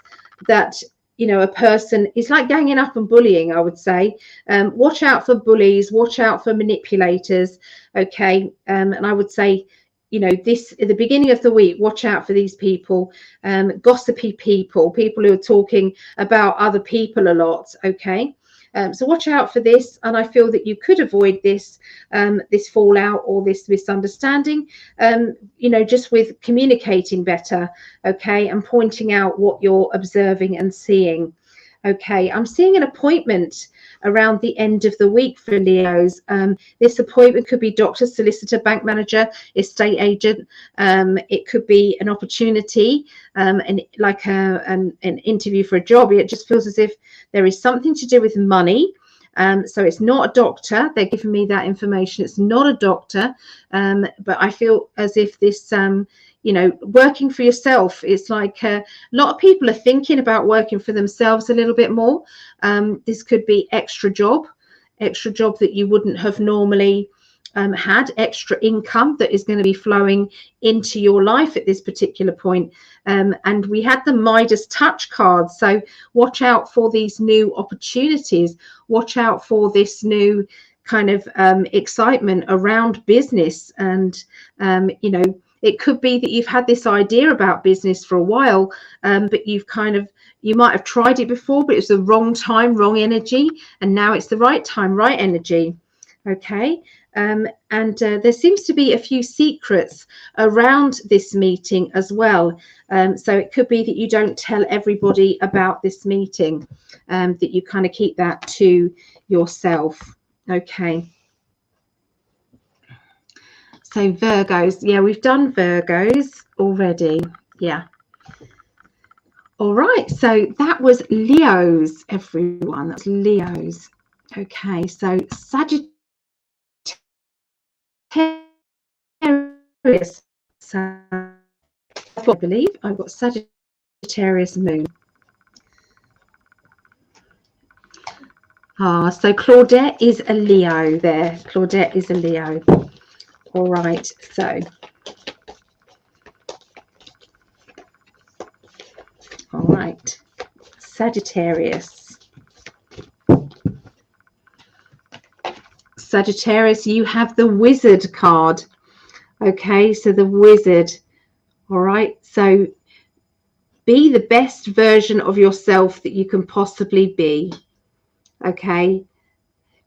that, you know, a person is like ganging up and bullying, I would say. Watch out for bullies, watch out for manipulators, okay? And I would say, you know, this at the beginning of the week, watch out for these people, gossipy people, people who are talking about other people a lot, okay? So watch out for this, and I feel that you could avoid this this fallout or this misunderstanding, you know, just with communicating better, okay, and pointing out what you're observing and seeing. Okay, I'm seeing an appointment around the end of the week for Leos. This appointment could be doctor, solicitor, bank manager, estate agent. It could be an opportunity, and like an interview for a job. It just feels as if there is something to do with money. So it's not a doctor. They're giving me that information. It's not a doctor, but I feel as if this, you know, working for yourself, it's like a lot of people are thinking about working for themselves a little bit more. This could be extra job that you wouldn't have normally had, extra income that is going to be flowing into your life at this particular point. And we had the Midas touch card, so watch out for these new opportunities, watch out for this new kind of excitement around business. And you know, it could be that you've had this idea about business for a while, but you might have tried it before, but it was the wrong time, wrong energy, and now it's the right time, right energy. Okay. And there seems to be a few secrets around this meeting as well. So it could be that you don't tell everybody about this meeting, that you kind of keep that to yourself. Okay. So Virgos, yeah, we've done Virgos already. Yeah. All right. So that was Leos, everyone. That's Leos. Okay. So Sagittarius. So I believe I've got Sagittarius moon. So Claudette is a Leo there. Claudette is a Leo. All right. So all right. Sagittarius. Sagittarius, you have the Wizard card. Okay, so the Wizard. All right, so be the best version of yourself that you can possibly be. Okay,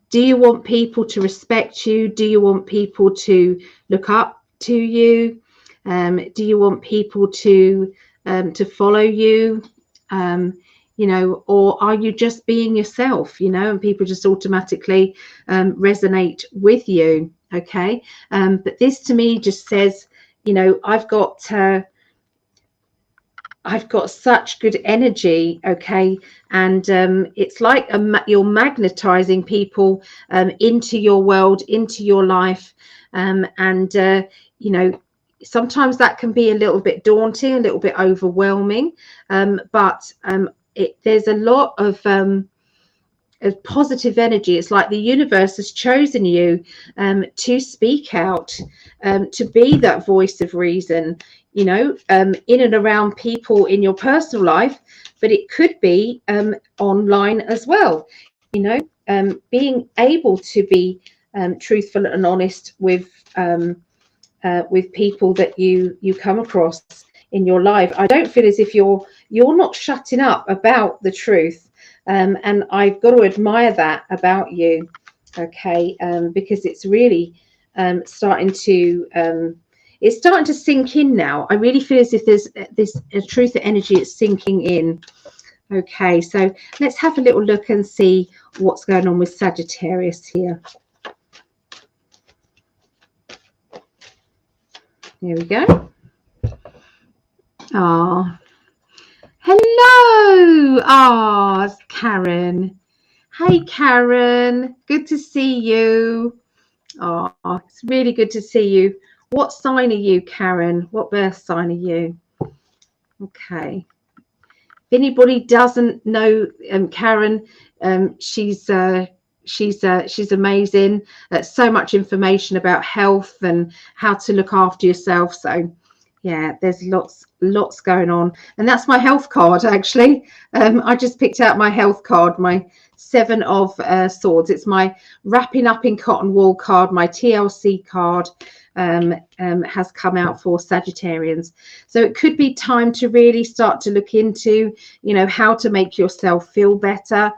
do you want people to respect you? Do you want people to look up to you? Do you want people to follow you? you know, or are you just being yourself, you know, and people just automatically resonate with you? Okay. But this to me just says, you know, I've got such good energy, okay, and it's like you're magnetizing people into your world, into your life, and you know, sometimes that can be a little bit daunting, a little bit overwhelming, but there's a lot of positive energy. It's like the universe has chosen you to speak out, to be that voice of reason, you know, in and around people in your personal life, but it could be online as well, you know, being able to be truthful and honest with people that you come across in your life. I don't feel as if you're not shutting up about the truth, and I've got to admire that about you, okay, because it's really starting to sink in now. I really feel as if there's this truth of energy is sinking in. Okay, so let's have a little look and see what's going on with Sagittarius here. There we go. Oh, hello. Ah, it's Karen. Hey, Karen. Good to see you. Oh, it's really good to see you. What sign are you, Karen? What birth sign are you? Okay. If anybody doesn't know Karen, she's amazing. So much information about health and how to look after yourself. So yeah, there's lots going on, and that's my health card actually. I just picked out my health card, my 7 of Swords. It's my wrapping up in cotton wool card. My TLC card has come out for Sagittarians. So it could be time to really start to look into, you know, how to make yourself feel better,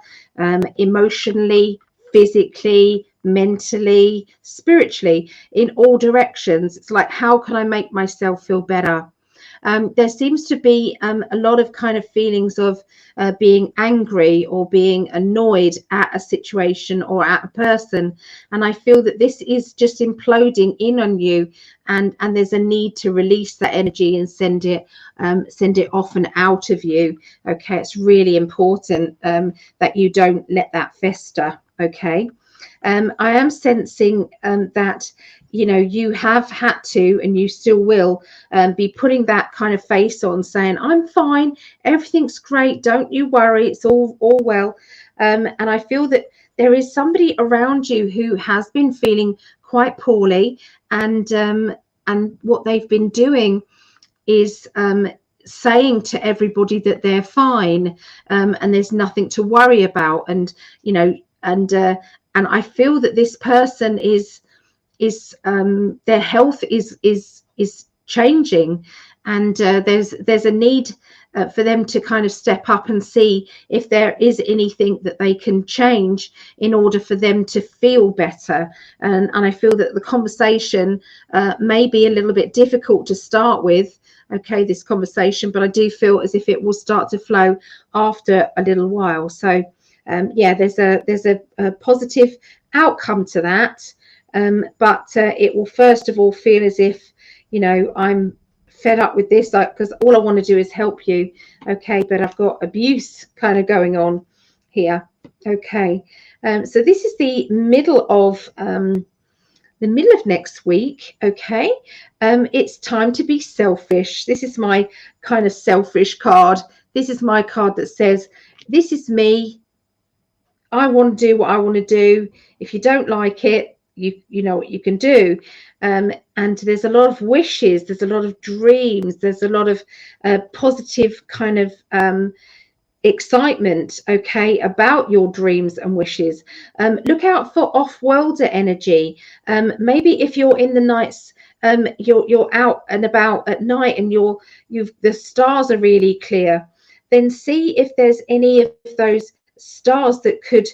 emotionally, physically, mentally, spiritually, in all directions. It's like, how can I make myself feel better? There seems to be a lot of kind of feelings of being angry or being annoyed at a situation or at a person, and I feel that this is just imploding in on you, and there's a need to release that energy and send it off and out of you. Okay, it's really important that you don't let that fester. Okay. I am sensing that, you know, you have had to, and you still will be putting that kind of face on, saying, I'm fine, everything's great, don't you worry, it's all well. And I feel that there is somebody around you who has been feeling quite poorly, and what they've been doing is saying to everybody that they're fine, and there's nothing to worry about, and you know, and I feel that this person is their health is changing, and there's a need for them to kind of step up and see if there is anything that they can change in order for them to feel better. And I feel that the conversation may be a little bit difficult to start with, okay, this conversation, but I do feel as if it will start to flow after a little while. So yeah, there's a positive outcome to that, but it will first of all feel as if, you know, I'm fed up with this, because all I want to do is help you, okay, but I've got abuse kind of going on here. Okay, so this is the middle of next week. Okay, it's time to be selfish. This is my kind of selfish card. This is my card that says, this is me. I want to do what I want to do. If you don't like it, you know what you can do. And there's a lot of wishes, there's a lot of dreams, there's a lot of positive kind of excitement, okay, about your dreams and wishes. Look out for off-worlder energy. Maybe if you're in the nights, you're out and about at night, and the stars are really clear, then see if there's any of those stars that could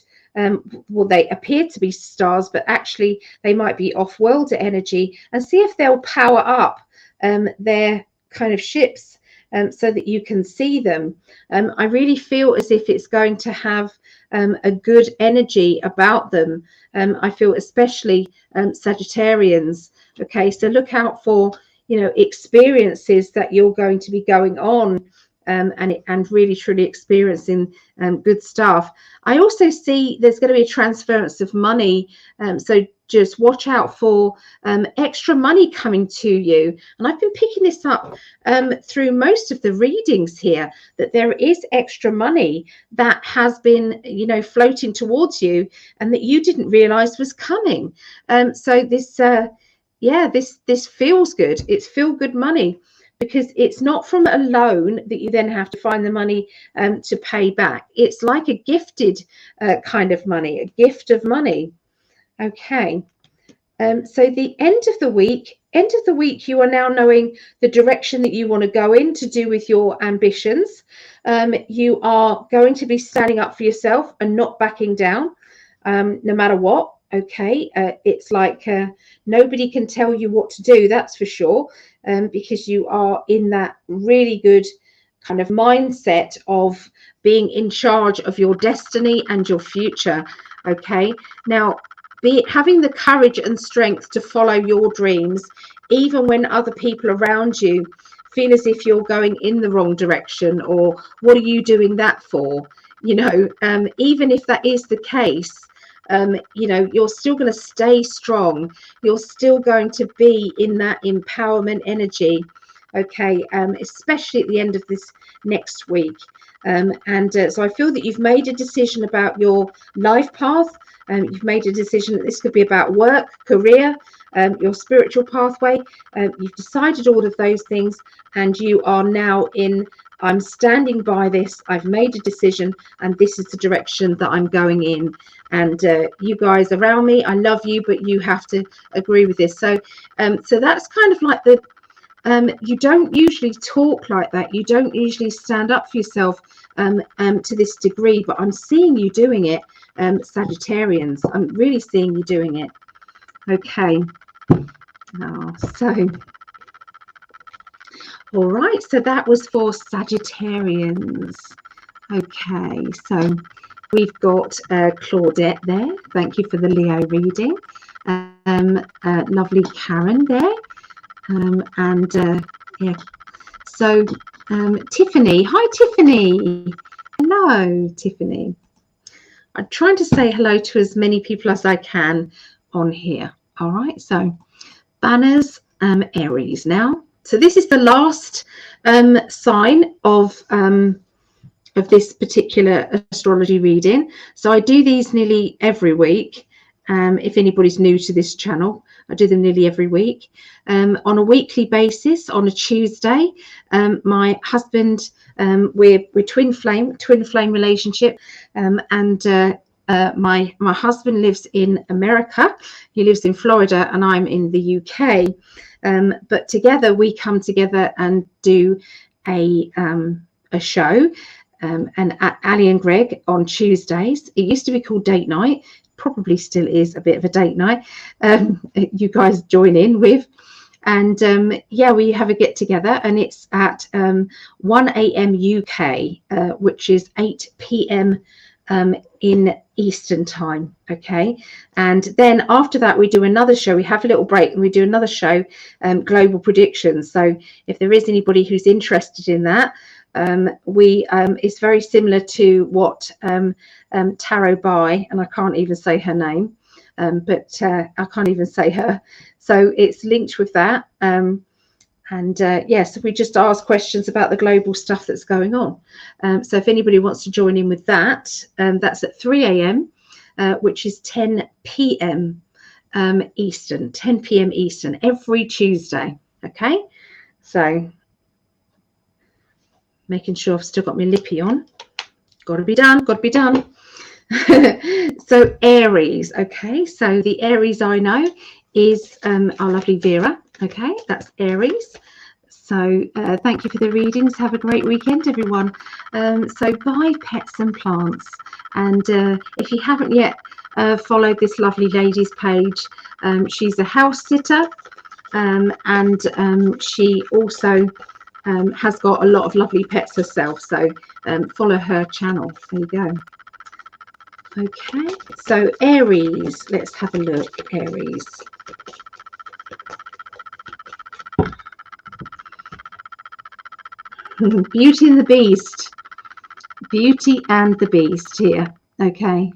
well, they appear to be stars, but actually they might be off-worlder energy, and see if they'll power up their kind of ships so that you can see them. I really feel as if it's going to have a good energy about them. I feel especially Sagittarians. Okay, so look out for, you know, experiences that you're going to be going on, and really truly experiencing good stuff. I also see there's going to be a transference of money, so just watch out for extra money coming to you. And I've been picking this up through most of the readings here, that there is extra money that has been, you know, floating towards you and that you didn't realize was coming. So this this feels good. It's feel good money, because it's not from a loan that you then have to find the money to pay back. It's like a gifted kind of money, a gift of money. Okay. So the end of the week, you are now knowing the direction that you want to go in to do with your ambitions. You are going to be standing up for yourself and not backing down, no matter what. Okay, it's like nobody can tell you what to do, that's for sure, because you are in that really good kind of mindset of being in charge of your destiny and your future. Okay, now having the courage and strength to follow your dreams, even when other people around you feel as if you're going in the wrong direction, or what are you doing that for? You know, even if that is the case, you know, you're still going to stay strong. You're still going to be in that empowerment energy. Okay, especially at the end of this next week. So I feel that you've made a decision about your life path. You've made a decision that this could be about work, career, your spiritual pathway. You've decided all of those things, and you are now in, I'm standing by this, I've made a decision, and this is the direction that I'm going in. And you guys around me, I love you, but you have to agree with this. So that's kind of like the, you don't usually talk like that. You don't usually stand up for yourself to this degree, but I'm seeing you doing it, Sagittarians. I'm really seeing you doing it. Okay. All right, so that was for Sagittarians. Okay, so we've got Claudette there. Thank you for the Leo reading. Lovely Karen there. Yeah. So Tiffany. Hi, Tiffany. Hello, Tiffany. I'm trying to say hello to as many people as I can on here. All right, so banners, Aries now. So this is the last sign of this particular astrology reading. So I do these nearly every week. If anybody's new to this channel, I do them nearly every week on a weekly basis. On a Tuesday, my husband, we're twin flame relationship, and my husband lives in America. He lives in Florida, and I'm in the UK. But together we come together and do a show. And at Ali and Greg on Tuesdays. It used to be called Date Night. Probably still is a bit of a date night. You guys join in with, and yeah, we have a get together, and it's at 1 a.m. UK, which is 8 p.m. In Eastern time. Okay, and then after that we do another show. We have a little break and we do another show, Global Predictions. So if there is anybody who's interested in that, it's very similar to what Tarot By, and I can't even say her name, but I can't even say her, so it's linked with that. Yes, we just ask questions about the global stuff that's going on. So if anybody wants to join in with that, that's at 3 a.m. Which is 10 p.m. Eastern, 10 p.m. Eastern every Tuesday. Okay, so making sure I've still got my lippy on. Got to be done. So Aries. Okay, so the Aries I know is our lovely Vera. Okay, that's Aries. So thank you for the readings. Have a great weekend, everyone. So buy pets and plants. And if you haven't yet followed this lovely lady's page, she's a house sitter, and she also has got a lot of lovely pets herself, so follow her channel. There you go. Okay, so Aries, let's have a look. Aries. Beauty and the Beast. Beauty and the Beast here. Okay.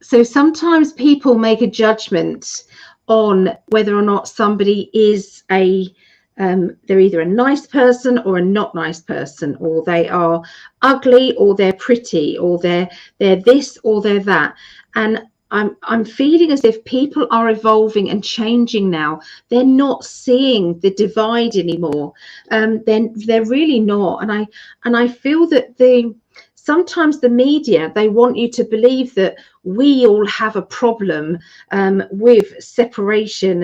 So sometimes people make a judgment on whether or not somebody is they're either a nice person or a not nice person, or they are ugly or they're pretty, or they're this or they're that. And I'm feeling as if people are evolving and changing now. They're not seeing the divide anymore. Then they're really not. And I feel that sometimes the media, they want you to believe that we all have a problem with separation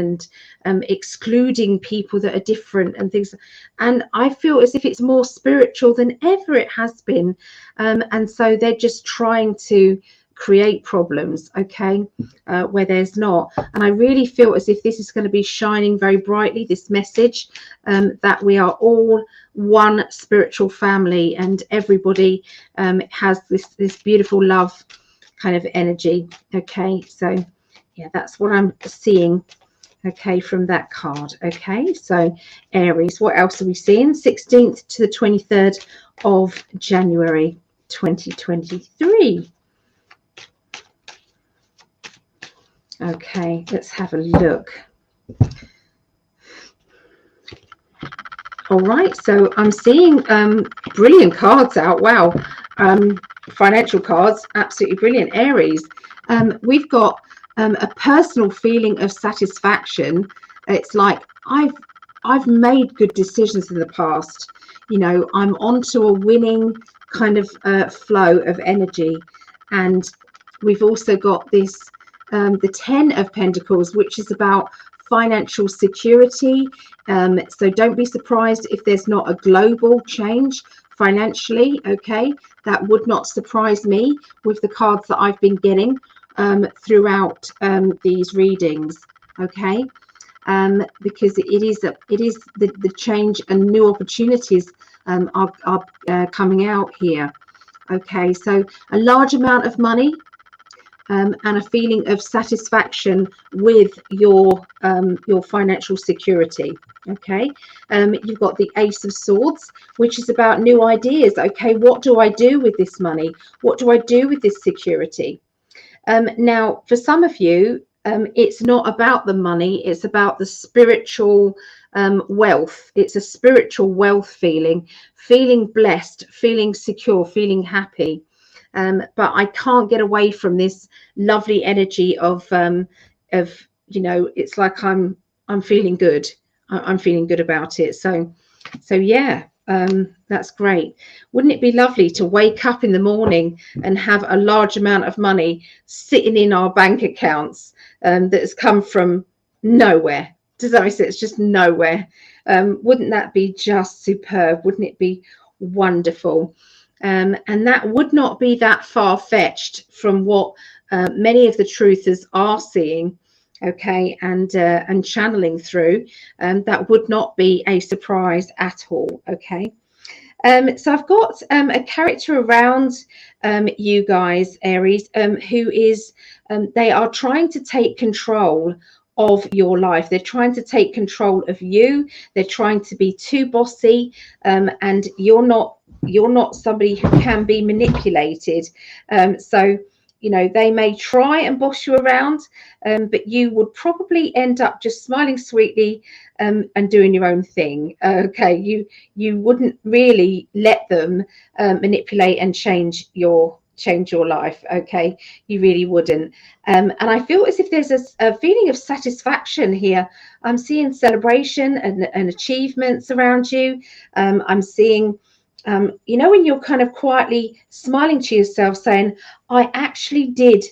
and excluding people that are different and things. And I feel as if it's more spiritual than ever it has been. And so they're just trying to create problems, okay, where there's not. And I really feel as if this is going to be shining very brightly, this message, that we are all one spiritual family, and everybody has this beautiful love kind of energy. Okay, so yeah, that's what I'm seeing, okay, from that card. Okay, so Aries, what else are we seeing? 16th to the 23rd of January 2023. Okay, let's have a look. All right, so I'm seeing brilliant cards out. Wow. Financial cards, absolutely brilliant. Aries, we've got a personal feeling of satisfaction. It's like I've made good decisions in the past. You know, I'm onto a winning kind of flow of energy. And we've also got this the 10 of Pentacles, which is about financial security. So don't be surprised if there's not a global change financially. Okay, that would not surprise me with the cards that I've been getting throughout these readings. Okay, because it is the change, and new opportunities are coming out here. Okay, so a large amount of money and a feeling of satisfaction with your financial security. Okay, you've got the Ace of Swords, which is about new ideas. Okay, what do I do with this money? What do I do with this security? Now, for some of you, it's not about the money, it's about the spiritual wealth. It's a spiritual wealth feeling blessed, feeling secure, feeling happy. But I can't get away from this lovely energy of you know, it's like I'm feeling good. I'm feeling good about it. So yeah, that's great. Wouldn't it be lovely to wake up in the morning and have a large amount of money sitting in our bank accounts that has come from nowhere? Does that make sense? It's just nowhere. Wouldn't that be just superb? Wouldn't it be wonderful? And that would not be that far-fetched from what many of the truthers are seeing, okay, and channeling through. That would not be a surprise at all. Okay, so I've got a character around you guys, Aries, who is they are trying to take control of your life. They're trying to take control of you. They're trying to be too bossy, and you're not somebody who can be manipulated. So you know, they may try and boss you around, but you would probably end up just smiling sweetly and doing your own thing. Okay, you wouldn't really let them manipulate and change your life. Okay, you really wouldn't. And I feel as if there's a feeling of satisfaction here. I'm seeing celebration and achievements around you. I'm seeing you know, when you're kind of quietly smiling to yourself saying, I actually did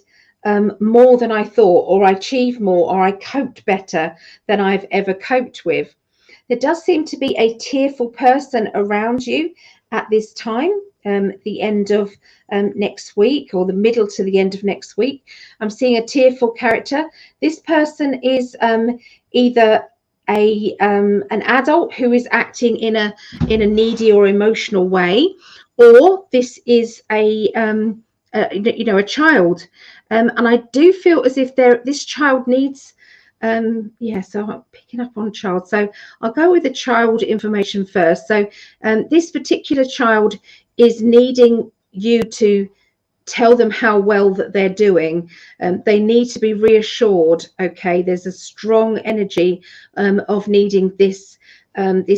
more than I thought, or I achieved more, or I coped better than I've ever coped with. There does seem to be a tearful person around you at this time, the end of next week, or the middle to the end of next week. I'm seeing a tearful character. This person is either an adult who is acting in a needy or emotional way, or this is a child, and I do feel as if this child needs so I'm picking up on child, so I'll go with the child information first. So this particular child is needing you to tell them how well that they're doing. They need to be reassured. Okay, there's a strong energy of needing this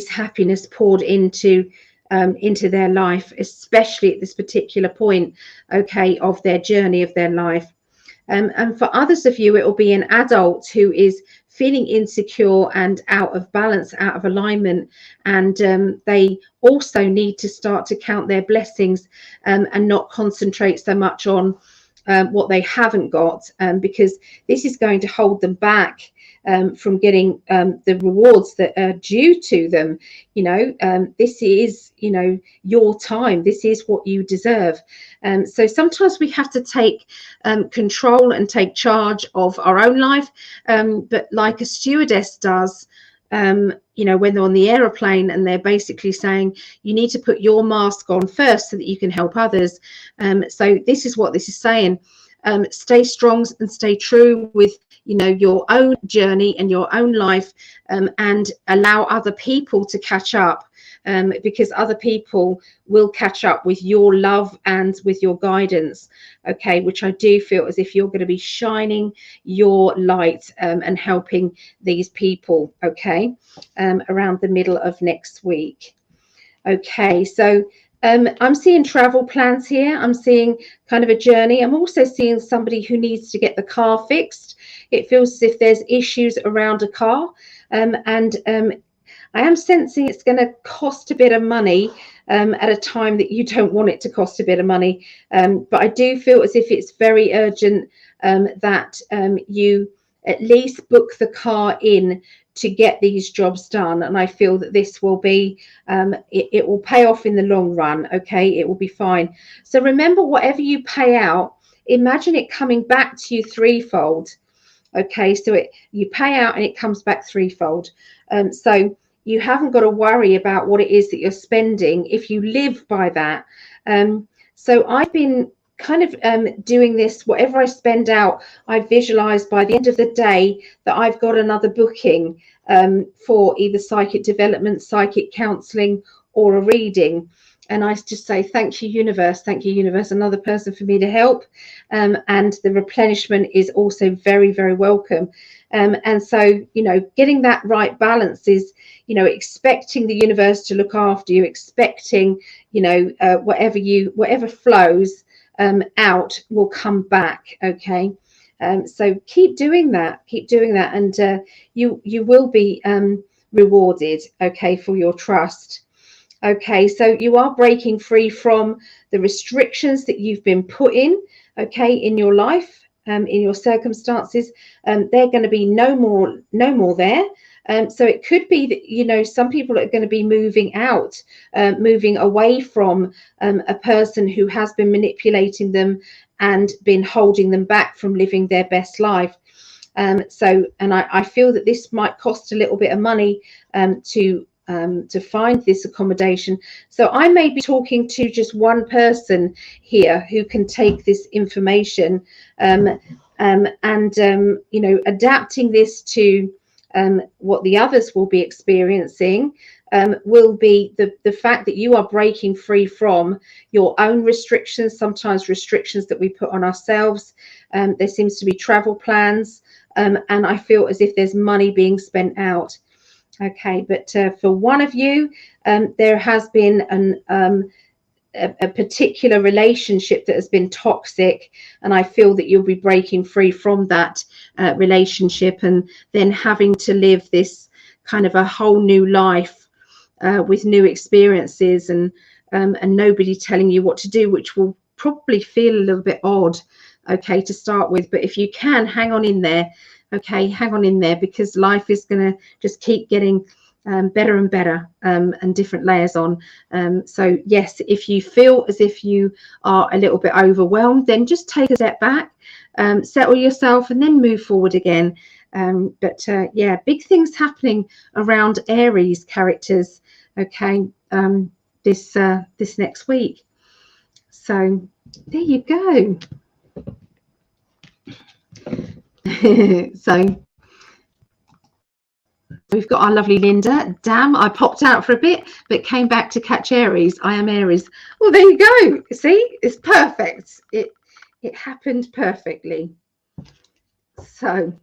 happiness poured into their life, especially at this particular point, okay, of their journey, of their life. And for others of you, it will be an adult who is feeling insecure and out of balance, out of alignment, and they also need to start to count their blessings and not concentrate so much on what they haven't got, because this is going to hold them back from getting the rewards that are due to them. This is your time. This is what you deserve. So sometimes we have to take control and take charge of our own life, but like a stewardess does, when they're on the aeroplane and they're basically saying you need to put your mask on first so that you can help others. So this is what this is saying. Stay strong and stay true with your own journey and your own life, and allow other people to catch up, because other people will catch up with your love and with your guidance, okay, which I do feel as if you're going to be shining your light and helping these people, okay, around the middle of next week. Okay, so I'm seeing travel plans here. I'm seeing kind of a journey. I'm also seeing somebody who needs to get the car fixed. It feels as if there's issues around a car, and I am sensing it's going to cost a bit of money at a time that you don't want it to cost a bit of money. But I do feel as if it's very urgent that you at least book the car in to get these jobs done. And I feel that this will be, it will pay off in the long run. Okay, it will be fine. So remember, whatever you pay out, imagine it coming back to you threefold. Okay, so you pay out and it comes back threefold. So you haven't got to worry about what it is that you're spending if you live by that. So I've been kind of doing this. Whatever I spend out, I visualize by the end of the day that I've got another booking for either psychic development, psychic counseling, or a reading. And I just say, thank you, universe, another person for me to help. And the replenishment is also very, very welcome. And so, getting that right balance is, expecting the universe to look after you, expecting, whatever flows out will come back. Okay. So keep doing that, and you will be rewarded, okay, for your trust. Okay, so you are breaking free from the restrictions that you've been put in, okay, in your life, in your circumstances. They're going to be no more there. So it could be that, some people are going to be moving out, moving away from a person who has been manipulating them and been holding them back from living their best life. And I feel that this might cost a little bit of money to find this accommodation. So I may be talking to just one person here who can take this information and adapting this to what the others will be experiencing. Will be the fact that you are breaking free from your own restrictions, sometimes restrictions that we put on ourselves. There seems to be travel plans, and I feel as if there's money being spent out. Okay, but for one of you, there has been a particular relationship that has been toxic, and I feel that you'll be breaking free from that relationship, and then having to live this kind of a whole new life with new experiences, and nobody telling you what to do, which will probably feel a little bit odd, okay, to start with. But if you can, hang on in there. Okay, hang on in there, because life is going to just keep getting better and better, and different layers on. So yes, if you feel as if you are a little bit overwhelmed, then just take a step back, settle yourself, and then move forward again. Yeah, big things happening around Aries characters, okay, this next week. So there you go. So we've got our lovely Linda. Damn, I popped out for a bit, but came back to catch Aries. I am Aries. Well, there you go. See, it's perfect. It happened perfectly. So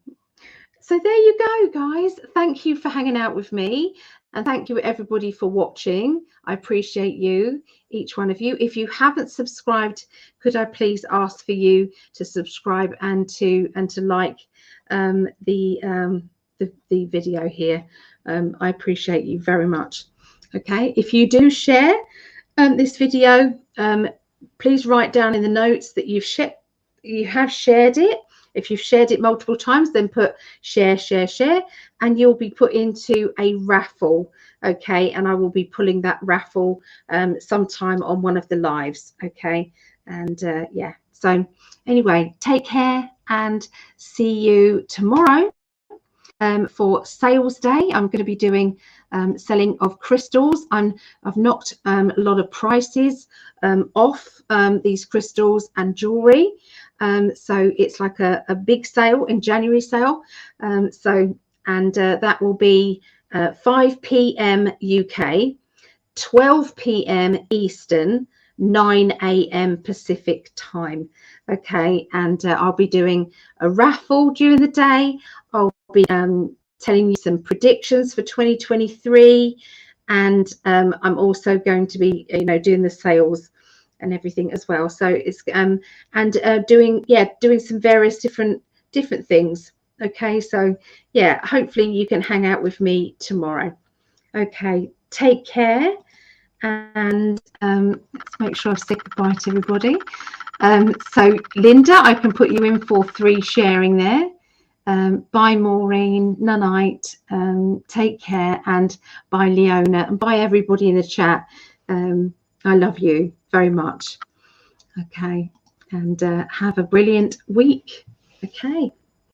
there you go, guys. Thank you for hanging out with me, and thank you everybody for watching. I appreciate you, each one of you. If you haven't subscribed, could I please ask for you to subscribe and to like the video here. I appreciate you very much. Okay, if you do share this video, please write down in the notes that you have shared it. If you've shared it multiple times, then put share, and you'll be put into a raffle. Okay, and I will be pulling that raffle sometime on one of the lives. Okay, and yeah, so anyway, take care and see you tomorrow. For sales day, I'm going to be doing selling of crystals. I've knocked a lot of prices off these crystals and jewelry. So it's like a big sale, in January sale. That will be 5 p.m. UK, 12 p.m. Eastern, 9 a.m. Pacific time. Okay, and I'll be doing a raffle during the day. I'll be telling you some predictions for 2023, and I'm also going to be, doing the sales and everything as well. So it's doing some various different things. Okay, so yeah, hopefully you can hang out with me tomorrow. Okay, take care. And let's make sure I've said goodbye to everybody. So Linda, I can put you in for 3 sharing there. Bye Maureen, Nanite, take care, and bye Leona, and bye everybody in the chat. I love you very much. Okay, and have a brilliant week. Okay.